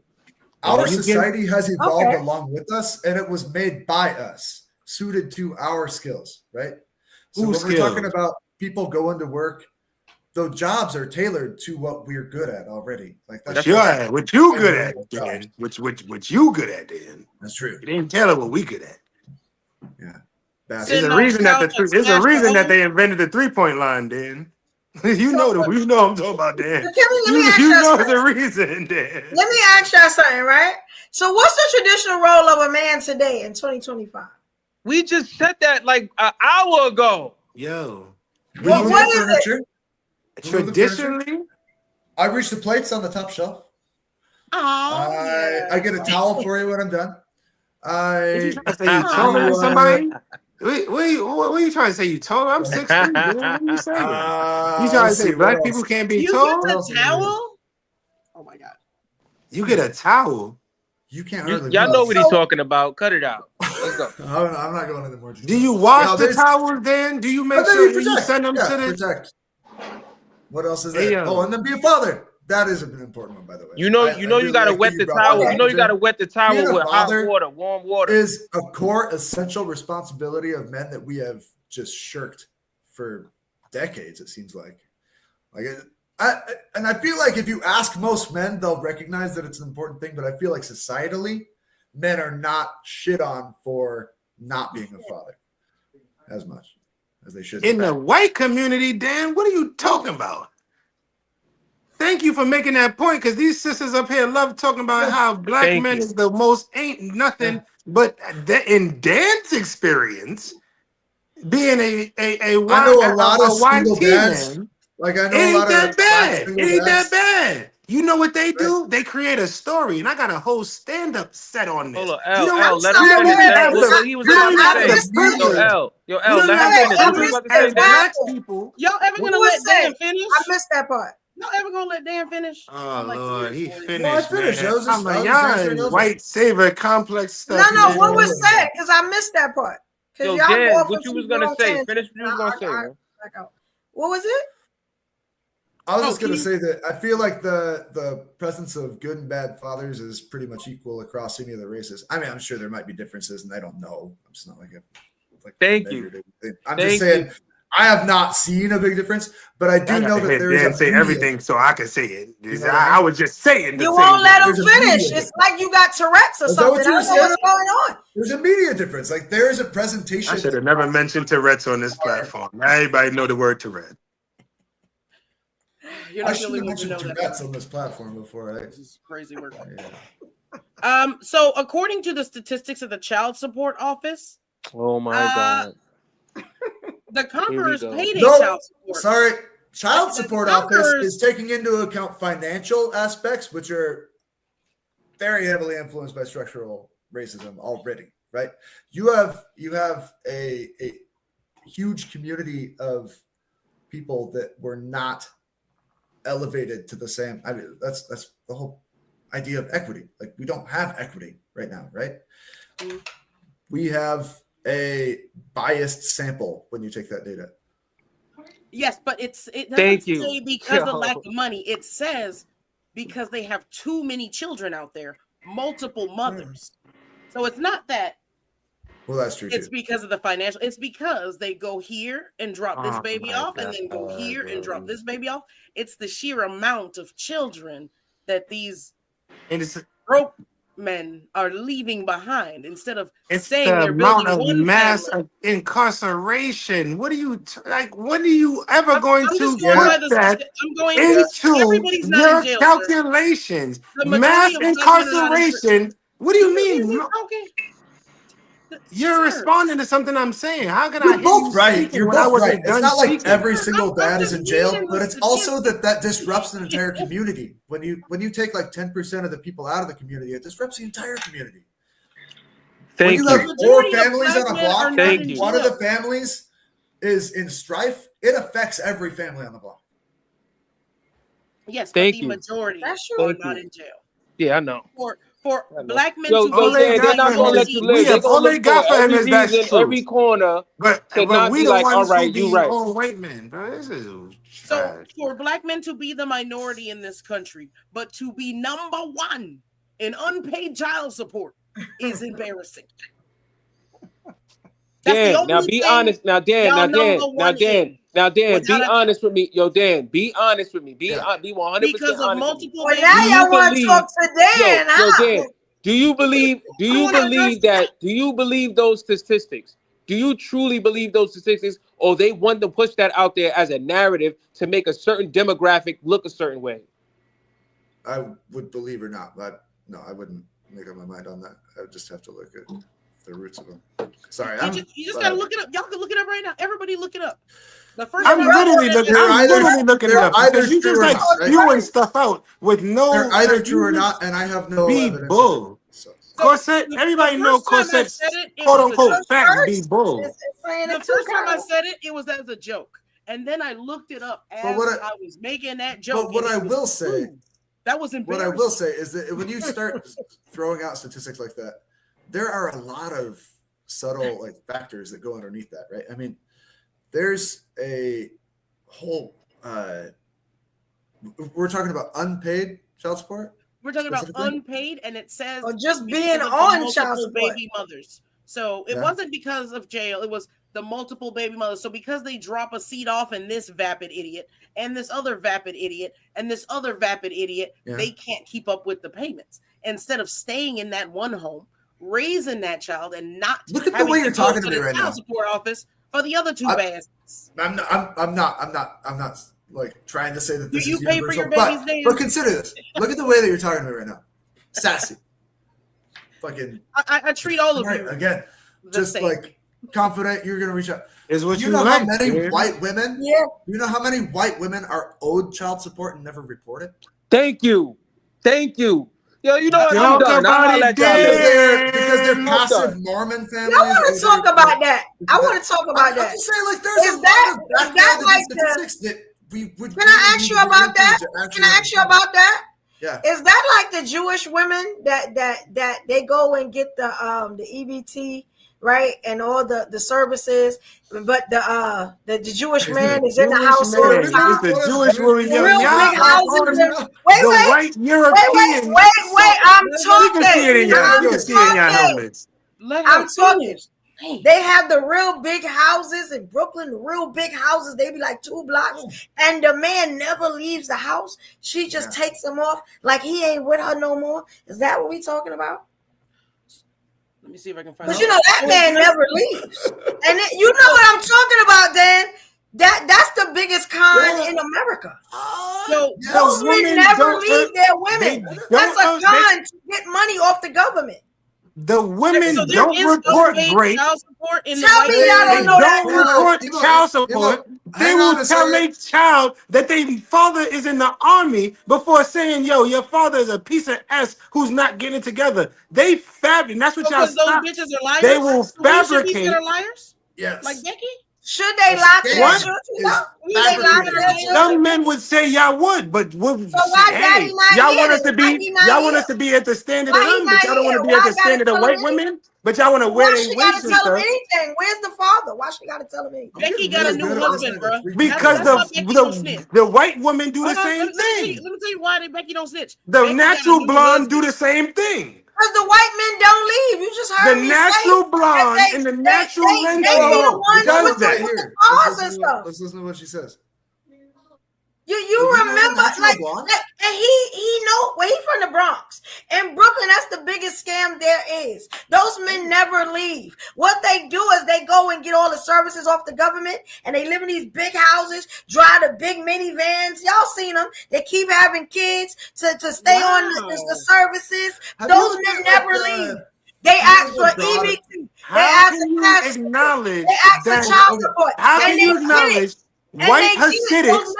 Our society has evolved along with us, and it was made by us, suited to our skills, right? So when we're talking about people going to work, those jobs are tailored to what we're good at already. Like what you good at, Dan. What you good at, Dan. That's true. You didn't tell her what we good at. Yeah. There's a reason that they invented the 3-point line, Dan. you know I'm talking about, Dan. You know the reason, Dan. Let me ask y'all something, right? So what's the traditional role of a man today in 2025? We just said that like an hour ago. Yo. Well, what is it? Traditionally, I reach the plates on the top shelf. I get a towel for you when I'm done. you taller than somebody? What are you trying to say? You taller? I'm 6 feet. What are you saying? You trying to say black people can't be tall? You get a towel? Oh my god! You get a towel? You can't hardly. Y'all know what he's talking about. Cut it out. Let's go. I'm not going into more detail. Do you wash the towels then? Do you make sure you send them to the protect? What else is there? Oh, and then be a father. That is an important one, by the way. You gotta wet the towel. You know you gotta wet the towel with hot water, warm water. Is a core essential responsibility of men that we have just shirked for decades. It seems like, and I feel like if you ask most men, they'll recognize that it's an important thing. But I feel like societally, men are not shit on for not being a father as much as they should. In the white community, Dan, what are you talking about? Thank you for making that point, because these sisters up here love talking about how black men is the most ain't nothing. But in Dan's experience, being a white man, like I know a lot of bad. It ain't that bad. You know what they do? They create a story, and I got a whole stand-up set on this. Hold on, L, let him finish that. What he was about to say. Yo, L, let him finish. What he was about to say. Y'all ever gonna let Dan finish? I missed that part. Y'all ever gonna let Dan finish? Oh Lord, he finished. Well, I finished. Y'all white savior complex stuff. No, what was said? Because I missed that part. Yo, Dan, what you was gonna say? Finish what you was gonna say, man. What was it? I was just going to say that I feel like the presence of good and bad fathers is pretty much equal across any of the races. I mean, I'm sure there might be differences, and I don't know. I'm just not like thank you. I'm just saying I have not seen a big difference, but I do know that there is. Dan say everything, so I can say it. You know I was just saying. You won't let him finish. It's like you got Tourette's or something. I don't know what's going on. There's a media difference. Like there is a presentation. I should have never mentioned Tourette's on this platform. Everybody know the word Tourette. I should have mentioned Tourette's on this platform before. This is crazy work. Yeah. So according to the statistics of the Child Support Office, oh my God, the Conquerors paid child support. Sorry, Child Support Office is taking into account financial aspects, which are very heavily influenced by structural racism already. Right? You have a huge community of people that were not elevated to the same. I mean, that's the whole idea of equity. Like we don't have equity right now, right? We have a biased sample when you take that data. Yes, but it doesn't say because of lack of money. It says because they have too many children out there, multiple mothers. So it's not that. Well, that's true. It's because of the financial. It's because they go here and drop this baby off, and then go here and drop this baby off. It's the sheer amount of children that these broke men are leaving behind instead of staying there. It's the amount of mass incarceration. What are you like? When are you ever going to get that into your calculations? Mass incarceration. What do you mean? You're responding to something I'm saying. How can You're both right. You're both right. It's not like every single dad is in jail, but it's also that disrupts an entire community. When you take like 10% of the people out of the community, it disrupts the entire community. When you have 4 families on a block, one of the families is in strife, it affects every family on the block. Yes, but the majority are not in jail. Yeah, I know. For black men to go there, they're not going to let you live. All they got for him is that every corner. But we the like, all right, you right. White men, bro. This is so for black men to be the minority in this country, but to be number 1 in unpaid child support is embarrassing. Dan, now be honest. Now, Dan, be honest with me. Yo, Dan, be honest with me. Be 100% because of honest multiple. Well, now y'all want to talk to Dan, Dan, do you believe those statistics? Do you truly believe those statistics, or they want to push that out there as a narrative to make a certain demographic look a certain way? I would believe or not, but no, I wouldn't make up my mind on that. I would just have to look at the roots of them. Sorry, you just gotta look it up. Y'all can look it up right now. Everybody look it up. I'm literally looking it up because you just like spewing stuff out with no. They're either true or not, and I have no evidence. Bull. Corset. Everybody know Corset's quote unquote facts be bull. The first time I said it, it was as a joke, and then I looked it up as I was making that joke. But what I will say, that was embarrassing. What I will say is that when you start throwing out statistics like that, there are a lot of subtle factors that go underneath that, right? I mean, there's a whole we're talking about unpaid child support. We're talking about unpaid, and it says just being on child support. Baby mothers. So it wasn't because of jail; it was the multiple baby mothers. So because they drop a seat off in this vapid idiot, and this other vapid idiot, and this other vapid idiot, they can't keep up with the payments. Instead of staying in that one home, raising that child, and not look at the way you're talking to me right now. Child support office for the other two bastards. I'm not like trying to say that this is pay universal, for your baby's but consider this. Look at the way that you're talking to me right now. Sassy. Fucking I treat all of you again. Just same. Like confident you're gonna reach out. Is what you know like, how many white women? Yeah. You know how many white women are owed child support and never report it? Thank you. Yo, you know what? I'm done. Because they're passive Mormon families. I want to talk about that. I want to talk about that. I'm just saying, like, there's Can I ask you about that? Can I ask you about that? Yeah. Is that like the Jewish women that they go and get the EBT, right, and all the services, but the Jewish man is in the house all the time. The Jewish woman, real big houses. Wait. I'm talking. They have the real big houses in Brooklyn, the real big houses. They be like 2 blocks, and the man never leaves the house. She just takes him off like he ain't with her no more. Is that what we talking about? Let me see if I can find. But you know that man never leaves, and you know what I'm talking about, Dan. That's the biggest con in America. Those men never leave their women. That's a con to get money off the government. The women don't report break. Tell me y'all don't know that. They don't report child support. They will tell their child that their father is in the army before saying, "Yo, your father is a piece of S who's not getting it together." They fabricate. That's what y'all stop. Those bitches are liars. They will fabricate. Are liars? Yes. Like Becky. Should they lie to their children? Some men would say y'all would, but so why daddy not y'all want us to be want us to be at the standard of them, but y'all don't want to be at the standard of white women. But y'all want to wear their wigs and stuff. Where's the father? Why she got to tell him anything? Becky got a new husband, bro. Because the white women do the same thing. Let me tell you why Becky don't snitch. The natural blonde do the same thing. Because the white men don't leave. You just heard me say. The natural blonde and the natural length does that. Let's listen to what she says. You remember, and he know where he from the Bronx. In Brooklyn, that's the biggest scam there is. Those men never leave. What they do is they go and get all the services off the government, and they live in these big houses, drive the big minivans. Y'all seen them. They keep having kids to stay on the services. Those men never leave. They ask for EBT. They ask for cash. They ask for child support. How can you acknowledge white Hasidics?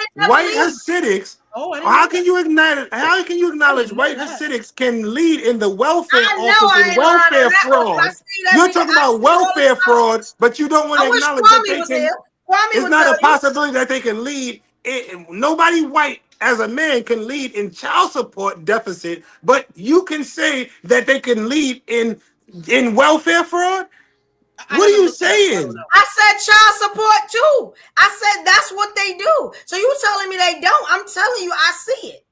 How can you acknowledge white Hasidics can lead in the welfare office and welfare fraud? You're talking about welfare fraud, but you don't want to acknowledge that they can. It's not a possibility that they can lead. Nobody white as a man can lead in child support deficit, but you can say that they can lead in welfare fraud. What are you saying? I said child support too. I said that's what they do. So you telling me they don't? I'm telling you, I see it.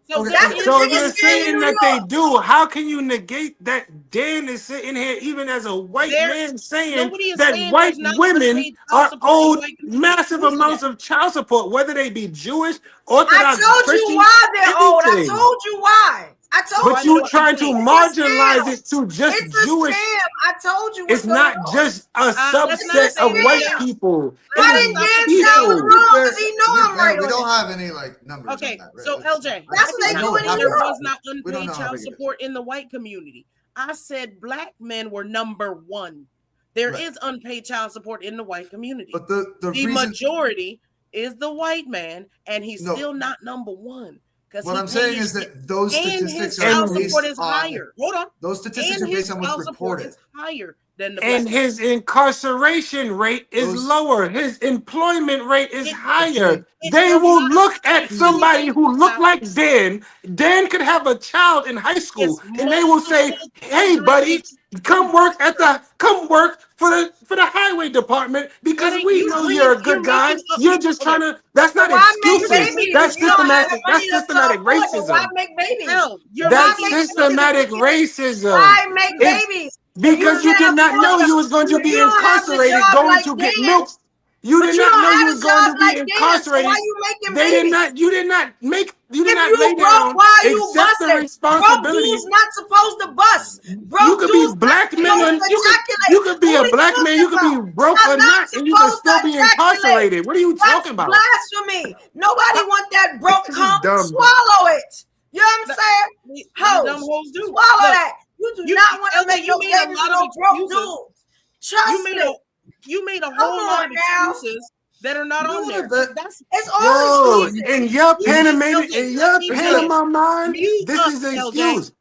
So if you're saying that they do, how can you negate that Dan is sitting here even as a white man saying that white women are owed massive amounts of child support, whether they be Jewish, Orthodox, Christian, I told you why. But you trying to marginalize it to just Jewish. I told you it's not just a subset of white people. Why didn't Dan tell him wrong? Because he know I'm right. We don't have any numbers. Okay, on that, right? so LJ, that's what they do in there Europe. was not unpaid child support in the white community. I said black men were number one. There is unpaid child support in the white community. But the majority is the white man, and he's still not number one. What I'm saying is that those statistics are based on higher. Hold on. Those statistics are based on what's reported. Is higher than the and his incarceration rate is lower. His employment rate is higher. They will look at somebody who look like Dan. Dan could have a child in high school, and they will say, "Hey, buddy, come work for the highway department because we know you're a good guy. You're just trying to." That's not excuses. That's systematic. That's systematic racism. Why make babies? That's systematic racism. Why make babies? Because you did not know you was going to be incarcerated, going to get milk. You did not know you was going to be incarcerated. They did not. You did not make. You did not lay down. Accept the responsibility. Broke not supposed to bust. You could be black men. You could be a black man. You could be broke or not, and you can still be incarcerated. What are you talking about? Blasphemy. Nobody want that broke cum. Swallow it. You know what I'm saying? Hoes, swallow that. You do not want to make your babies no broke dude. Trust me. You made a whole lot of excuses that are not on there. It's all excuses. In your Panama mind, this is an excuse.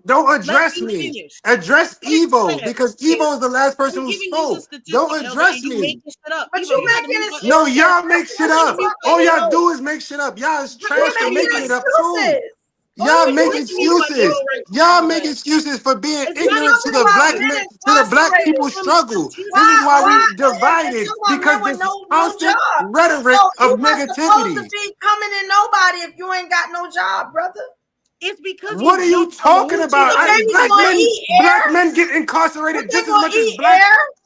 Don't address me. Address Evo, because Evo is the last person who spoke. Don't address me. But you making it. No, y'all make shit up. All y'all do is make shit up. Y'all is trash for making it up too. Y'all make excuses. Y'all make excuses for being ignorant to the black men, to the black people's struggle. This is why we divided, because this constant rhetoric of negativity. Supposed to be coming in nobody if you ain't got no job, brother. It's because what are you talking about? Black men get incarcerated just as much as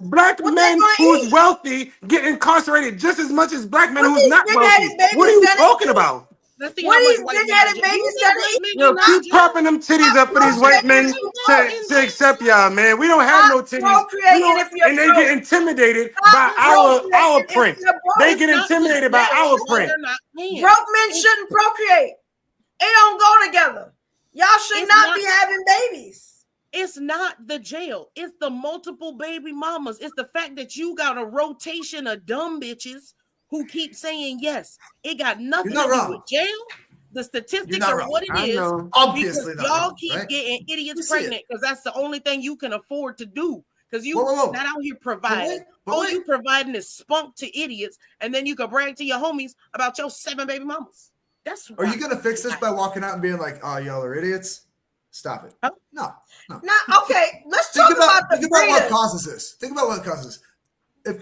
black men who's wealthy get incarcerated just as much as black men who's not wealthy. What are you talking about? What these big-headed babies Yo, keep propping them titties up for these white men to accept y'all, man. We don't have no titties. And they get intimidated by our print. They get intimidated by our print. Broke men shouldn't procreate. They don't go together. Y'all should not be having babies. It's not the jail. It's the multiple baby mamas. It's the fact that you got a rotation of dumb bitches who keep saying yes. It got nothing to do with jail. The statistics are what it is. Obviously, because y'all keep getting idiots pregnant because that's the only thing you can afford to do. Because you not out here providing. All you providing is spunk to idiots, and then you can brag to your homies about your 7 baby mamas. That's are you gonna fix this by walking out and being like, "Oh, y'all are idiots"? Stop it. Huh? No. Okay, let's talk about the think about what causes this. Think about what causes this.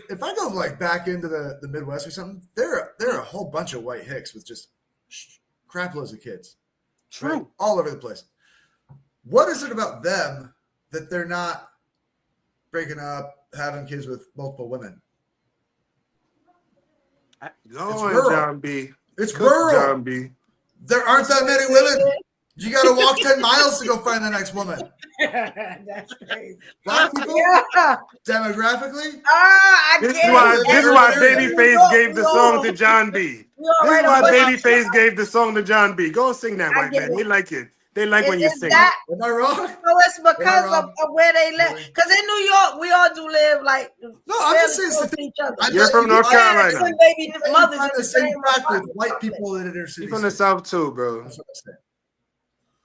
If I go back into the Midwest or something, there are a whole bunch of white hicks with just crap loads of kids. True. Right? All over the place. What is it about them that they're not breaking up, having kids with multiple women? John B. It's rural. John B. There aren't that many women. You got to walk 10 miles to go find the next woman. That's crazy. Black people, demographically. This is why Babyface gave the song to John B. This is why Babyface gave the song to John B. Go sing that, white man. They like it. They like when you sing. Am I wrong? So it's because of where they live. Because in New York, we all do live like. No, I'm just saying. Each other. You're from North Carolina. Baby mothers the same fact with white people in inner cities. You're from the South too, bro. That's what I'm saying.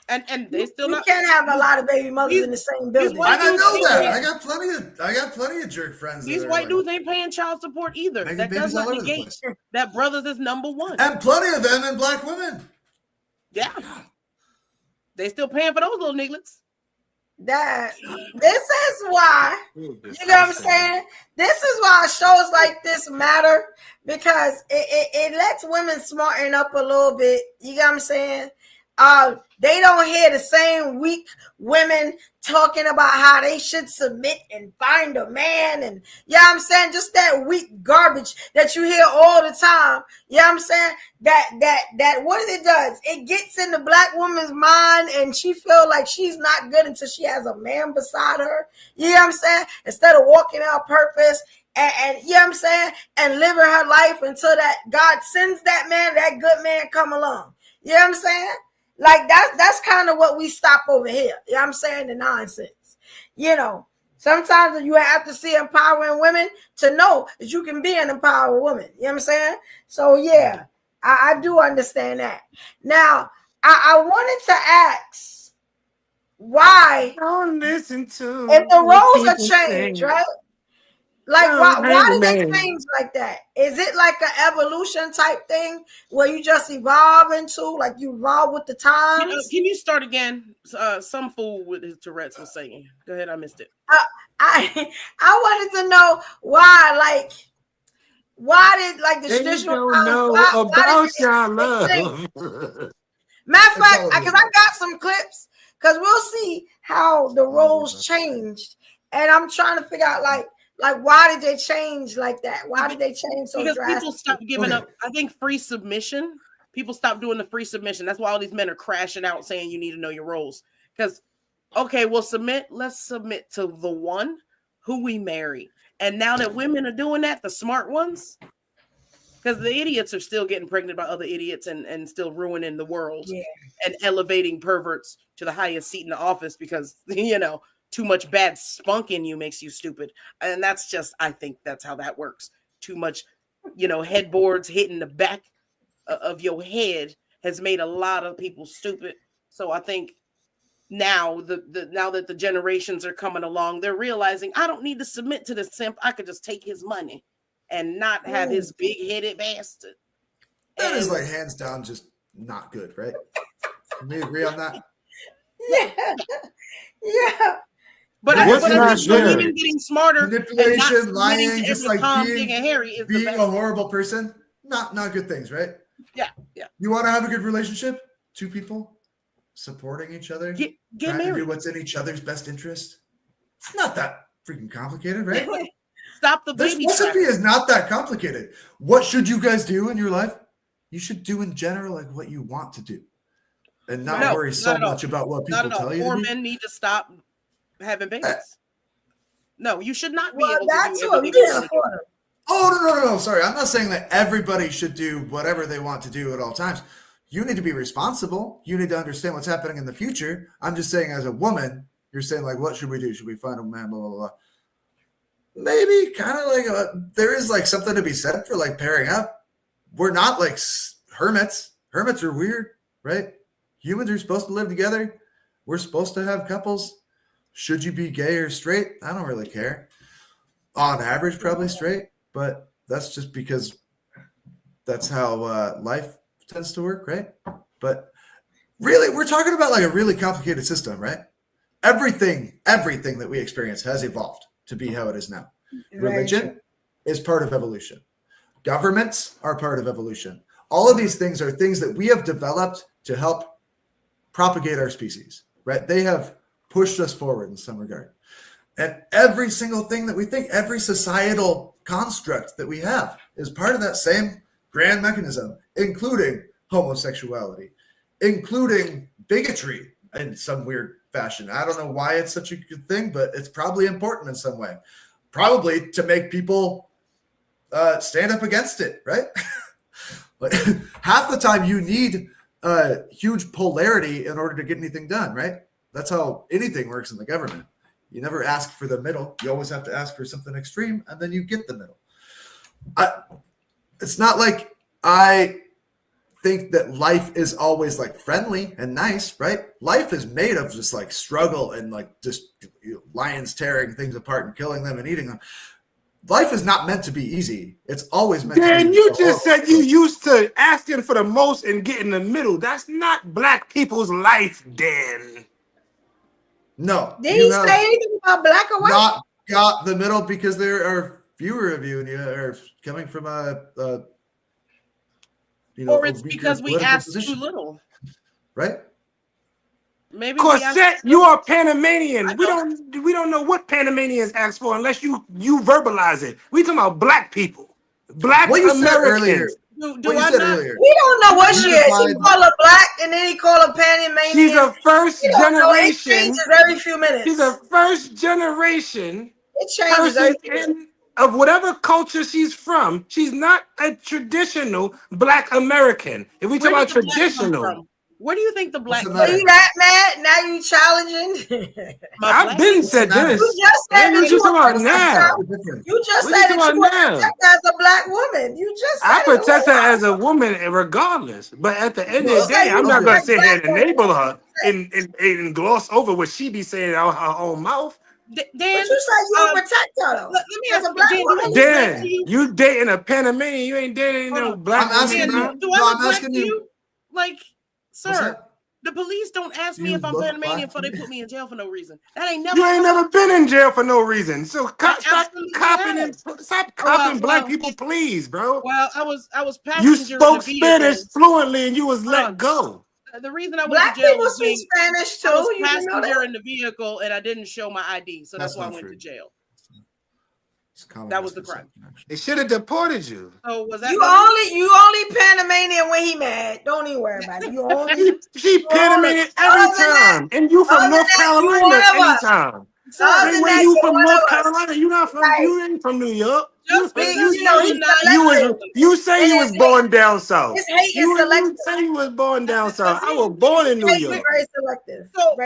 And they still you can't have a lot of baby mothers in the same building. I know that. I got plenty of jerk friends. These white dudes ain't paying child support either. That does not negate that brothers is number one. And plenty of them and black women. Yeah. They still paying for those little nigglets. This is why, you know what I'm saying? This is why shows like this matter, because it lets women smarten up a little bit. You know what I'm saying? They don't hear the same weak women talking about how they should submit and find a man. And I'm saying, just that weak garbage that you hear all the time. I'm saying that what it does, it gets in the black woman's mind, and she feel like she's not good until she has a man beside her. I'm saying? Instead of walking out purpose and I'm saying, and living her life until that God sends that man, that good man come along. I'm saying? Like that's kind of what we stop over here. I'm saying? The nonsense. Sometimes you have to see empowering women to know that you can be an empowered woman. You know what I'm saying? So yeah, I do understand that. Now, I wanted to ask why Don't listen to if the roles are people changed, say. right? Like, Don't why hate did they me. change like that? Is it like an evolution type thing where you just evolve into, like you evolve with the times? Can you start again? Some fool with his Tourette's was saying. Go ahead, I missed it. I wanted to know why did like the They traditional don't know about your love. Matter of fact, because I got some clips, because we'll see how the roles changed, and I'm trying to figure out like why did they change like that? Why did they change so drastically? People stopped giving up. I think free submission. People stopped doing the free submission. That's why all these men are crashing out saying you need to know your roles. Because, okay, we'll submit. Let's submit to the one who we marry. And now that women are doing that, the smart ones, because the idiots are still getting pregnant by other idiots and still ruining the world and elevating perverts to the highest seat in the office because, too much bad spunk in you makes you stupid. And that's just, I think that's how that works. Too much, headboards hitting the back of your head has made a lot of people stupid. So I think now now that the generations are coming along, they're realizing I don't need to submit to this simp. I could just take his money and not have his big-headed bastard. That is like hands down just not good, right? Can we agree on that? Yeah. But I'm even getting smarter. Manipulation, lying, just like being a horrible person. Not good things, right? Yeah. You want to have a good relationship? Two people supporting each other, get trying married. to do what's in each other's best interest. It's not that freaking complicated, right? Stop the This baby recipe is not that complicated. What should you guys do in your life? You should do in general like what you want to do, and not worry so much about what people tell you. More men need to stop having babies. No, you should not be able to do everything. Oh, no. Sorry. I'm not saying that everybody should do whatever they want to do at all times. You need to be responsible. You need to understand what's happening in the future. I'm just saying as a woman, you're saying like, what should we do? Should we find a man, blah, blah, blah. Maybe kind of like there is like something to be said for like pairing up. We're not like hermits. Hermits are weird, right? Humans are supposed to live together. We're supposed to have couples. Should you be gay or straight? I don't really care. On average, probably straight, but that's just because that's how life tends to work, right? But really, we're talking about like a really complicated system, right? Everything that we experience has evolved to be how it is now. Religion is part of evolution. Governments are part of evolution. All of these things are things that we have developed to help propagate our species, right? They have pushed us forward in some regard. And every single thing that we think, every societal construct that we have is part of that same grand mechanism, including homosexuality, including bigotry in some weird fashion. I don't know why it's such a good thing, but it's probably important in some way. Probably to make people stand up against it, right? Like half the time you need huge polarity in order to get anything done, right? That's how anything works in the government. You never ask for the middle. You always have to ask for something extreme, and then you get the middle. It's not like I think that life is always like friendly and nice, right? Life is made of just like struggle and like just lions tearing things apart and killing them and eating them. Life is not meant to be easy. It's always meant to be. Dan, you just said you used to asking for the most and getting the middle. That's not black people's life, Dan. No. Did he say anything about black or white? Not got the middle because there are fewer of you and you are coming from or it's because we asked too little. Right? Maybe Corset, you are Panamanian. We don't know what Panamanians ask for unless you verbalize it. We talking about black people, black What you said earlier. Americans. What you said earlier. We don't know what she is. He called her black and then he called her Panamanian. She's a first generation. It changes every few minutes. She's a first generation person of whatever culture she's from. She's not a traditional black American. If we talk about traditional. Where do you think the black? Are you that mad? Now you challenging? I've been said this. You just said that you talking about now. You just said that you protect her as a black woman. You just said I protect her as a woman regardless. But at the end of the day, I'm not gonna sit here and enable her and gloss over what she be saying out her own mouth. Dan, but you said you would protect her though. Let me ask a black woman. Dan, you dating a Panamanian, you ain't dating no black woman. Do I look black to you? Like, sir, the police don't ask me if I'm Panamanian before they put me in jail for no reason. That ain't never. You ain't never been in jail for no reason. So stop copping black people, please, bro. Well, I was passenger. You spoke Spanish fluently and you was let go. The reason I went black to jail people was speak Spanish too. I was passenger in the vehicle and I didn't show my ID, so that's why I went to jail. That was the crime. They should have deported you. So was that you only Panamanian when he mad? Don't even worry about it. You only she Panamanian every time, and you from North Carolina anytime. Same way you from North Carolina, you not from you ain't from New York. You say you was born down south. His hate is selective. You say you was born down south. I was born in New York. Very selective. So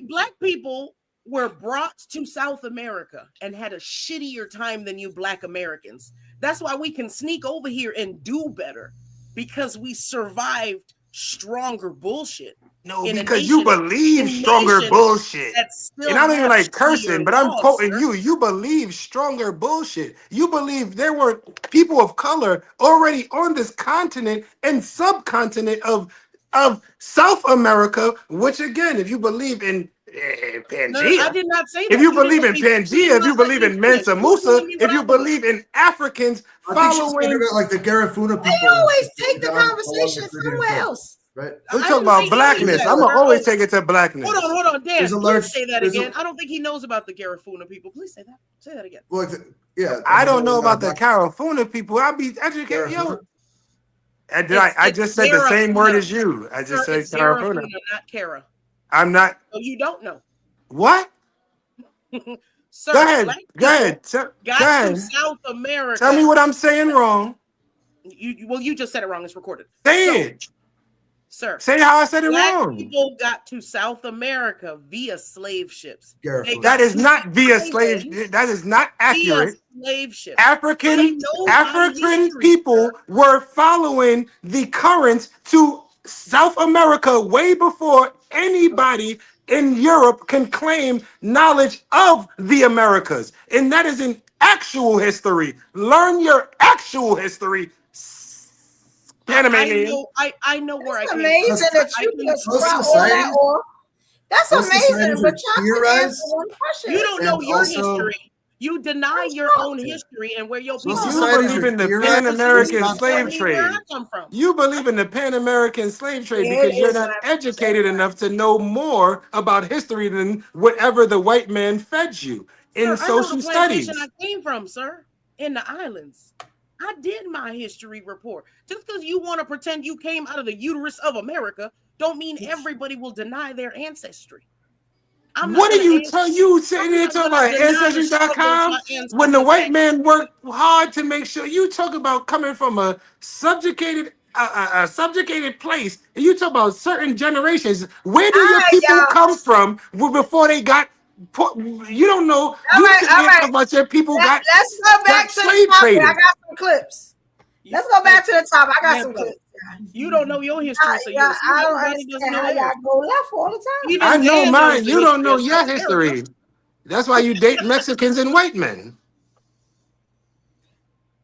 black people were brought to South America and had a shittier time than you black Americans. That's why we can sneak over here and do better, because we survived stronger bullshit. No, because you believe stronger bullshit. And I don't even like cursing, but I'm quoting you. You believe stronger bullshit. You believe there were people of color already on this continent and subcontinent of South America, which again, if you believe in Pangea. No, I did not say that. If you believe in Pangea, if you believe in Mansa Musa, if you believe in Africans following like the Garifuna people. They always take the conversation somewhere else. Right. We're talking about blackness. I'm gonna always take it to blackness. Hold on, Dan. Please say that again. I don't think he knows about the Garifuna people. Please say that. Say that again. Well, I don't know about the Garifuna people. I'll be educated. Yo. I just said the same word as you. I just said Garifuna, not Kara. I'm not. So you don't know. What? Sir, go ahead. Go ahead. To South America. Tell me what I'm saying wrong. You just said it wrong. It's recorded. Say it. Sir, say how I said it wrong. People got to South America via slave ships. That is not via slave. That is not accurate. Slave ships. African people were following the currents to South America way before anybody in Europe can claim knowledge of the Americas, and that is in actual history. Learn your actual history. I know where I came amazing from. That you just brought all that off. That's amazing, but y'all can answer one question. You don't know your history. You deny your own history and where your people. You believe in the Pan American slave trade. You believe in the Pan American slave trade because you're not educated enough to know more about history than whatever the white man fed you in social studies. I came from, sir, in the islands. I did my history report. Just because you want to pretend you came out of the uterus of America, don't mean everybody will deny their ancestry. What do you tell you sitting there talking about Ancestry.com when the white man worked hard to make sure you talk about coming from a subjugated place and you talk about certain generations? Where do your people come from before they got put? You don't know. You talk about your people got. Let's go back to the topic. I got some clips. Let's go back to the top. I got some clips. You don't know your history, so I don't understand how y'all go left all the time. I know mine. You don't know your history. That's why you date Mexicans and white men.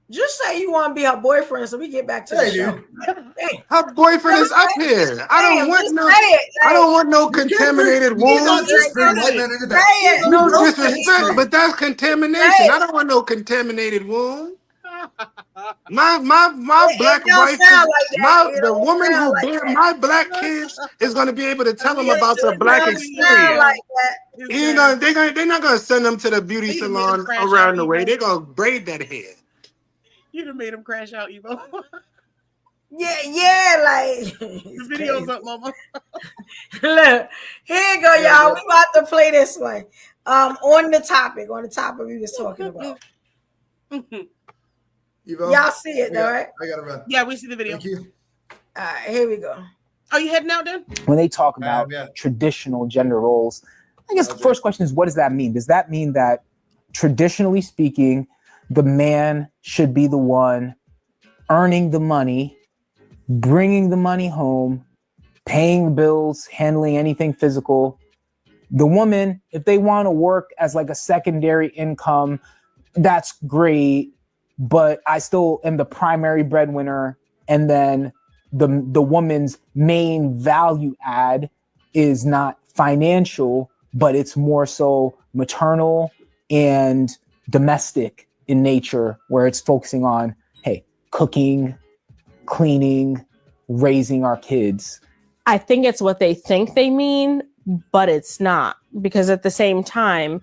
Just say you want to be her boyfriend, so we get back to the show. Her boyfriend is up here. I don't want no contaminated wound. No disrespect, but that's contamination. I don't want no contaminated wound. My black wife, the woman who bear my black kids is gonna be able to tell them about the black experience. They're not gonna send them to the beauty salon around the way. They're gonna braid that hair. You done made him crash out, Evo. Yeah, like the video's up, mama. Look, here you go, y'all. We about to play this one. On the topic we was talking about. Y'all see it, though, right? I gotta run. Yeah, we see the video. Thank you. All right, here we go. Are you heading out then? When they talk about traditional gender roles, I guess the first question is, what does that mean? Does that mean that traditionally speaking, the man should be the one earning the money, bringing the money home, paying the bills, handling anything physical? The woman, if they want to work as like a secondary income, that's great, but I still am the primary breadwinner. And then the woman's main value add is not financial, but it's more so maternal and domestic in nature, where it's focusing on, hey, cooking, cleaning, raising our kids. I think it's what they think they mean, but it's not, because at the same time,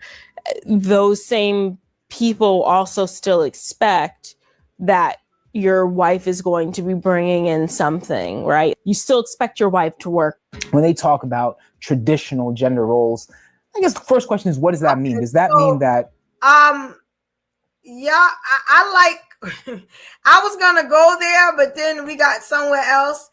those same people also still expect that your wife is going to be bringing in something, right? You still expect your wife to work. When they talk about traditional gender roles, I guess the first question is, what does that mean? Does that mean that? Yeah, I like, I was gonna go there, but then we got somewhere else.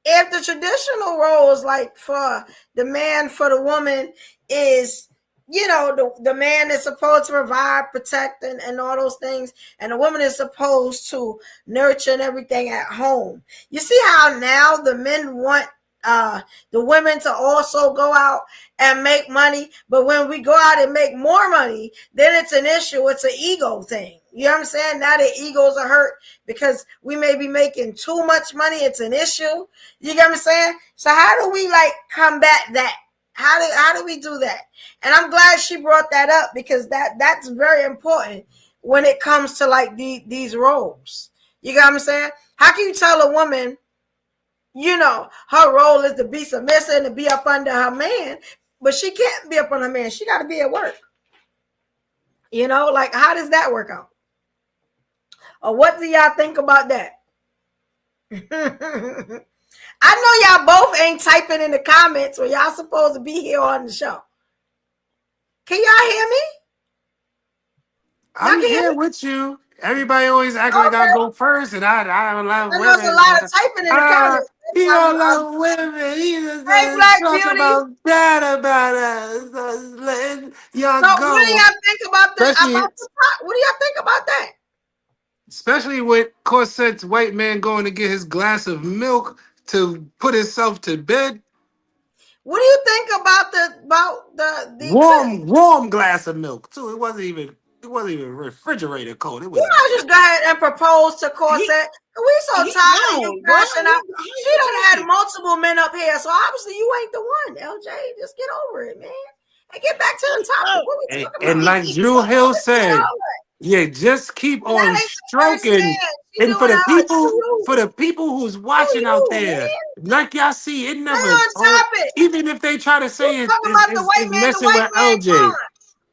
If the traditional roles, like for the man, for the woman, is, you know, the man is supposed to provide, protect, and all those things, and the woman is supposed to nurture and everything at home. You see how now the men want the women to also go out and make money, but when we go out and make more money, then it's an issue. It's an ego thing. You know what I'm saying? Now the egos are hurt because we may be making too much money. It's an issue. You get what I'm saying? So how do we like combat that? How do we do that? And I'm glad she brought that up, because that's very important when it comes to like these roles. You get what I'm saying? How can you tell a woman, you know, her role is to be submissive and to be up under her man, but she can't be up under her man. She got to be at work. You know, like, how does that work out? Or what do y'all think about that? I know y'all both ain't typing in the comments when y'all supposed to be here on the show. Can y'all hear me? I'm here with you. Everybody always act like I go first, and I don't love women. There's a lot of typing in the comments. He don't love women. He just talk about bad about us. Y'all so go. what do y'all think about this? What do y'all think about that? Especially with Corset's white man going to get his glass of milk to put himself to bed. What do you think about the warm glass of milk too? It wasn't even refrigerator cold. It was. You might just go ahead and propose to Corset. We so tired of you crashing out. She done had multiple men up here, so obviously you ain't the one, LJ. Just get over it, man, and get back to the topic. What we talking about? And like Drew Hill said, yeah, just keep on stroking. And for the people who's watching out there, like y'all see, it never. Even if they try to say it's messing with LJ,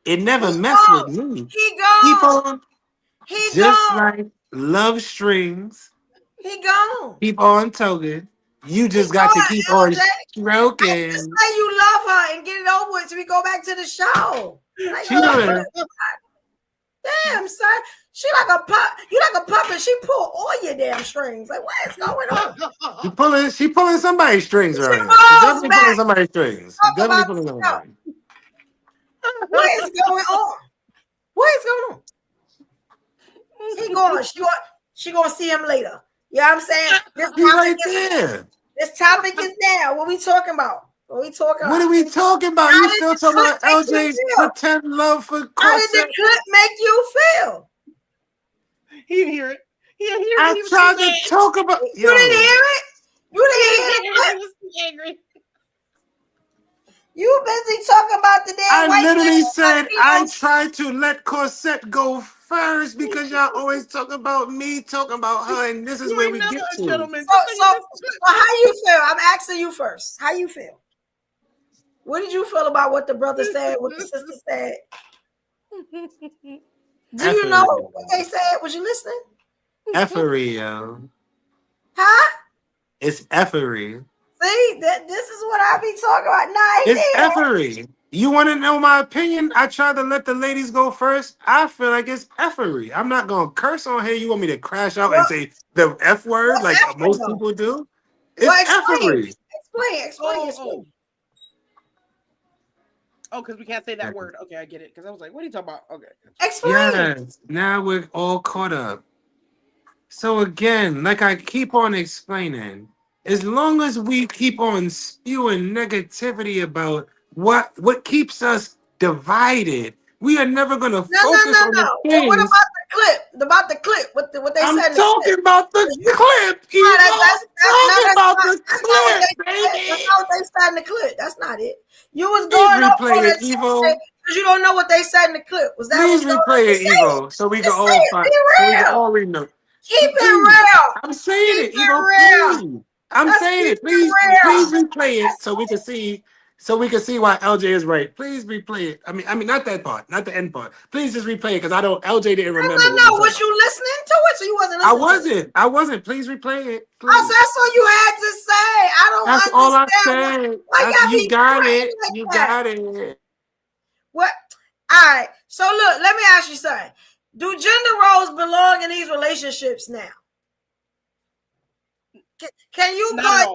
it never messed with me. He gone. Just like Love Strings. He gone. Keep on tugging. You just got to keep on stroking. Just say you love her and get it over with so we go back to the show. Like, damn, son. She like a pup. You like a puppet. She pull all your damn strings. Like, what is going on? She pulling somebody's strings right now. She's definitely pulling somebody's strings. Definitely pulling somebody's strings. What is going on? What is going on? He going. She gonna see him later. You know what I'm saying? This topic is there. What we talking about? What are we talking about? You still talking about LJ's pretend love for Corset? How did the clip make you feel? He didn't hear it. I tried to talk about. You didn't hear it. You didn't hear it. He was angry. You busy talking about the damn I white literally man. said I tried to let Corset go first because y'all always talk about me, talking about her, and this is You where ain't we never get a to. gentleman. So how you feel? I'm asking you first. How you feel? What did you feel about what the brother said, what the sister said? Do you know what they said? Was you listening? Effery, yo. Huh? It's effery. See, this is what I be talking about. Nah, he It's did. effery. You want to know my opinion? I tried to let the ladies go first. I feel like it's effery. I'm not going to curse on here. You want me to crash out and say the F word What's like effing most though? people do? Well, It's effery. Explain. Oh, because we can't say that word. Okay, I get it. Because I was like, what are you talking about? Okay. Explain. Yes. Now we're all caught up. So again, like I keep on explaining, as long as we keep on spewing negativity about what keeps us divided, we are never gonna focus on the No. What things. about the clip? About the clip? What they I'm said in the talking clip? about the clip, Evo. Talking about the That's not what clip, they said. That's baby. not what they said in the clip. That's not it. You was Please going off on replay that it, Evo. because you don't know what they said in the clip. Was that Please what's going on? replay Just it, say it. Evo, so we can Just say all it. Be find, so we can real. all remember. Keep it Please, real. I'm saying Keep it, it Evo. real. Please, I'm Let's saying keep it. it Please real. replay it so we can see, why LJ is right. Please replay it. I mean, not that part, not the end part. Please just replay it because I don't. LJ didn't remember what we No. talking Was about. you listening to it? So you wasn't listening to it. I wasn't. Please replay it. Oh, so Please. that's all you had to say. I That's don't all I understand said. why y'all You be got fretting it. like You that. got it. What? All right. So look, let me ask you something. Do gender roles belong in these relationships now? Can you put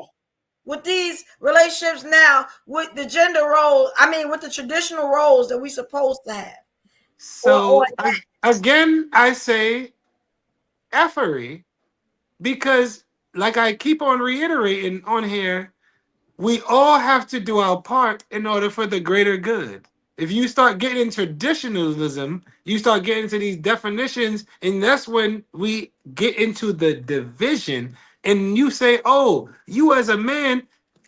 with these relationships now with the gender role? I mean, with the traditional roles that we supposed to have. So again, I say effery because, like I keep on reiterating on here, we all have to do our part in order for the greater good. If you start getting in traditionalism, you start getting into these definitions, and that's when we get into the division. And you say, "Oh, you as a man,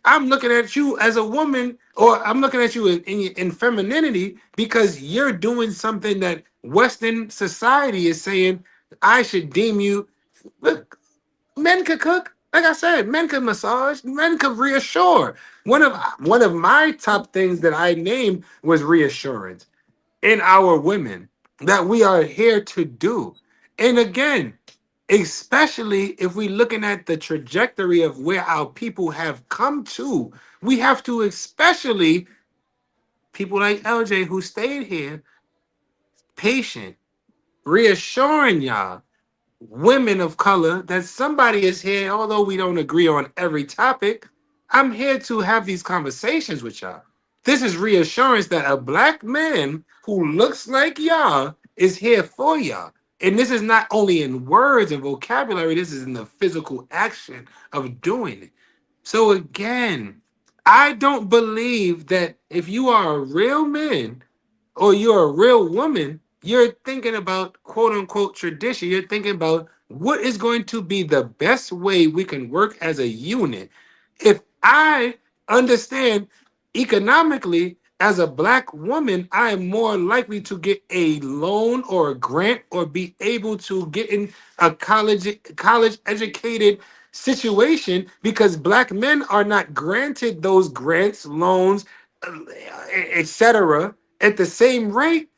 I'm looking at you as a woman, or I'm looking at you in femininity because you're doing something that Western society is saying I should deem you." Look, men could cook. Like I said, men could massage, men could reassure. One of my top things that I named was reassurance in our women that we are here to do. And again, especially if we're looking at the trajectory of where our people have come to, we have to, especially people like LJ who stayed here, patient, reassuring y'all women of color that somebody is here, although we don't agree on every topic. I'm here to have these conversations with y'all. This is reassurance that a black man who looks like y'all is here for y'all. And this is not only in words and vocabulary, this is in the physical action of doing it. So, again, I don't believe that if you are a real man or you're a real woman, you're thinking about quote unquote tradition. You're thinking about what is going to be the best way we can work as a unit. If I understand economically, as a black woman, I am more likely to get a loan or a grant or be able to get in a college educated situation because black men are not granted those grants, loans, etc at the same rate.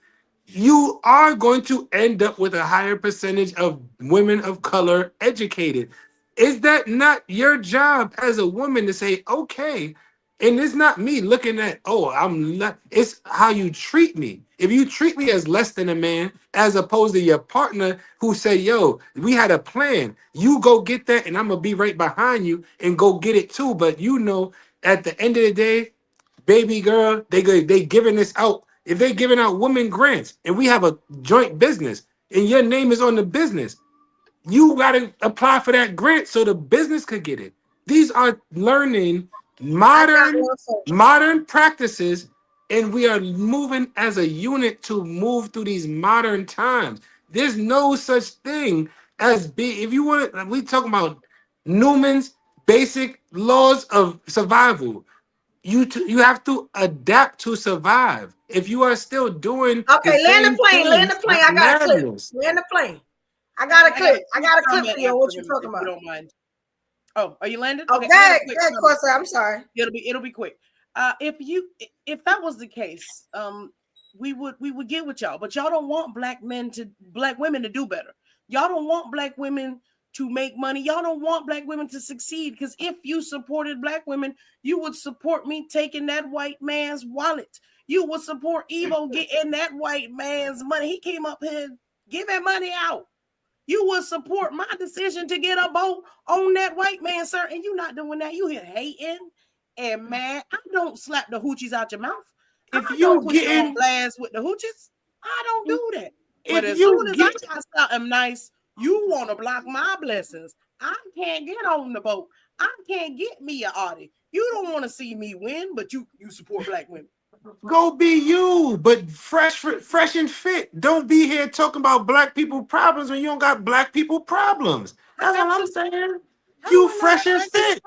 You are going to end up with a higher percentage of women of color educated. Is that not your job as a woman to say, okay, and it's not me looking at, oh, I'm not, it's how you treat me. If you treat me as less than a man, as opposed to your partner who say, yo, we had a plan, you go get that, and I'm gonna be right behind you and go get it too. But you know, at the end of the day, baby girl, they giving this out. If they giving out women grants and we have a joint business and your name is on the business, you got to apply for that grant so the business could get it. These are learning modern practices, and we are moving as a unit to move through these modern times. There's no such thing as if you want to, we talking about Newman's basic laws of survival. you have to adapt to survive. If you are still doing the Okay, land the same plane. Land things, the plane. that's I got a clip. madness. Land the plane. I got a clip. I got a clip comment for you on after what you're him, talking if about. you don't mind. Oh, are you landed? Oh, Okay, go I got a ahead, quick go ahead, comment. Corsa. I'm sorry. It'll be quick. If that was the case, we would get with y'all, but y'all don't want black women to do better. Y'all don't want black women to make money. Y'all don't want black women to succeed. Because if you supported black women, you would support me taking that white man's wallet. You would support Evo getting that white man's money. He came up here giving money out. You would support my decision to get a boat on that white man, sir. And you not doing that. You here hating and mad. I don't slap the hoochies out your mouth. If I you don't put you on getting, blast with the hoochies. I don't do that. But if as soon you as get, I got something nice, you want to block my blessings. I can't get on the boat. I can't get me an Audi. You don't want to see me win, but you support black women. go be you, but fresh and fit. Don't be here talking about black people problems when you don't got black people problems. That's all I'm saying. You fresh and fit.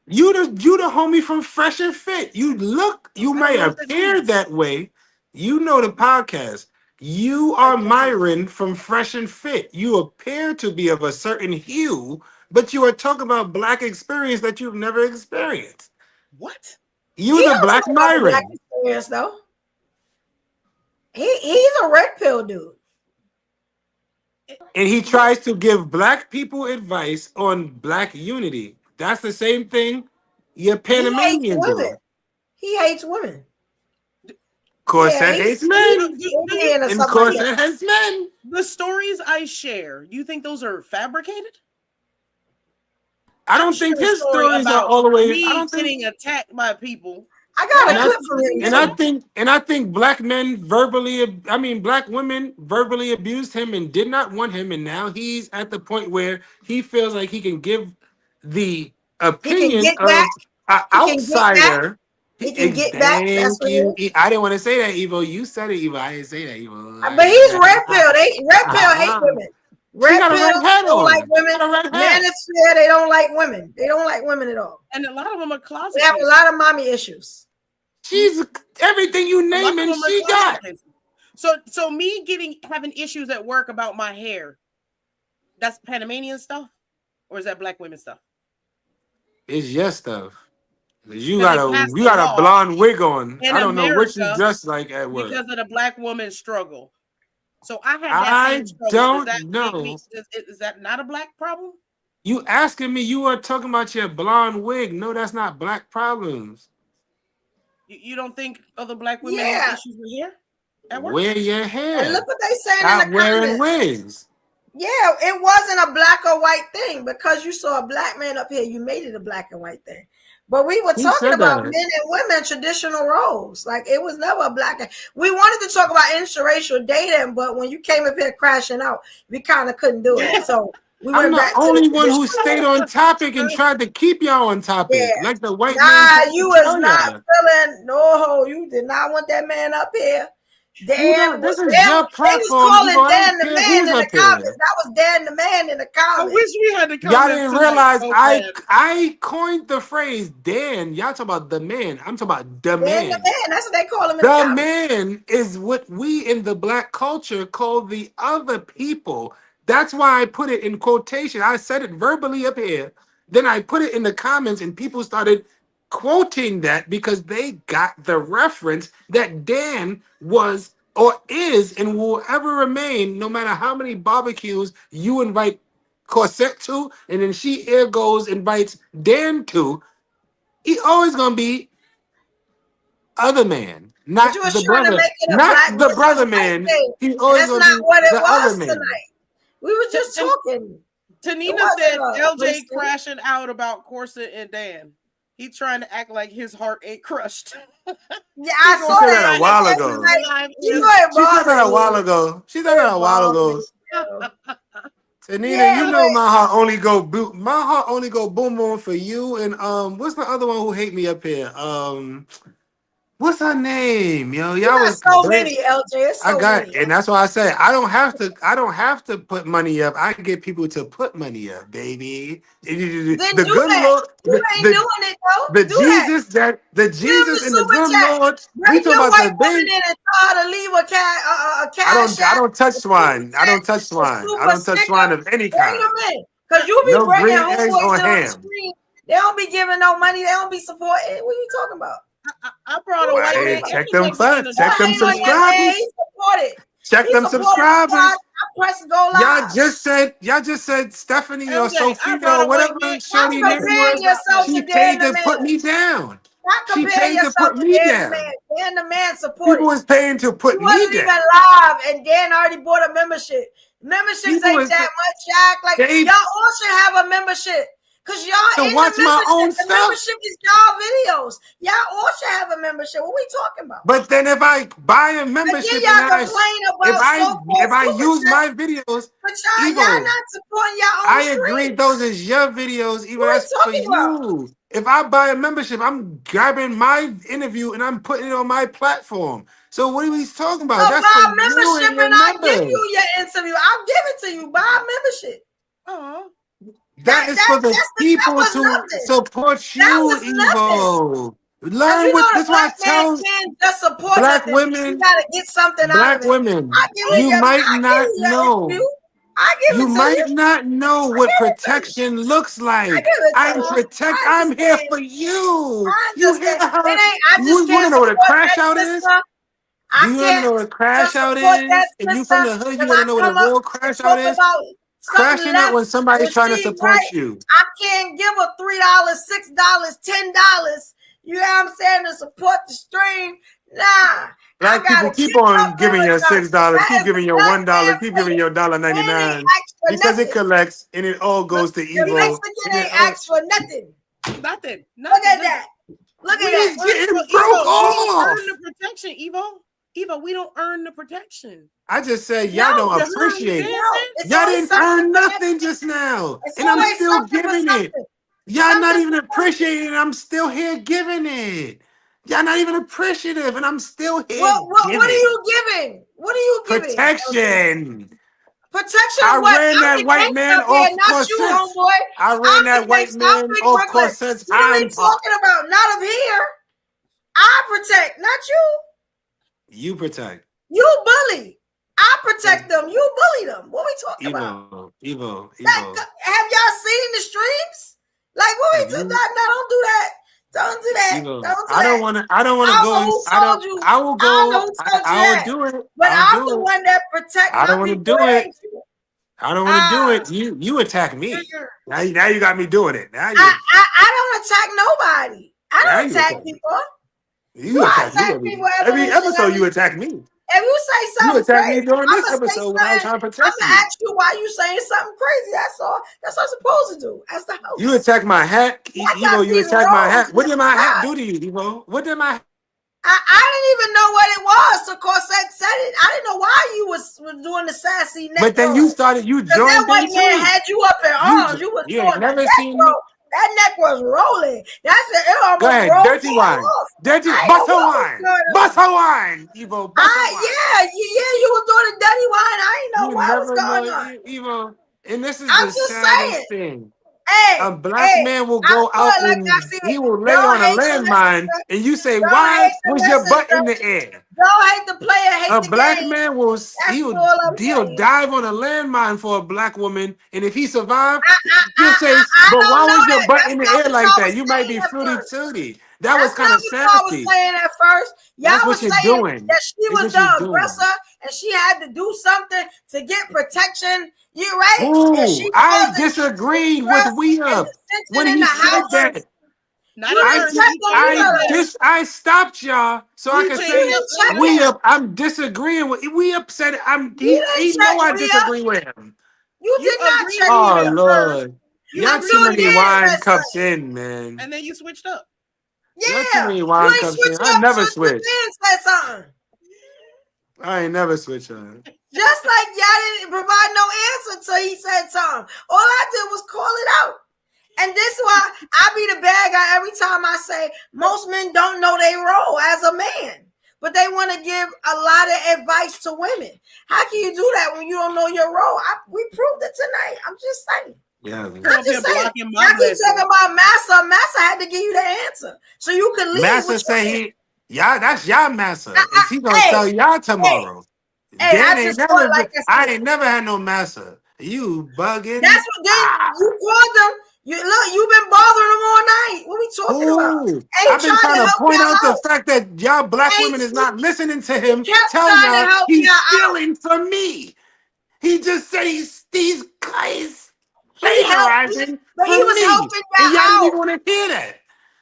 You the homie from Fresh and Fit. You may appear that way. You know the podcast. You are Myron from Fresh and Fit. You appear to be of a certain hue, but you are talking about black experience that you've never experienced. What? You the black Myron. Black experience though. He's a red pill dude. And he tries to give black people advice on black unity. That's the same thing your Panamanians do. He hates women. Corset hates men. And Corset hates men. The stories I share, you think those are fabricated? I don't think his stories are all the way. I don't think getting attacked by people. I got a clip from him. And I think black women verbally abused him and did not want him, and now he's at the point where he feels like he can give the opinion of an outsider. He can get back. That's what I didn't want to say that, Evo. You said it, Evo. I didn't say that, Evo. But he's red pill. Red pill hate women. Red pill don't like women. Manosphere, they don't like women. They don't like women at all. And a lot of them are closet. They have a lot of mommy issues. She's everything you name and she got. So me having issues at work about my hair, that's Panamanian stuff, or is that black women stuff? It's your stuff. You got a blonde wig on. I don't know what you dress like at work. Because of the black woman struggle. So I had that same struggle. Don't know. Is that not a black problem? You asking me, you are talking about your blonde wig. No, that's not black problems. You don't think other black women have issues with hair at work? Wear your hair. And look what they saying Stop in the wearing comments. wigs. Yeah, it wasn't a black or white thing. Because you saw a black man up here, you made it a black and white thing. But we were talking about men and women traditional roles. Like it was never a black. We wanted to talk about interracial dating, but when you came up here crashing out, we kind of couldn't do it. So we I'm went back the only one who stayed on topic and tried to keep y'all on topic. Yeah. Like the white man. You was not feeling you did not want that man up here. Dan, this is your platform. They was calling Dan the man in the comments. That was Dan the man in the comments. I wish we had the comments. Y'all didn't realize I coined the phrase Dan. Y'all talking about the man. I'm talking about the man. The man. That's what they call him in the comments. man is what we in the black culture call the other people. That's why I put it in quotation. I said it verbally up here. Then I put it in the comments and people started quoting that because they got the reference that Dan was or is and will ever remain, no matter how many barbecues you invite Corset to, and then she invites Dan to, he always gonna be other man, not the brother, not the brother man. He always that's not what it was tonight. We were just talking. Tanina said LJ crashing out about Corset and Dan. He trying to act like his heart ain't crushed. Yeah, I saw that a while ago. She said that a while ago. She said that a while ago. Tanina, you know my heart only go boom. My heart only go boom boom for you. And what's the other one who hate me up here? Who What's her name? Yo, You y'all got was so many, LJ. It's I so got, many. and that's why I say I don't have to put money up. I get people to put money up, baby. Then The do good that. Lord, You ain't doing it though. the Do that. Give them Jesus the and the super good chat. Lord. We Bring talking your about white the woman big. in and tell her to leave a cash I app, don't touch a super swine. I chat, don't touch a swine. I super don't touch sticker. swine of any Bring kind. them in. Because you be No bringing green eggs homeboys or in on the ham. screen. They don't be giving no money. They don't be supporting. What are you talking about? I brought a white man Check and a them Mexican to Don't check them hate on join that us. man. He subscribers. supported. Check He them supported the pod. subscribers. I press go Y'all live. just said Stephanie or LJ, I Sophia brought or a white whatever man Stop shorty and a name comparing was. Mexican yourself She to Dan paid the to put man. me down. Stop She comparing paid to yourself put to me Dan the down. man. Dan the man supported. People was paying to He put me wasn't down. even live, and Dan already bought a membership. Memberships People ain't was that much, Jack. Like they y'all all should have a membership. Cause y'all to in the watch my membership. own The stuff. membership is y'all videos. Y'all all should have a membership. What we talking about? But then if I buy a And then membership and y'all complain about so-called if I super use chat, my videos, but y'all Evo, not supporting your own I agree stream. those is your videos, Evo. What we That's for talking about? you. If I buy a membership, I'm grabbing my interview and I'm putting it on my platform. So what are we talking about? So That's buy for a you and membership your and I give members. you your interview. I'll give it to you. Buy a membership. Oh, That is for the That people was to nothing. support That you, was nothing. Evo. Cause Learn you know what the this is why I black man tell can't just support black nothing. You women. gotta get something out Black of it. women, I give you might you not your know. interview. I give You it to you. might not know I what give it to you. protection looks I like. give it to you. I I'm here understand. for you. I You hear understand. her? It ain't. I just You want can't to know what a support crash that out is? sister. Do I you want to can't know what a crash just out support that is? If you from sister the hood, you because want I to know what a come up real and crash out talk is? about something Crashing out left when somebody's when trying to she support right. you. I can't give her $3, $6, $10. You know what I'm saying, to support the stream. Nah, I Black gotta people keep keep my on giving you membership. $6, That keep is the giving you black $1, man keep for giving you. you Man ain't $1.99 asked for because it nothing. collects and it all goes to The Evo. Mexican ain't asked for nothing. nothing. Look at that. Look at We that. was getting Well, broke Evo, we don't off. earn the protection, Evo. Evo, we don't earn the protection. I just said No, y'all don't You heard me appreciate it. dancing? it's Y'all always didn't something earn for that. nothing just now, It's and I'm always still something for giving it. something. Y'all not Something even for something. appreciating it. I'm still here giving it. Y'all not even appreciative, and I'm still here What are giving you giving? What are you giving? protection. Protection I of what? ran I'm that the white gangster man up here, off not you, course. homeboy. I I'm ran the that white gangster. I'm man Big off Brooklyn. course since What are we Hyde Park. talking about? Not of here. I protect, not you. You protect. You bully. I protect them. You bully them. What we talking about? Evo. Have y'all seen the streams? Like, what we do? No, don't do that. Don't do that. Evo. Don't do I don't that. want to I don't go know and who told you. I will I don't know go. who told you I will that. do it. But I'll I'm do the it. one that protect I my don't want to people. do It it. ain't you. I don't want to do it. You attack me. Now you got me doing it. Now I don't attack nobody. I don't attack people. You attack me every episode. You attack me. If you say You something attacked me crazy, during I'm this gonna say episode when I was trying to something. I'm protect gonna you. ask you why you saying something crazy. That's all. That's what I'm supposed to do as the host. You attack my hat, I got Evo. You these attack my roles. hat. What did my hat do to you, Evo? What did my I didn't even know what it was. So Corset said it. I didn't know why you was doing the sassy neck. But then you started. You because that joined in white man too. had you up in arms. You was ain't doing the never neck seen me. roll. That neck was rolling. That's it. It Go almost ahead, rolled dirty down wine, off. dirty I didn't know butter what was wine, going on. butter wine, Evo, butter wine. Yeah, you was doing the dirty wine. I didn't know You what was never going know, on. Evo. And this is I'm the just saddest saying. thing. A Hey, black man will I go saw out it like I and see he it. will lay Don't on a hate the landmine, messenger. and you say, Don't "Why hate the was your butt in messenger. the air?" Don't hate the player, hate A the black game. man will That's all I'm he'll saying. dive on a landmine for a black woman, and if he survived, you'll say, I "But don't why know was your that. butt That's in the not air what like y'all was that? You might saying be at fruity first. tooty." That was That's kind not of what y'all was sassy. saying at first. That's Y'all what was you're saying doing. that she That's was what the you're doing. aggressor and she had to do something to get protection. You right? And she Ooh, I caused the disagreed with stress We and Up dissension when in he the said house. that. Not at first. Check on each other. I stopped y'all so I You could You changed say up didn't check later. We him. Up. I'm disagreeing with We Up. Said You didn't he check know I Rhea. disagree with him. You You did not agreed check with Oh him Rhea. at first. Lord, You y'all agreed too Until with many him at Dan wine said first, cups something. in, man. and then you switched up. Y'all too Yeah. many You wine ain't cups in. switched I up never since the switch. Dan said something. I ain't never switch on. Just like y'all didn't provide no answer until he said something. All I did was call it out. And this is why I be the bad guy every time I say most men don't know their role as a man, but they want to give a lot of advice to women. How can you do that when you don't know your role? We proved it tonight. I'm just saying. Yeah, I'm just saying. I keep talking about Massa. Massa had to give you the answer, so you can leave. Massa say that's y'all Massa. Is he gonna tell y'all tomorrow? I ain't never had no Massa. You bugging? That's what you called them. You've been bothering them all night. What we talking about? I've been trying to point out the fact that y'all black women is not listening to him. Tell y'all he's stealing from me. He just said he's guys plagiarizing from me. Helping and y'all out. didn't even want to hear that.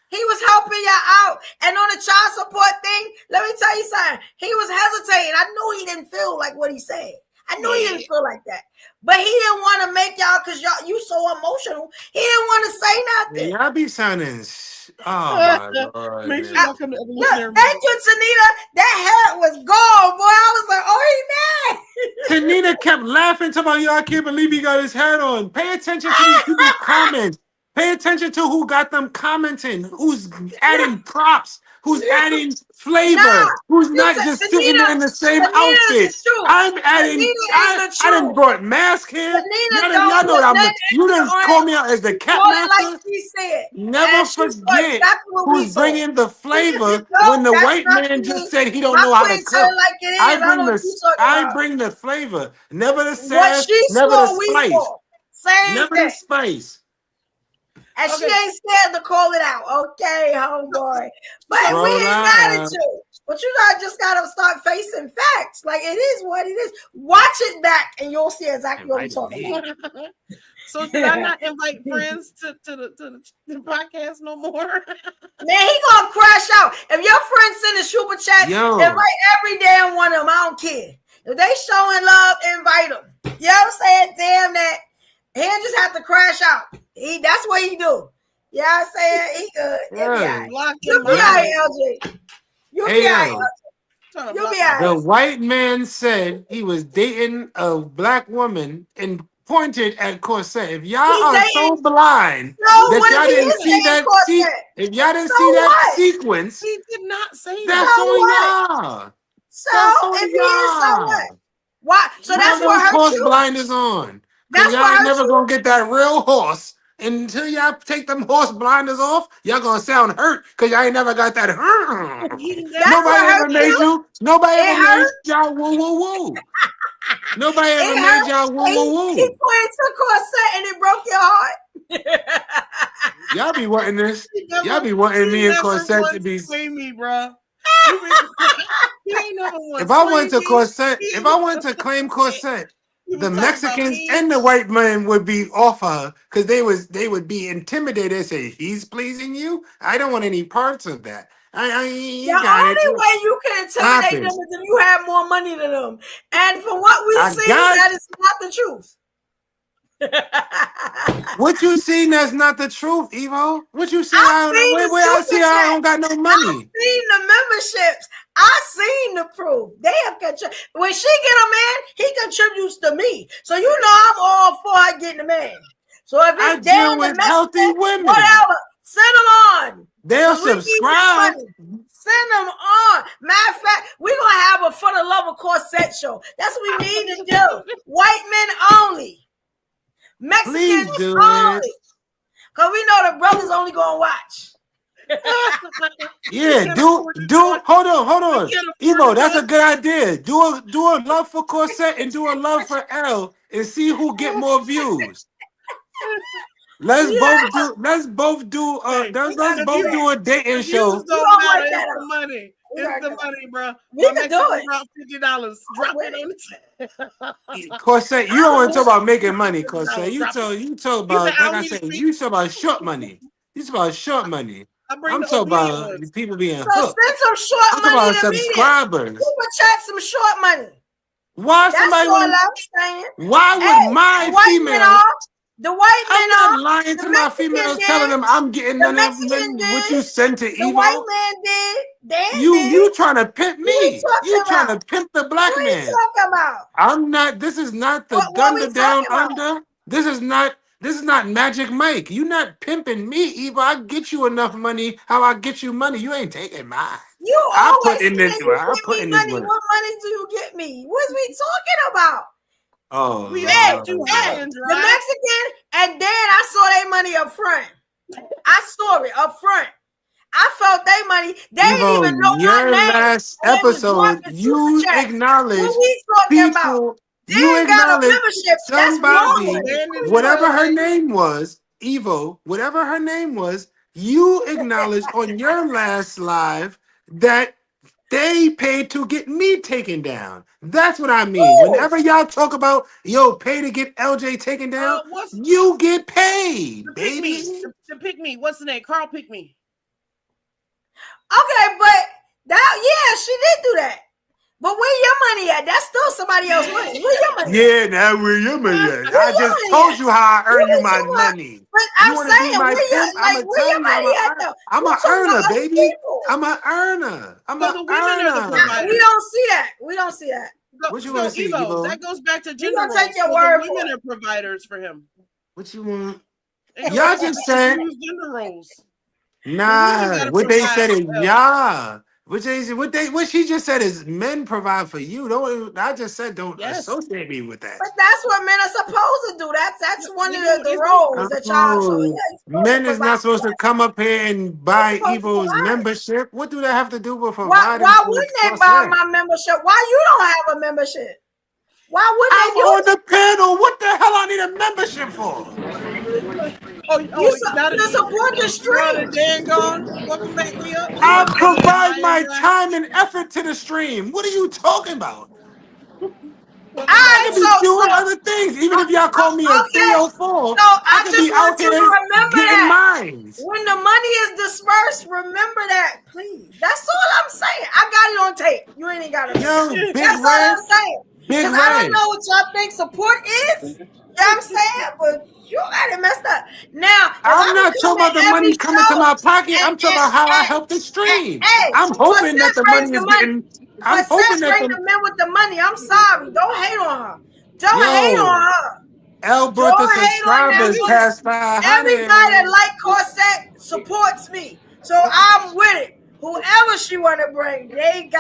He was helping y'all out. And on the child support thing, let me tell you something. He was hesitating. I knew he didn't feel like what he said. I knew he didn't feel like that. But he didn't want to make y'all, because you so emotional. He didn't want to say nothing. Y'all be sounding... Oh, my Lord. Look, thank you, Tanita. That hat was gold, boy. I was like, oh, he mad. Tanita kept laughing, talking about, yo, I can't believe he got his hat on. Pay attention to these people's comments. Pay attention to who got them commenting, who's adding props, who's adding flavor, who's not just sitting in the same outfit. I'm adding, I done brought mask here. Y'all know how much. You done call me out as the cat master. Never forget who's bringing the flavor when the white man just said he don't know how to cook. I bring the flavor, never the sass, never the spice. Never the spice. And she ain't scared to call it out. Okay, homeboy. But we ain't mad at you. But you just gotta start facing facts. Like, it is what it is. Watch it back and you'll see exactly what we're talking about. So did I not invite friends to the podcast no more? Man, he gonna crash out. If your friends send a super chat, invite every damn one of them. I don't care. If they showing love, invite them. You know what I'm saying? Damn that. He just have to crash out. That's what he do. You know what I'm saying? He good. You'll be all right, LJ. You'll be all right. You'll be all right. The white man said he was dating a black woman and pointed at Corset. If y'all are so blind that y'all didn't see that if y'all didn't see that sequence, he did not say that's on y'all. So if he is, so what? Why? So that's what hurt horse you. blinders on. That's y'all ain't never gonna get that real horse. Until y'all take them horse blinders off, y'all gonna sound hurt because y'all ain't never got that. Nobody ever made you. Nobody ever made y'all woo woo woo. Nobody ever made y'all woo woo woo. He pointed to Corset and it broke your heart. Y'all be wanting this. Y'all be wanting me and Corset to be. Me, bro. If I went to Corset, if I went to claim Corset, the Mexicans and the white men would be off her because they would be intimidated and say, he's pleasing you? I don't want any parts of that. The only way you can intimidate them is if you have more money than them. And from what we see, that is not the truth. What you seen that's not the truth, Evo? What you seen? I don't got no money. I've seen the memberships. I seen the proof. They have when she get a man, he contributes to me. So you know I'm all for her getting a man. So if it's down with healthy women, whatever, send them on. They'll subscribe. Send them on. Matter of fact, we're gonna have a For the Love of Corset show. That's what we need to do. White men only. Mexicans only. Because we know the brothers only gonna watch. Yeah, hold on. Evo, that's a good idea. Do a love for Corset and do a love for L and see who get more views. Let's both do a dating show. It's the money. It's the money, bro. We can do it. $50. Drop it on Corset, you don't want to talk about making money, Corset. You talk about, like I said, you talk about short money. You talk about short money. I'm talking about people being hooked. So spend some short money about to subscribers. People chat some short money. Why somebody would my female? The white men I'm not lying to my females, telling them I'm getting none of what you sent to Evo. The white man did. You trying to pimp me? You trying to pimp the black man? What are you talking about? I'm not. This is not the Thunder Down Under. This is not This is not Magic Mike. You not pimping me, Eva. I get you enough money. How I get you money? You ain't taking mine. You I always put in this. saying you I get put me in this money. work. What money do you get me? What's we talking about? Oh, We Hey, all too hey, high and the dry. Mexican, and then I saw their money up front. I saw it up front. I felt their money. They didn't Evo, even know my your name. last They was episode, dropping you super chats. acknowledged What we talking about? people. They You ain't got a acknowledged membership. That's somebody, wrong with it. whatever her name was, Evo, whatever her name was, you acknowledged on your last live that they paid to get me taken down. That's what I mean. Ooh. Whenever y'all talk about, yo, pay to get LJ taken down, you get paid, baby. To pick me. What's the name? Carl pick me. Okay, but yeah, she did do that. But where your money at? That's still somebody else's money. Where your money? Yeah, now where your money at? I just told you how I earn you my money. But You I'm wanna be saying, my where pimp? your money at though? I'm You a talking earner, about other baby. people. I'm a earner. I'm So a the women are the earner. providers. We don't see that. We don't see that. What you want to see, Evo? That goes back to We gender gonna roles. take your So word the for women it. are providers for him. What you want? It goes Y'all back to just said gender roles. nah. gotta What they provide said is for them. yeah. What she just said is men provide for you. Don't I just said don't associate me with that. But that's what men are supposed to do. That's one of the roles that y'all. So yeah, Men is not supposed to come up here and buy supposed to Evo's provide. membership. What do they have to do with Why providing? wouldn't they buy my membership? Why you don't have a membership? Why wouldn't I'm they do on the panel. What the hell I need a membership for? You support the stream. Dan gone. Welcome back, Leah. I provide my time and effort to the stream. What are you talking about? I could be doing other things. Even if y'all call me a okay. 304, So I I could just be want out you to here remember getting that. mines. When the money is dispersed, remember that, please. That's all I'm saying. I got it on tape. You ain't even got it. Yo, Big That's Red. all I'm saying. Because I don't know what y'all think support is. You know what I'm saying? But you got it messed up. Now, if I'm I not would come talking about the in every money coming to show my pocket. and, I'm talking about how I help the stream. hey, I'm hoping that the brings money the is money. getting. I'm But hoping that bring the men with the money. I'm sorry. Don't hate on her. Don't hate on her. El Don't Bertha hate on that subscribers woman. past 500. Everybody that like Corset supports me. So I'm with it. Whoever she want to bring, they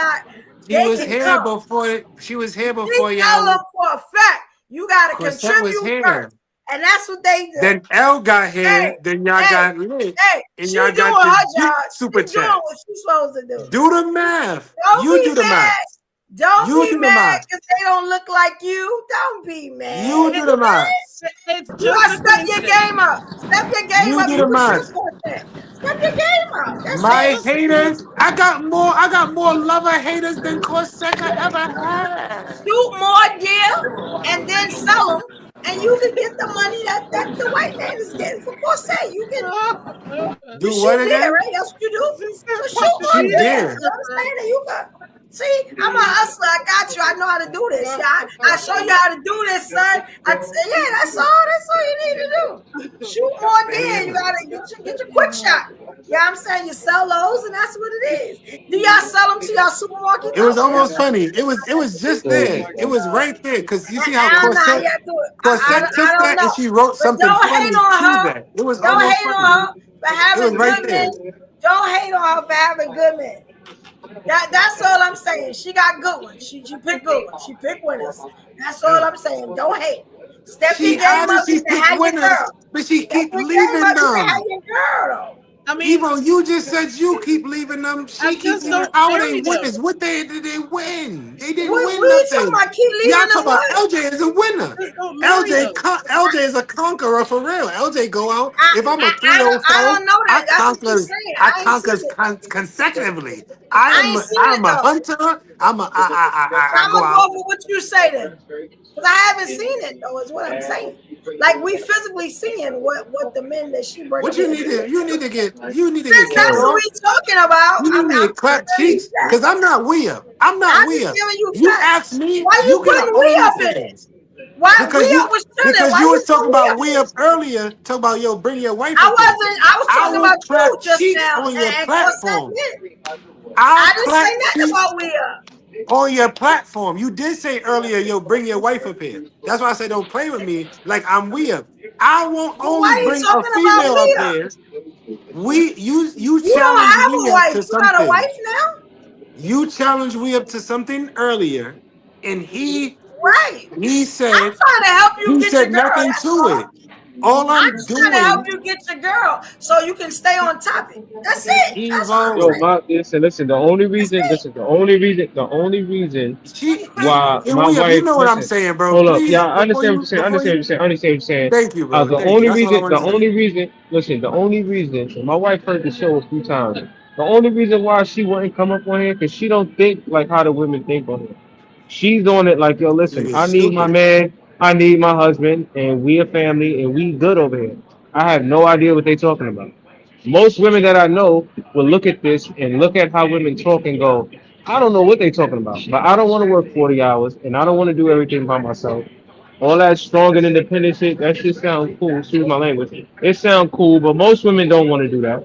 was can here come. before. She was here We before tell them y'all. for a fact, you got to Corset was contribute here. first. And that's what they do. Then L got here. Then y'all got lit. And she y'all doing got her the job. super She's doing chat. what she's supposed to do. Do the math. Don't You be do the mad. math. Don't You be do the mad math. because they don't look like you. Don't be mad. You do the math. It's You gotta step your game up. Step your game You up. do You the can math. step your game up. That's My it. haters, I got more lover haters than Corseca ever had. Shoot more deal and then sell them, and you can get the money that the white man is getting for Corset. You Do shoot what deer, again? right? That's what you do. So shoot more Shoot deer. deer. You understand that you got. See, I'm a hustler. I got you. I know how to do this. Yeah, I show you how to do this, son. Yeah, that's all you need to do. Shoot more deer. You gotta get your quick shot. Yeah, I'm saying you sell those, and that's what it is. Do y'all sell them to y'all supermarkets? It was almost funny. It was just there. It was right there. Because you see how I don't know how Corset y'all do it. took I don't that and know. she wrote But something don't funny hate on to her. that. It was Don't almost hate funny. on her for It was having right good there. men. Don't hate on her for having good men. That's all I'm saying. She got good ones. She picked good ones. She picked winners. That's all I'm saying. Don't hate. Step your game How did up. You she can pick have your winners? girl. But she Step keep your game leaving up. You can have them. your girl. I mean, Evo, you just said you keep leaving them. She keep just leaving. don't How are they marry them. winners? What did they win? They didn't What win are you talking nothing. about? Keep leaving Y'all them talk about what? LJ is a winner. Just don't marry them. LJ is a conqueror for real. LJ go out. If I'm a I 304, don't know I that. That's what you're conquer. saying. I I ain't seen conquer it. consecutively. I ain't seen it I'm a though. hunter. I I'm go gonna out. go for what you say then, because I haven't seen it though. Is what I'm saying. Like we physically seeing what the men that she bringing What in. you need to get Since carried that's what off. we talking about, You I'm need to clap giving you cheeks that. because I'm not we up. I'm not I'm we just up. giving you You facts. ask me, Why you you get an putting we up in it? OnlyFans. Why we up was chilling? Because Why you you was talking putting we up about in we it? up earlier, talking about yo, bring your wife I up here. wasn't. I was I talking will about you clap just cheeks now, on your and Corset platform. did. I'll I didn't say clap nothing cheeks. about we up. on your platform. You did say earlier, yo, bring your wife up here. That's why I said don't play with me like I'm weird. I won't Well, why only are you bring a talking about female up Leah? here. You You don't challenge have me a up wife. to You got a something. wife now? You challenged me up to something earlier, and he Right. said I'm trying to help you get your girl. nothing That's to all. it. All I'm I'm just trying to help doing, you get your girl so you can stay on topic. That's it. That's all I'm Yo, Evo, saying. listen. The only That's reason, it. listen. The only reason why and my we have, you wife, know what I'm listen. saying, bro. Hold up. Yeah, Please, I understand what you're saying. Understand what you're saying. thank you, bro. The Thank you. only That's all I reason, want to say. listen. The only reason, and my wife heard the show a few times. The only reason why she wouldn't come up on here because she don't think like how the women think on here. She's on it like, yo, listen, Nigga, I need my stupid. man, I need my husband, and we a family, and we good over here. I have no idea what they talking about. Most women that I know will look at this and look at how women talk and go, I don't know what they talking about, but I don't want to work 40 hours, and I don't want to do everything by myself. All that strong and independent shit, that shit sounds cool. Excuse my language. It sounds cool, but most women don't want to do that.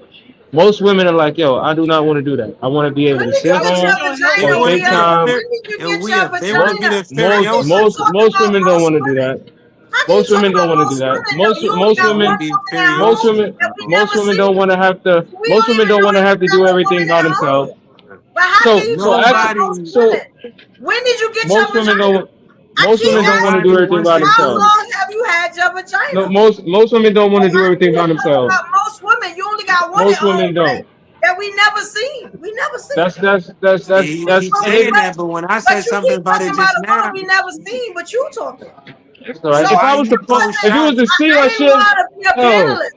Most women are like, yo, I do not want to do that. I want to be able When to did sit you Why get would home you your don't help They or vagina, your want to take be the Leah? time. fair, When did you and get your they want to be vagina? the How fairy can own you talk Most about women don't most want to do women? that. How can you Most talk women don't about want to do most that. women though? You only Most got They want to one women be woman at fairy own most home women shit, that we bro. never don't seen. want to have to. We Most don't women even don't know want to if have you to got do a everything woman by at home. themselves. But how can So you so talk after about most Nobody, so women? When did you get your most women vagina? don't I most keep women don't want to asking do nobody you. everything wants by to How do. themselves. long have you had your No, vagina? most women don't want to do How can everything you by talk themselves. about most women? You only got one at Most home women don't. that we never seen. We never seen. See, you keep saying that, but when I But said you something keep about talking it about just a woman now, we never seen, but you talking. That's all right. So If I why was you to it throw if wasn't. you was to shots? see I that didn't shit, want to be a yo, panelist.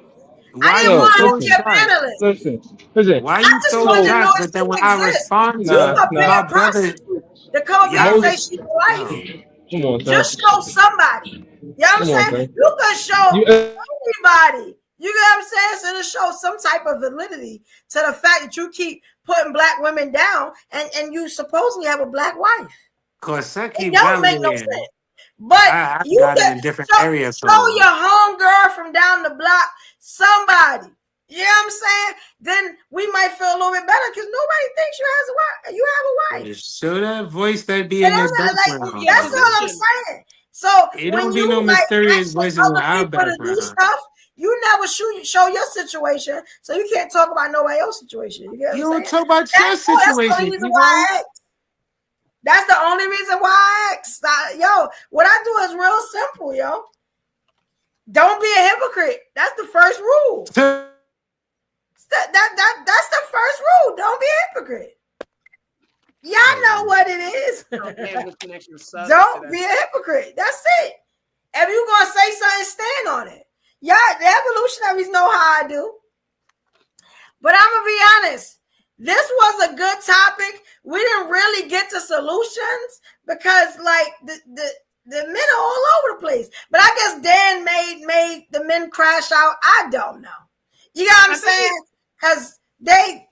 I Why didn't you yo, want to throw be listen, a shots? panelist. listen. Why I you just throw wanted to So know shots? if But then you when I exist. respond to You nah, you, a nah. my bad brother, prostitute to come here and y'all say Most she's was your wife. yo. come on, Just son. show somebody. You know what I'm Come on, saying? son. You can show You anybody. You know what I'm saying? So to show some type of validity to the fact that you keep putting black women down and you supposedly have a black wife. Corsette It keep don't make no sense. validating. But I you got it can in different area show codes. your homegirl from down the block, somebody. You know what I'm saying? Then we might feel a little bit better because nobody thinks you has a wife. You have a wife. Show that voice that be And in the that's like Prove background, your that's though. what I'm position. saying. So It when don't be you no like mysterious asking voices in other our people to do background. stuff, you never show your situation, so you can't talk about nobody else's situation. You get what You I'm don't saying? talk about your That's the situation, reason why Evo. I asked. That's the only reason why I asked. Yo, what I do is real simple, yo. Don't be a hypocrite. That's the first rule. That's the first rule. Don't be a hypocrite. Y'all know what it is. Don't be a hypocrite. That's it. If you're gonna say something, stand on it. Y'all, the evolutionaries know how I do. But I'm gonna be honest. This was a good topic. We didn't really get to solutions because, like, the men are all over the place. But I guess Dan made the men crash out. I don't know. You know what I'm saying? Because they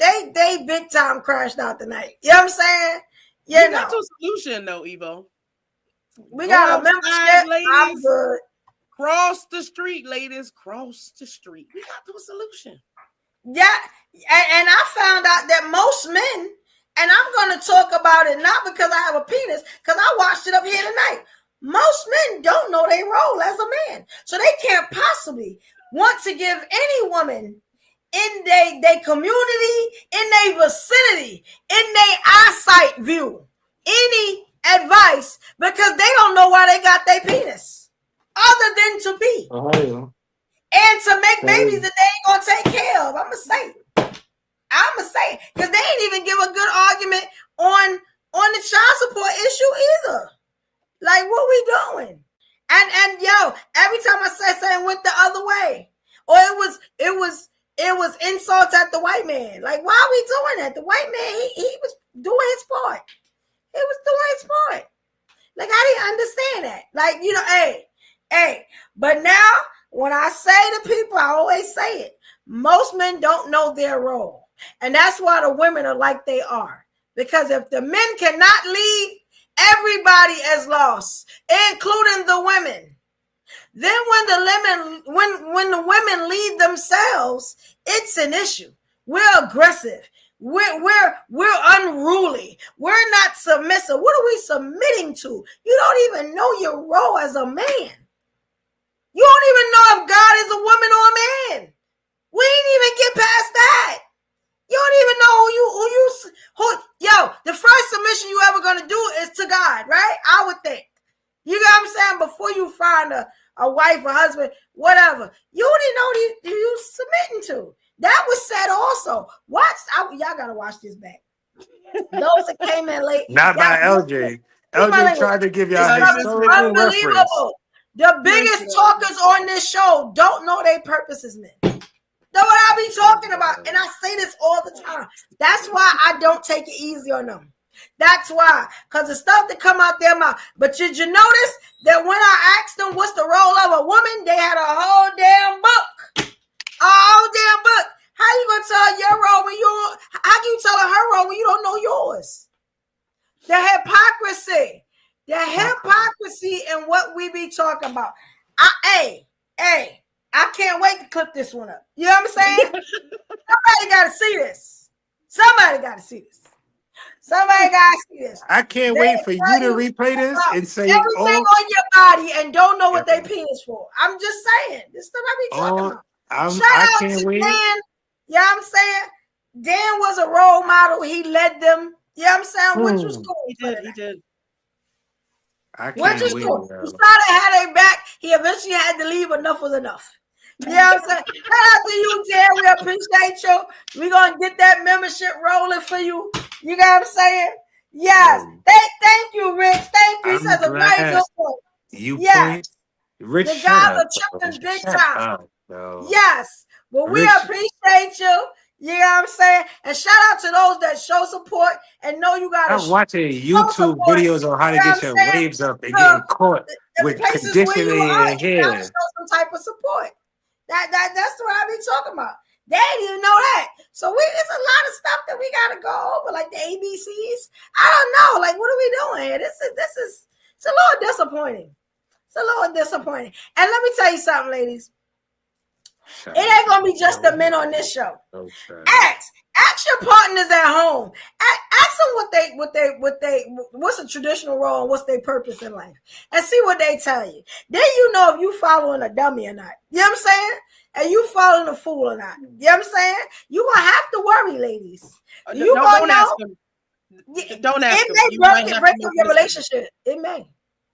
big time crashed out tonight. You know what I'm saying? You got to a solution though, Evo. We got a membership. I'm good. Cross the street, ladies. Cross the street. We got to a solution. Yeah, and I found out that most men, and I'm going to talk about it not because I have a penis, because I watched it up here tonight. Most men don't know their role as a man, so they can't possibly want to give any woman in their community, in their vicinity, in their eyesight view, any advice because they don't know why they got their penis, other than to be. And to make babies that they ain't gonna take care of. I'ma say because they ain't even give a good argument on the child support issue either. Like, what we doing? And yo, every time I said something went the other way, or it was insults at the white man. Like, why are we doing that? The white man, he was doing his part. He was doing his part. Like, I didn't understand that. Like, you know, hey, but now when I say to people, I always say it. Most men don't know their role. And that's why the women are like they are. Because if the men cannot lead, everybody is lost, including the women. Then when the women lead themselves, it's an issue. We're aggressive. We're unruly. We're not submissive. What are we submitting to? You don't even know your role as a man. You don't even know if God is a woman or a man. We ain't even get past that. You don't even know yo, the first submission you ever gonna do is to God, right? I would think. You know what I'm saying? Before you find a wife, a husband, whatever, you already know who you submitting to. That was said also. Y'all gotta watch this back. Those that came in late. Not by LJ. LJ tried to give y'all historical reference. The biggest talkers on this show don't know their purposes, man. That's what I be talking about. And I say this all the time. That's why I don't take it easy on them. That's why. Because the stuff that come out their mouth. But did you notice that when I asked them what's the role of a woman, they had a whole damn book. A whole damn book. How you gonna tell your role when how can you tell her role when you don't know yours? The hypocrisy. The hypocrisy in what we be talking about. I can't wait to clip this one up. You know what I'm saying? Somebody got to see this. Somebody got to see this. I can't wait for you to replay this and say everything on your body and don't know what they penis for. I'm just saying. This stuff I be talking about. Shout out to Dan. You know what I'm saying? Dan was a role model. He led them. You know what I'm saying? Which was cool. He did. I can't wait. Cool. He started had a back. He eventually had to leave. Enough was enough. You know what I'm saying? Shout out to you, Dan. We appreciate you. We're going to get that membership rolling for you. You know what I'm saying? Yes. Thank you, Rich. Thank you. He says a very good point. Point. Rich, the guys are tripping big time. Yes. Well, we appreciate you. You know what I'm saying? And shout out to those that show support and know you got to I'm watching YouTube videos on how to get your waves up and getting caught with conditioning in your hair. Show some type of support. That's what I be talking about. They didn't even know that. So it's a lot of stuff that we gotta go over, like the ABCs. I don't know. Like, what are we doing here? This is it's a little disappointing. And let me tell you something, ladies. It ain't gonna be just the men on this show. Ask your partners at home. Ask them what's a traditional role and what's their purpose in life, and see what they tell you. Then you know if you following a dummy or not. You know what I'm saying? And you following a fool or not. You know what I'm saying? You gonna have to worry, ladies. You don't ask them. Don't ask them. It may break up your relationship. It may.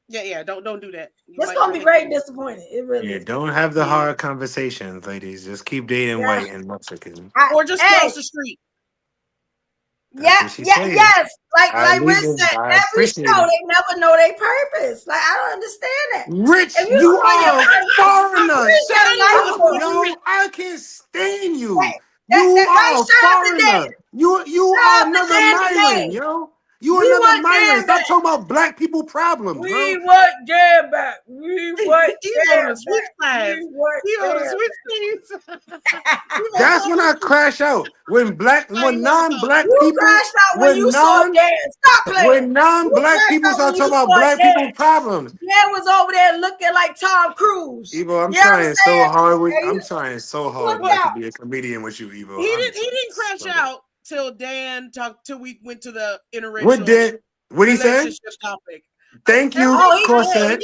Yeah. Don't do that. It's gonna be very disappointing. It really is. Don't have the hard conversations, ladies. Just keep dating white and Mexican. Or just cross the street. Yes. Like Rich said, every show they never know their purpose. Like, I don't understand that. Rich, you are a foreigner. Shut up, yo. I can't stand you. You are a foreigner. You are another Myron, yo. You another Myron. Stop talking about black people problems, bro. We want Dan back. We want Dan back. That's when I crash out. When non-black people, you crashed out when you saw Dan. Stop playing. When non-black people start talking about black people problems. Dan was over there looking like Tom Cruise. Evo, I'm trying so hard. I'm trying so hard not to be a comedian with you, Evo. He didn't crash out till Dan talked till we went to the interracial. What he said? Topic. Thank you, Corset.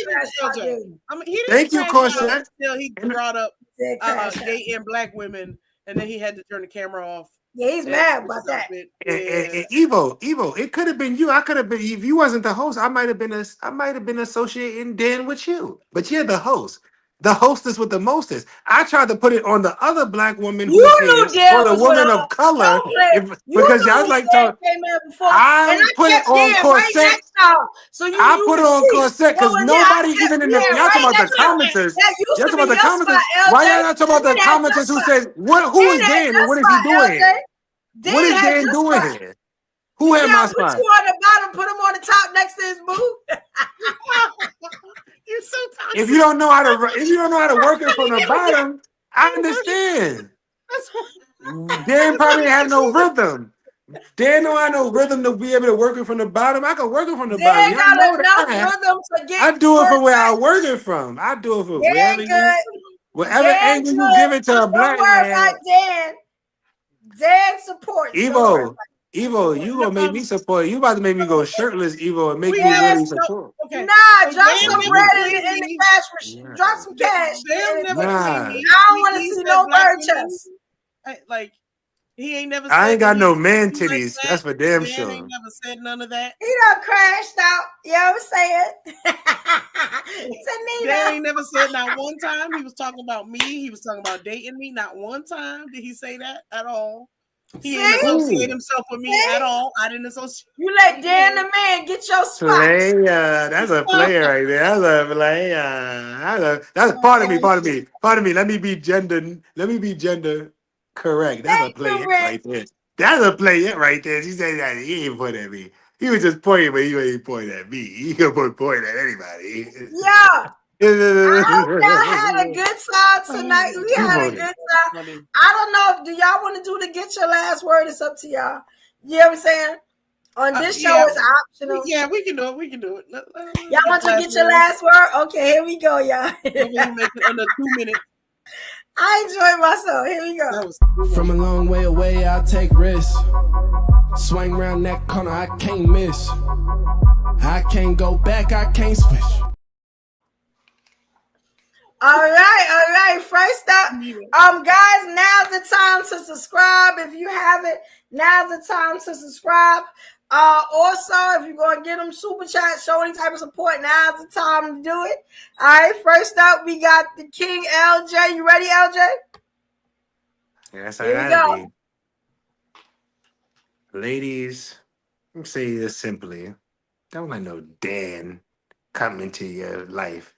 Thank you, Corset. Till he brought up gay and black women, and then he had to turn the camera off. Yeah, he's mad about that. And Evo, it could have been you. I could have been if you wasn't the host. I might have been associating Dan with you, but you're the host. The hostess with the mostest. I tried to put it on the other black woman who is, or the woman of color, because y'all like to. I put it on Corset. I put it on Corset because nobody even in the. Y'all talking about the commenters. Y'all talking about the commenters. Why y'all not talking about the commenters who says who is Dan and what is he doing here? What is Dan doing here? Who had my spot? Put you on the bottom, put him on the top next to his booth. You're so toxic. If you don't know how to work it from the bottom, I understand. Dan probably have no rhythm. Dan don't have no rhythm to be able to work it from the bottom. I can work it from the bottom. I do it from where I work it from. I do it from wherever angle you give it to a black man. Dead support. Evo, you gonna make me support. You about to make me go shirtless, Evo, and make me really support. Okay. Nah, So drop Dan some never bread paid in the me. cash machine. Drop some cash. Dan never paid me. I don't want to He see said no black bird women, chest. like he ain't never I said ain't got that no he man like titties. that. That's for damn Dan sure. ain't never said none of that. He done crashed out. You know what I'm saying? Dan ain't never said not one time he was talking about me. He was talking about dating me. Not one time did he say that at all. He ain't associate himself with me at all. I didn't associate. You let Dan the man get your spot. Player, that's a player right there. That's a player. That's part of me. Pardon me. Let me be gender correct. That's a player right there. That's a player right there. She said that he ain't pointing at me. He was just pointing, but he ain't pointing at me. He could point at anybody. Yeah. I hope y'all had a good time tonight. We had a good time. I don't know. Do y'all want to do the get your last word? It's up to y'all. You know what I'm saying? On this show, it's optional. Yeah, we can do it. We can do it. Y'all want to get your last word? Okay, here we go, y'all. Make it under 2 minutes. I enjoyed myself. Here we go. From a long way away, I'll take risks. Swing around that corner, I can't miss. I can't go back, I can't switch. All right. First up, guys, now's the time to subscribe. If you haven't, now's the time to subscribe. Also, if you're going to get them super chat, show any type of support, now's the time to do it. All right, first up, we got the King LJ. You ready, LJ? Yes, I gotta be. Ladies, I'm saying this simply. Don't let no Dan come into your life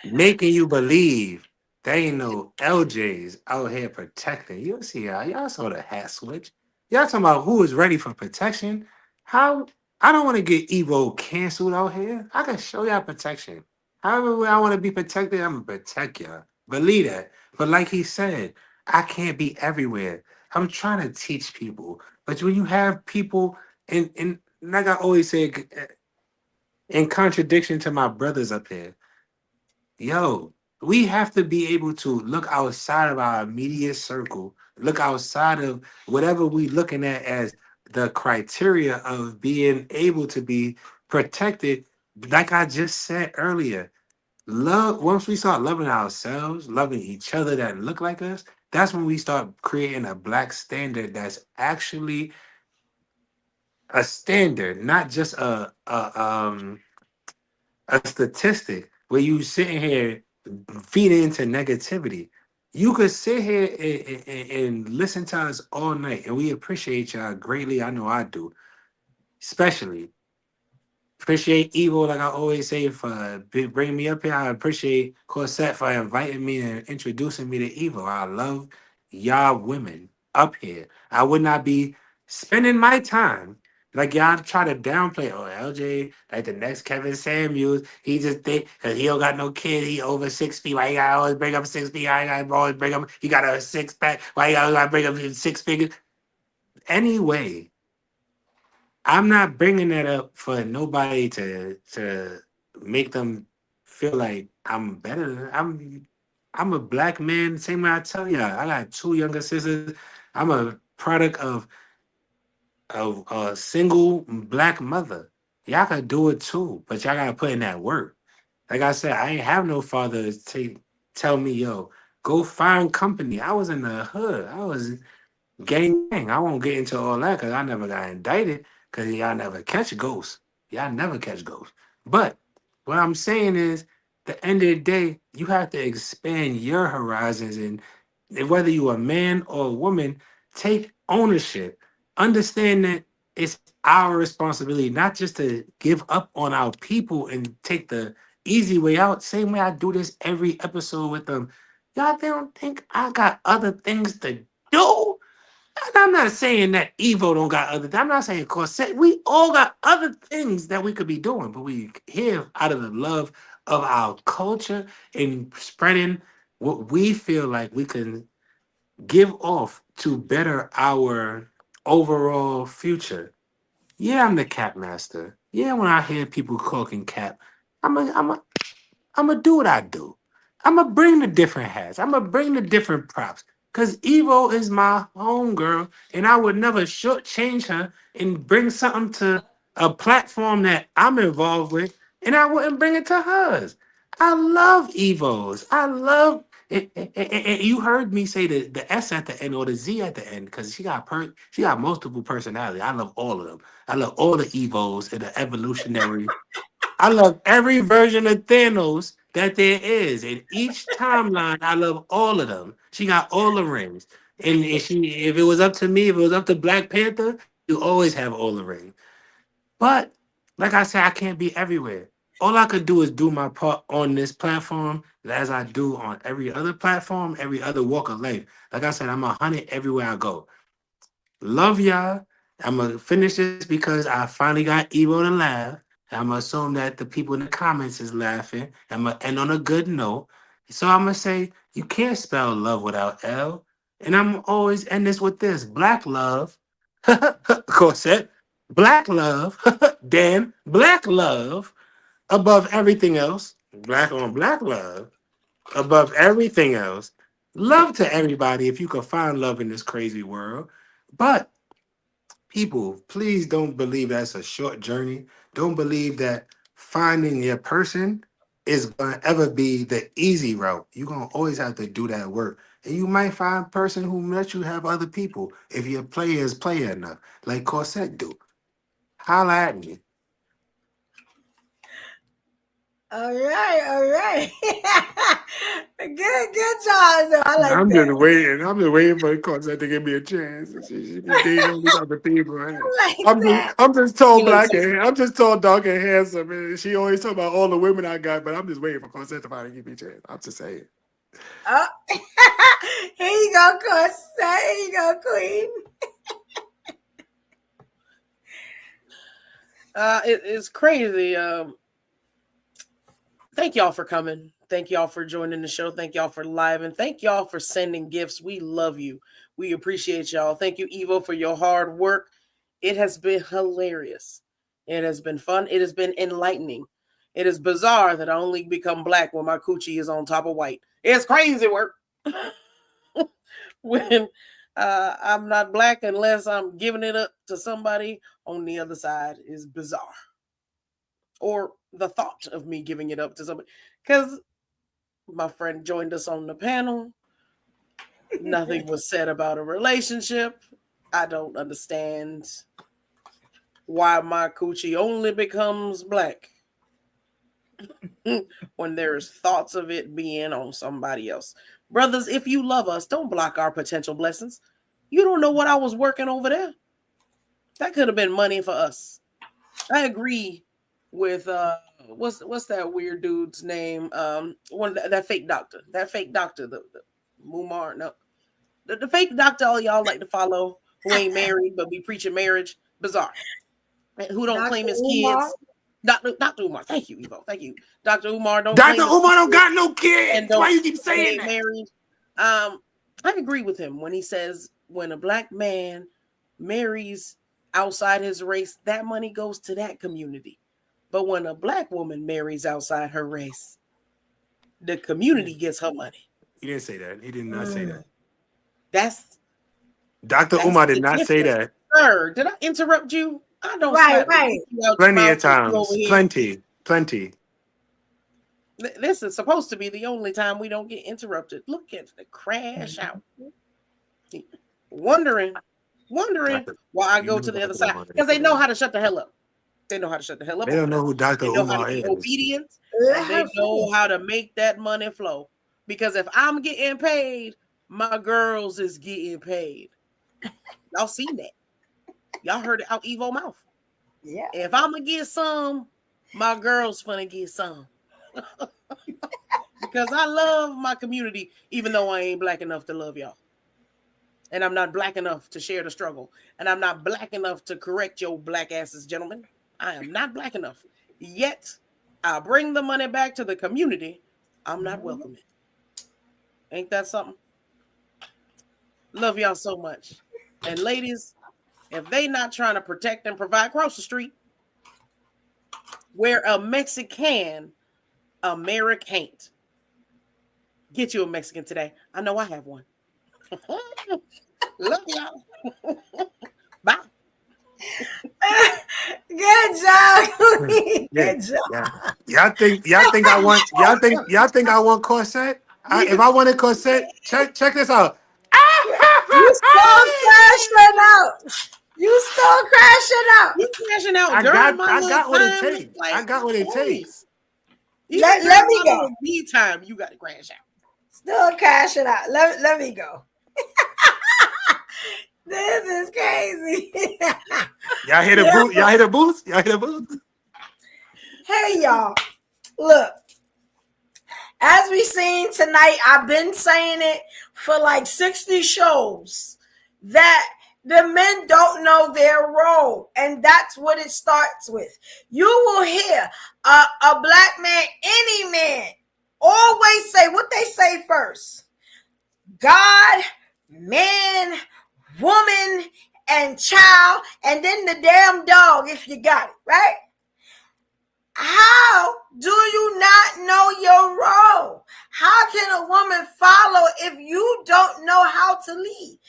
making you believe there ain't no LJs out here protecting. You see y'all saw the hat switch. Y'all talking about who is ready for protection. How I don't want to get Evo canceled out here. I can show y'all protection. However I want to be protected, I'm gonna protect y'all. Believe that. But like he said, I can't be everywhere. I'm trying to teach people. But when you have people in like I always say, in contradiction to my brothers up here, yo, we have to be able to look outside of our immediate circle, look outside of whatever we looking at as the criteria of being able to be protected. Like I just said earlier, love, once we start loving ourselves, loving each other that look like us, that's when we start creating a black standard that's actually a standard, not just a statistic where you sitting here feeding into negativity. You could sit here and listen to us all night, and we appreciate y'all greatly. I know I do. Especially appreciate Evo, like I always say, for bringing me up here. I appreciate Corset for inviting me and introducing me to Evo. I love y'all women up here. I would not be spending my time like y'all try to downplay. Oh, LJ, like the next Kevin Samuels, he just think because he don't got no kid, he over 6 feet. Why you gotta always bring up 6 feet? I gotta always bring up. He got a 6-pack. Why you gotta bring up his 6 figures? Anyway, I'm not bringing that up for nobody to make them feel like I'm better. I'm a black man. Same way I tell y'all, I got 2 younger sisters. I'm a product of a single black mother. Y'all could do it too, but y'all gotta put in that work. Like I said, I ain't have no father to tell me, yo, go find company. I was in the hood. I was gang. I won't get into all that because I never got indicted because y'all never catch ghosts. Y'all never catch ghosts. But what I'm saying is, the end of the day, you have to expand your horizons, and whether you a man or a woman, take ownership. Understand that it's our responsibility not just to give up on our people and take the easy way out. Same way I do this every episode with them. Y'all don't think I got other things to do? And I'm not saying that Evo don't got other. I'm not saying Corset. We all got other things that we could be doing, but we here out of the love of our culture and spreading what we feel like we can give off to better our overall future. Yeah, I'm the cap master. Yeah, when I hear people talking cap, I'm a do what I do. I'm gonna bring the different hats. I'm gonna bring the different props. Because Evo is my homegirl, and I would never shortchange her and bring something to a platform that I'm involved with, and I wouldn't bring it to hers. I love Evos. I love and you heard me say the S at the end or the Z at the end because she got multiple personality. I love all of them. I love all the Evos and the evolutionary. I love every version of Thanos that there is. In each timeline, I love all of them. She got all the rings. And if it was up to me, if it was up to Black Panther, you always have all the rings. But like I said, I can't be everywhere. All I could do is do my part on this platform as I do on every other platform, every other walk of life. Like I said, I'm 100 everywhere I go. Love y'all. I'm gonna finish this because I finally got Evo to laugh. I'm gonna assume that the people in the comments is laughing. I'm gonna end on a good note. So I'm gonna say you can't spell love without L. And I'm always end this with this: Black love, corset, Black love, Dan, Black love above everything else. Black on Black love above everything else. Love to everybody if you can find love in this crazy world. But people, please don't believe that's a short journey. Don't believe that finding your person is going to ever be the easy route. You're going to always have to do that work. And you might find a person who let you have other people if your player is player enough, like Corset do. Holla at me. All right. good job, though. I like I'm that. just waiting. I'm just waiting for Corset to give me a chance. She be dating all these other people. I'm just tall, black, and I'm just tall, dark, and handsome. And she always talk about all the women I got, but I'm just waiting for Corset to finally give me a chance. I'm just saying. Oh, here you go, Corset. Here you go, Queen. It's crazy. Thank y'all for coming. Thank y'all for joining the show. Thank y'all for live, and thank y'all for sending gifts. We love you. We appreciate y'all. Thank you, Evo, for your hard work. It has been hilarious. It has been fun. It has been enlightening. It is bizarre that I only become black when my coochie is on top of white. It's crazy work. When I'm not black unless I'm giving it up to somebody on the other side is bizarre. Or the thought of me giving it up to somebody. Because my friend joined us on the panel. Nothing was said about a relationship. I don't understand why my coochie only becomes black when there's thoughts of it being on somebody else. Brothers, if you love us, don't block our potential blessings. You don't know what I was working over there. That could have been money for us. I agree with what's that weird dude's name? That fake doctor. The Mumar. No, the fake doctor. All y'all like to follow who ain't married but be preaching marriage. Bizarre. Who don't claim his kids. Dr. Umar. Thank you, Evo. Thank you. Dr. Umar don't Dr. Umar don't got no kids. Why you keep saying that? Married. I agree with him when he says when a black man marries outside his race, that money goes to that community. But when a black woman marries outside her race, the community gets her money. He didn't say that. He did not say that. That's Dr. Umar did not say that. Sir, did I interrupt you? I don't. Right. Plenty of times. Plenty. This is supposed to be the only time we don't get interrupted. Look at the crash out. Wondering why I go to the other side. Because they know how to shut the hell up. They know how to shut the hell up. They don't know who Dr. Umar is. Obedient. And they know how to make that money flow. Because if I'm getting paid, my girls is getting paid. Y'all seen that. Y'all heard it out Evo mouth. Yeah. If I'm going to get some, my girls finna get some. Because I love my community, even though I ain't black enough to love y'all. And I'm not black enough to share the struggle. And I'm not black enough to correct your black asses, gentlemen. I am not black enough. Yet, I bring the money back to the community. I'm not welcome. Ain't that something? Love y'all so much. And ladies, if they not trying to protect and provide, cross the street. Where a Mexican, American. Get you a Mexican today. I know I have one. Love y'all. Bye. Good job. Yeah, Good job. yeah. Y'all think I want corset? If I wanted corset, check this out. You still crashing out. You still crashing out. You crashing out I during my got what it time. takes. I got what it takes. Let me go. Me time, you got to crash out. Still crashing out. Let me go. This is crazy. Y'all hear the booth? Y'all hear the booth? Y'all hear the booth? Hey, y'all. Look, as we seen tonight, I've been saying it for like 60 shows that the men don't know their role. And that's what it starts with. You will hear a black man, any man, always say what they say first. God, man, woman, and child, and then the damn dog if you got it, right? How do you not know your role? How can a woman follow if you don't know how to lead?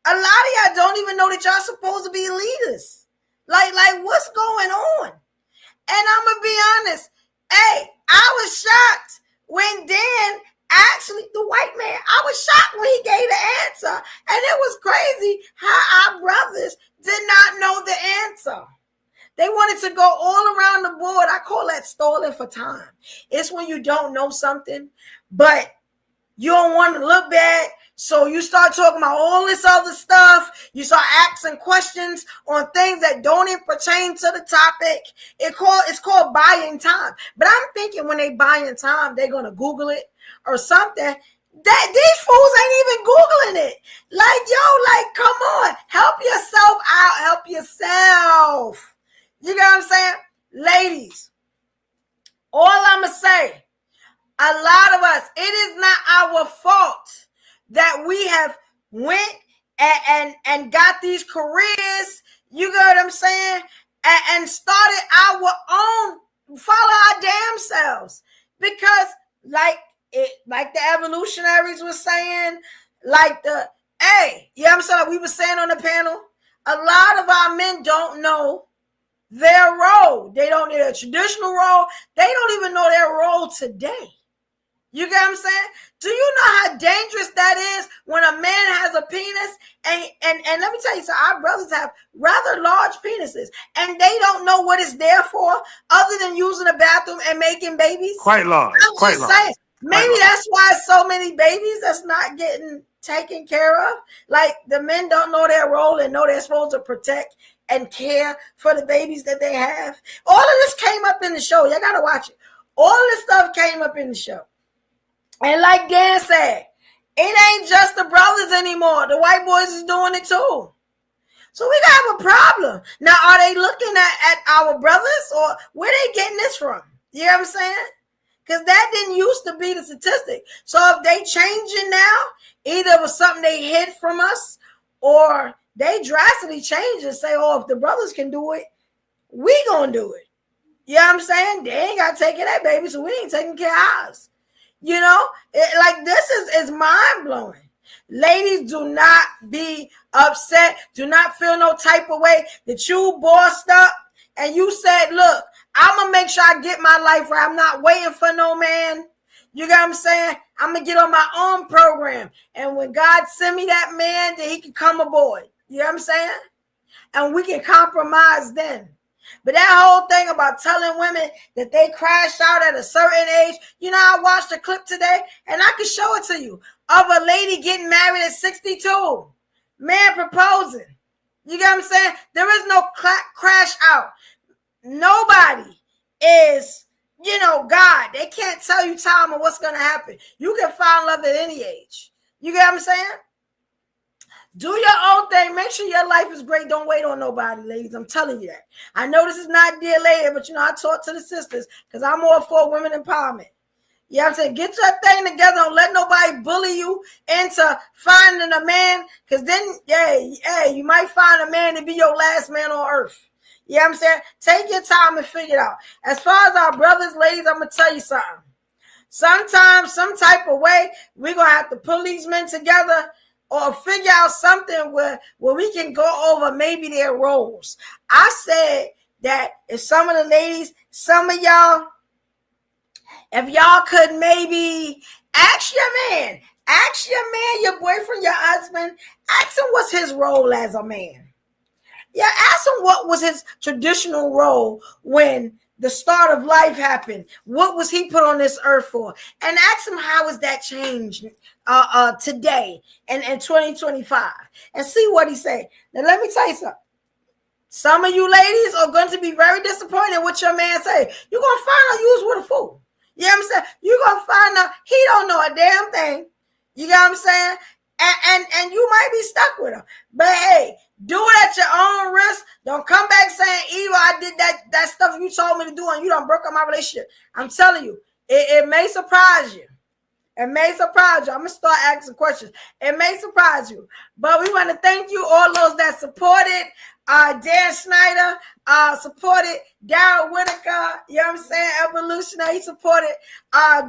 A lot of y'all don't even know that y'all supposed to be leaders. Like what's going on? And I'm gonna be honest. Hey, I was shocked when Dan, actually the white man, I was shocked when he gave the answer. And it was crazy how our brothers did not know the answer. They wanted to go all around the board. I call that stalling for time. It's when you don't know something, but you don't want to look bad. So you start talking about all this other stuff. You start asking questions on things that don't even pertain to the topic. It's called buying time. But I'm thinking when they buying time, they're going to Google it or something. That these fools ain't even Googling it. Like, yo, come on. Help yourself out. Help yourself. You know what I'm saying? Ladies, all I'm going to say, a lot of us, it is not our fault that we have went and got these careers, you know what I'm saying, and started our own, follow our damn selves. Because like the evolutionaries were saying, you know what I'm saying, like we were saying on the panel, a lot of our men don't know their role. They don't know their traditional role. They don't even know their role today. You get what I'm saying? Do you know how dangerous that is when a man has a penis? And let me tell you, so our brothers have rather large penises, and they don't know what it's there for other than using the bathroom and making babies. Quite large. I'm just saying, maybe that's why so many babies that's not getting taken care of. Like the men don't know their role and know they're supposed to protect and care for the babies that they have. All of this came up in the show. Y'all gotta watch it. All of this stuff came up in the show. And like Dan said, it ain't just the brothers anymore. The white boys is doing it too. So we gotta have a problem. Now, are they looking at our brothers, or where they getting this from? You know what I'm saying? Because that didn't used to be the statistic. So if they changing now, either it was something they hid from us, or they drastically change and say, oh, if the brothers can do it, we gonna do it. You know what I'm saying? They ain't gotta take care of that baby, so we ain't taking care of ours. You know, this is mind-blowing. Ladies, do not be upset. Do not feel no type of way that you bossed up and you said, look, I'm going to make sure I get my life right. I'm not waiting for no man. You got what I'm saying? I'm going to get on my own program. And when God send me that man, then he can come aboard. You know what I'm saying? And we can compromise then. But that whole thing about telling women that they crashed out at a certain age, you know, I watched a clip today, and I can show it to you, of a lady getting married at 62, man proposing. You get what I'm saying? There is no crash out. Nobody is, God. They can't tell you time or what's going to happen. You can find love at any age. You get what I'm saying? Do your own thing. Make sure your life is great. Don't wait on nobody, ladies. I'm telling you that. I know this is not dear lady, but I talk to the sisters because I'm all for women empowerment. You know what I'm saying? Get your thing together. Don't let nobody bully you into finding a man, because then, you might find a man to be your last man on earth. You know what I'm saying? Take your time and figure it out. As far as our brothers, ladies, I'm going to tell you something. Sometimes, some type of way, we're going to have to pull these men together. or figure out something where we can go over maybe their roles. I said that if some of the ladies, some of y'all, if y'all could maybe ask your man, your boyfriend, your husband, ask him what's his role as a man. Yeah, ask him what was his traditional role when the start of life happened. What was he put on this earth for? And ask him how has that changed today and in 2025, and see what he say. Now let me tell you something. Some of you ladies are going to be very disappointed with your man say. You're gonna find out you was with a fool. You know what I'm saying? You're gonna find out he don't know a damn thing. You know what I'm saying? And you might be stuck with him. But hey, do it at your own risk. Don't come back saying, Eva, I did that stuff you told me to do and you done broke up my relationship. I'm telling you, it may surprise you. It may surprise you. I'm going to start asking questions. It may surprise you. But we want to thank you, all those that supported. Dan Schneider supported Darryl Whitaker. You know what I'm saying? Evolutionary. He supported.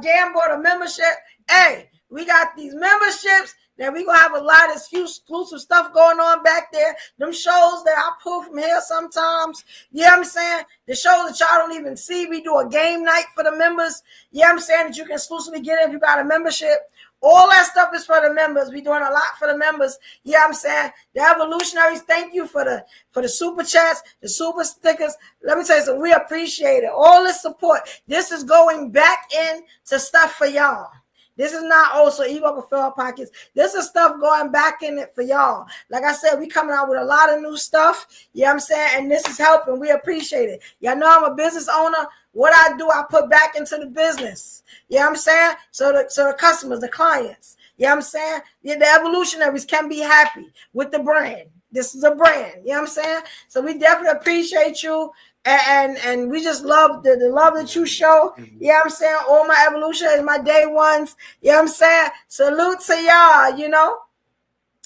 Dan bought a membership. Hey, we got these memberships. Now we're going to have a lot of exclusive stuff going on back there. Them shows that I pull from here sometimes. You know what I'm saying? The shows that y'all don't even see. We do a game night for the members. You know what I'm saying? That you can exclusively get if you got a membership. All that stuff is for the members. We're doing a lot for the members. You know what I'm saying? The Evolutionaries, thank you for the super chats, the super stickers. Let me tell you something. We appreciate it. All this support. This is going back into stuff for y'all. This is not also Eva can fill our pockets. This is stuff going back in it for y'all. Like I said, we coming out with a lot of new stuff. You know what I'm saying? And this is helping. We appreciate it. Y'all know I'm a business owner. What I do, I put back into the business. You know what I'm saying? So the customers, the clients. You know what I'm saying? Yeah, the Evolutionaries can be happy with the brand. This is a brand. You know what I'm saying? So we definitely appreciate you. And we just love the love that you show. You know what I'm saying? All my Evolutionaries, my day ones. You know what I'm saying? Salute to y'all, you know.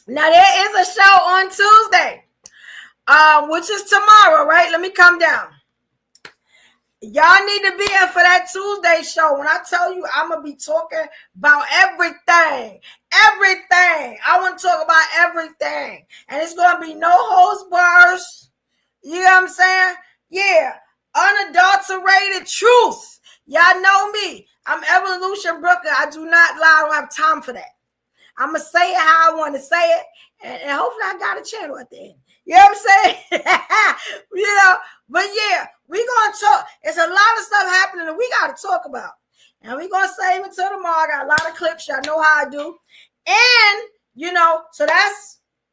Now there is a show on Tuesday, which is tomorrow, right? Let me come down. Y'all need to be here for that Tuesday show. When I tell you I'm going to be talking about everything. Everything. I want to talk about everything. And it's going to be no holds bars. You know what I'm saying? Yeah, unadulterated truth. Y'all know me. I'm Evolution Brooker. I do not lie. I don't have time for that. I'm going to say it how I want to say it. And hopefully I got a channel at the end. You know what I'm saying? You know, but yeah, we're going to talk. It's a lot of stuff happening that we got to talk about. And we're going to save it till tomorrow. I got a lot of clips. Y'all know how I do. And, you know, so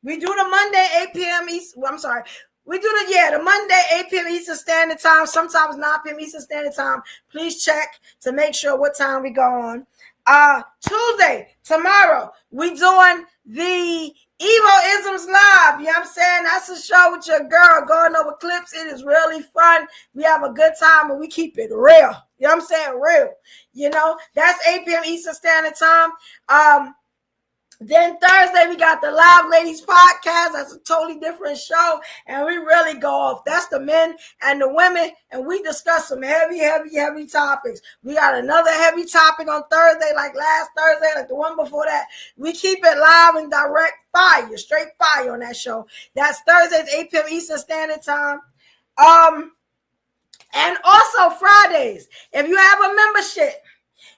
we do the Monday, 8 p.m. East. Well, I'm sorry. We do the Monday, 8 p.m. Eastern Standard Time, sometimes 9 p.m. Eastern Standard Time. Please check to make sure what time we go on. Tuesday, tomorrow, we doing the Evo-isms live. You know what I'm saying? That's a show with your girl going over clips. It is really fun. We have a good time and we keep it real. You know what I'm saying? Real. You know, that's 8 p.m. Eastern Standard Time. Then Thursday, we got the Live Ladies podcast. That's a totally different show. And we really go off. That's the men and the women. And we discuss some heavy, heavy, heavy topics. We got another heavy topic on Thursday, like last Thursday, like the one before that. We keep it live and direct fire, straight fire on that show. That's Thursdays, 8 p.m. Eastern Standard Time. And also Fridays, if you have a membership,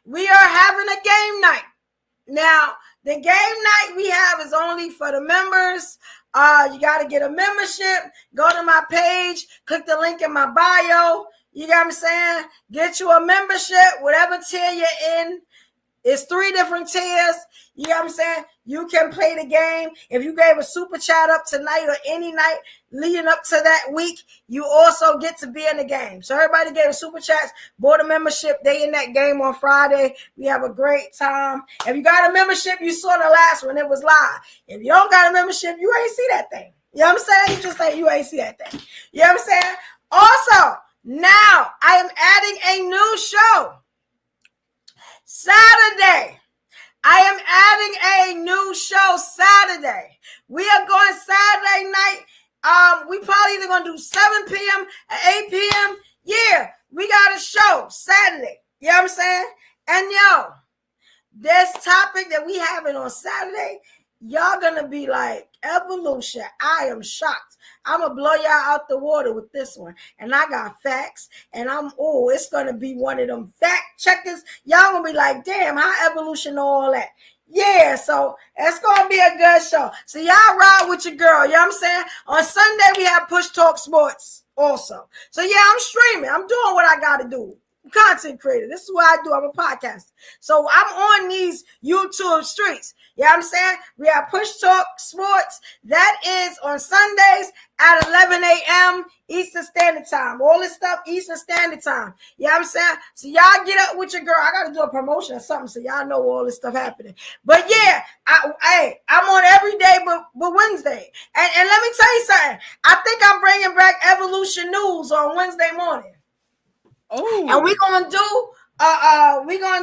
we are having a game night. Now, the game night we have is only for the members. You got to get a membership. Go to my page. Click the link in my bio. You got what I'm saying? Get you a membership, whatever tier you're in. It's 3 different tiers. You know what I'm saying? You can play the game. If you gave a super chat up tonight or any night leading up to that week, you also get to be in the game. So everybody gave a super chats, bought a membership. They in that game on Friday. We have a great time. If you got a membership, you saw the last one. It was live. If you don't got a membership, you ain't see that thing. You know what I'm saying? You just say you ain't see that thing. You know what I'm saying? Also, now I am adding a new show. Saturday. I am adding a new show Saturday. We are going Saturday night. We probably either going to do 7 p.m. or 8 p.m. Yeah, we got a show Saturday. You know what I'm saying? And yo, this topic that we having on Saturday, y'all gonna be like, Evolution, I am shocked. I'm gonna blow y'all out the water with this one. And I got facts. And it's gonna be one of them fact checkers. Y'all gonna be like, damn, how Evolution know all that? Yeah, so it's gonna be a good show. So y'all ride with your girl, you know what I'm saying? On Sunday, we have Push Talk Sports also. So yeah, I'm streaming. I'm doing what I gotta do. Content creator. This is what I do. I'm a podcaster. So I'm on these YouTube streets. You know what I'm saying? We have Push Talk Sports. That is on Sundays at 11 a.m. Eastern Standard Time. All this stuff, Eastern Standard Time. You know what I'm saying? So y'all get up with your girl. I got to do a promotion or something so y'all know all this stuff happening. But yeah, I'm on every day but Wednesday. And let me tell you something. I think I'm bringing back Evolution News on Wednesday morning. Oh, and we're gonna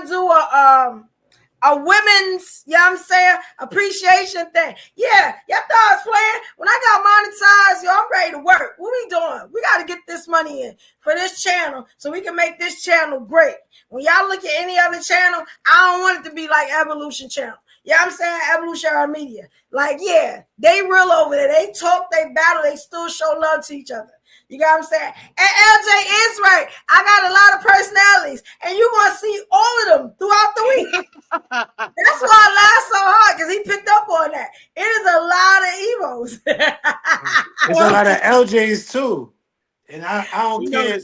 do a women's, you know what I'm saying, appreciation thing. Yeah, y'all thought I was playing. When I got monetized, yo, I'm ready to work. What we doing? We got to get this money in for this channel so we can make this channel great. When y'all look at any other channel, I don't want it to be like Evolution channel. You know what I'm saying? Evolutionary Media. Like, yeah, they real over there. They talk, they battle, they still show love to each other. You got what I'm saying? And LJ is right. I got a lot of personalities, and you're going to see all of them throughout the week. That's why I laughed so hard, because he picked up on that. It is a lot of Evos. There's a lot of LJs, too. And I don't care.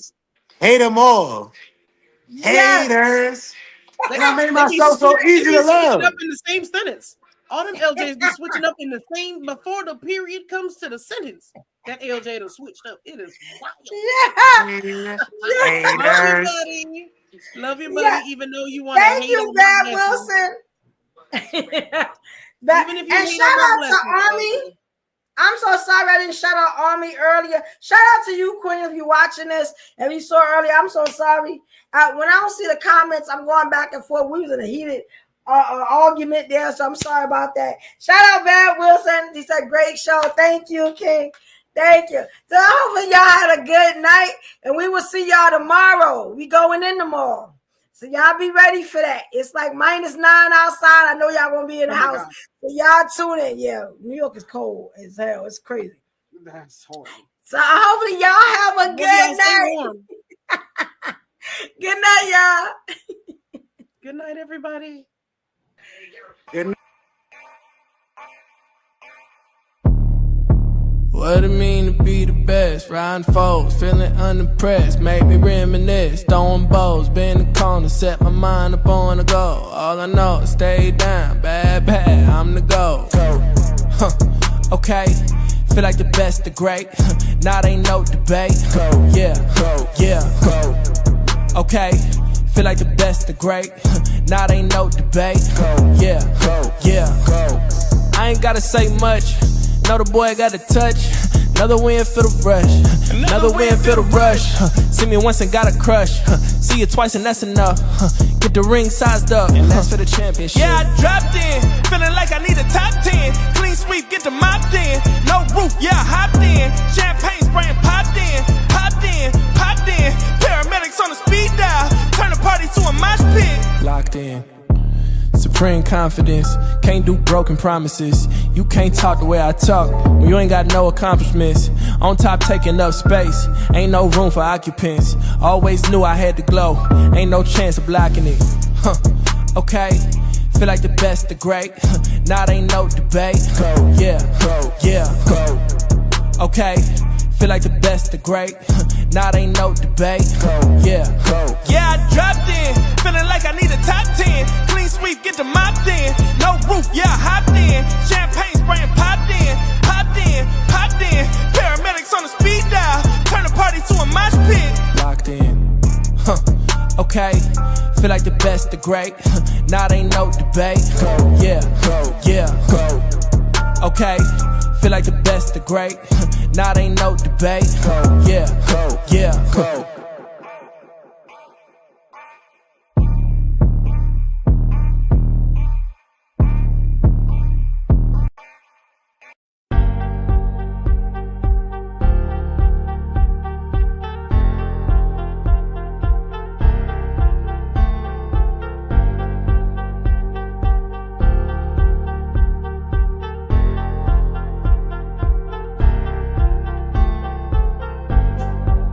Hate them all. Yes. Haters. I made myself so easy to love. Up in the same sentence. All them LJs be switching up in the same, before the period comes to the sentence. That LJ done switched up. It is wild. Yeah. Love you, buddy. Even though you want to hate you, Bad Wilson. Even if you and shout out to Army. I'm so sorry I didn't shout out Army earlier. Shout out to you, Quinn, if you're watching this. If you saw earlier, I'm so sorry. When I don't see the comments, I'm going back and forth. We was in a heated argument there, so I'm sorry about that. Shout out Bad Wilson. He said, great show. Thank you, King. Thank you. So hopefully y'all had a good night, and we will see y'all tomorrow. We going in tomorrow. So y'all be ready for that. It's like -9 outside. I know y'all gonna be in the house. So y'all tune in. Yeah, New York is cold as hell. It's crazy. That's horrible. So hopefully y'all have a good night. Good night, y'all. Good night, everybody. Good night. What it mean to be the best? Riding foes, feeling unimpressed. Make me reminisce, throwing bows, been in the corner, set my mind up on the goal. All I know is stay down, bad, I'm the goal. Okay, feel like the best, the great. Now they no debate. Yeah. Okay, feel like the best, the great. Now they no debate. Yeah. I ain't gotta say much. Know the boy got a touch. Another win for the rush. Another win for the rush. See me once and got a crush. See you twice and that's enough. Get the ring sized up. And that's for the championship. Yeah, I dropped in. Feeling like I need a top 10. Clean sweep, get the mop in. No roof, yeah, I hopped in. Champagne spraying, popped in. Paramedics on the speed dial. Turn the party to a mosh pit. Locked in. Supreme confidence, can't do broken promises. You can't talk the way I talk when you ain't got no accomplishments. On top taking up space, ain't no room for occupants. Always knew I had to glow, ain't no chance of blocking it. Okay, feel like the best, the great. Now ain't no debate. Yeah. Okay, feel like the best, the great. Now ain't no debate. Yeah, I dropped in. Feeling like I need a top 10. Clean sweep, get the mop in. No roof, yeah, I hopped in. Champagne spraying, popped in. Paramedics on the speed dial. Turn the party to a mosh pit. Locked in. Okay, feel like the best, the great. Now ain't no debate. Yeah. Okay, feel like the best, the great. Now ain't no debate. Yeah.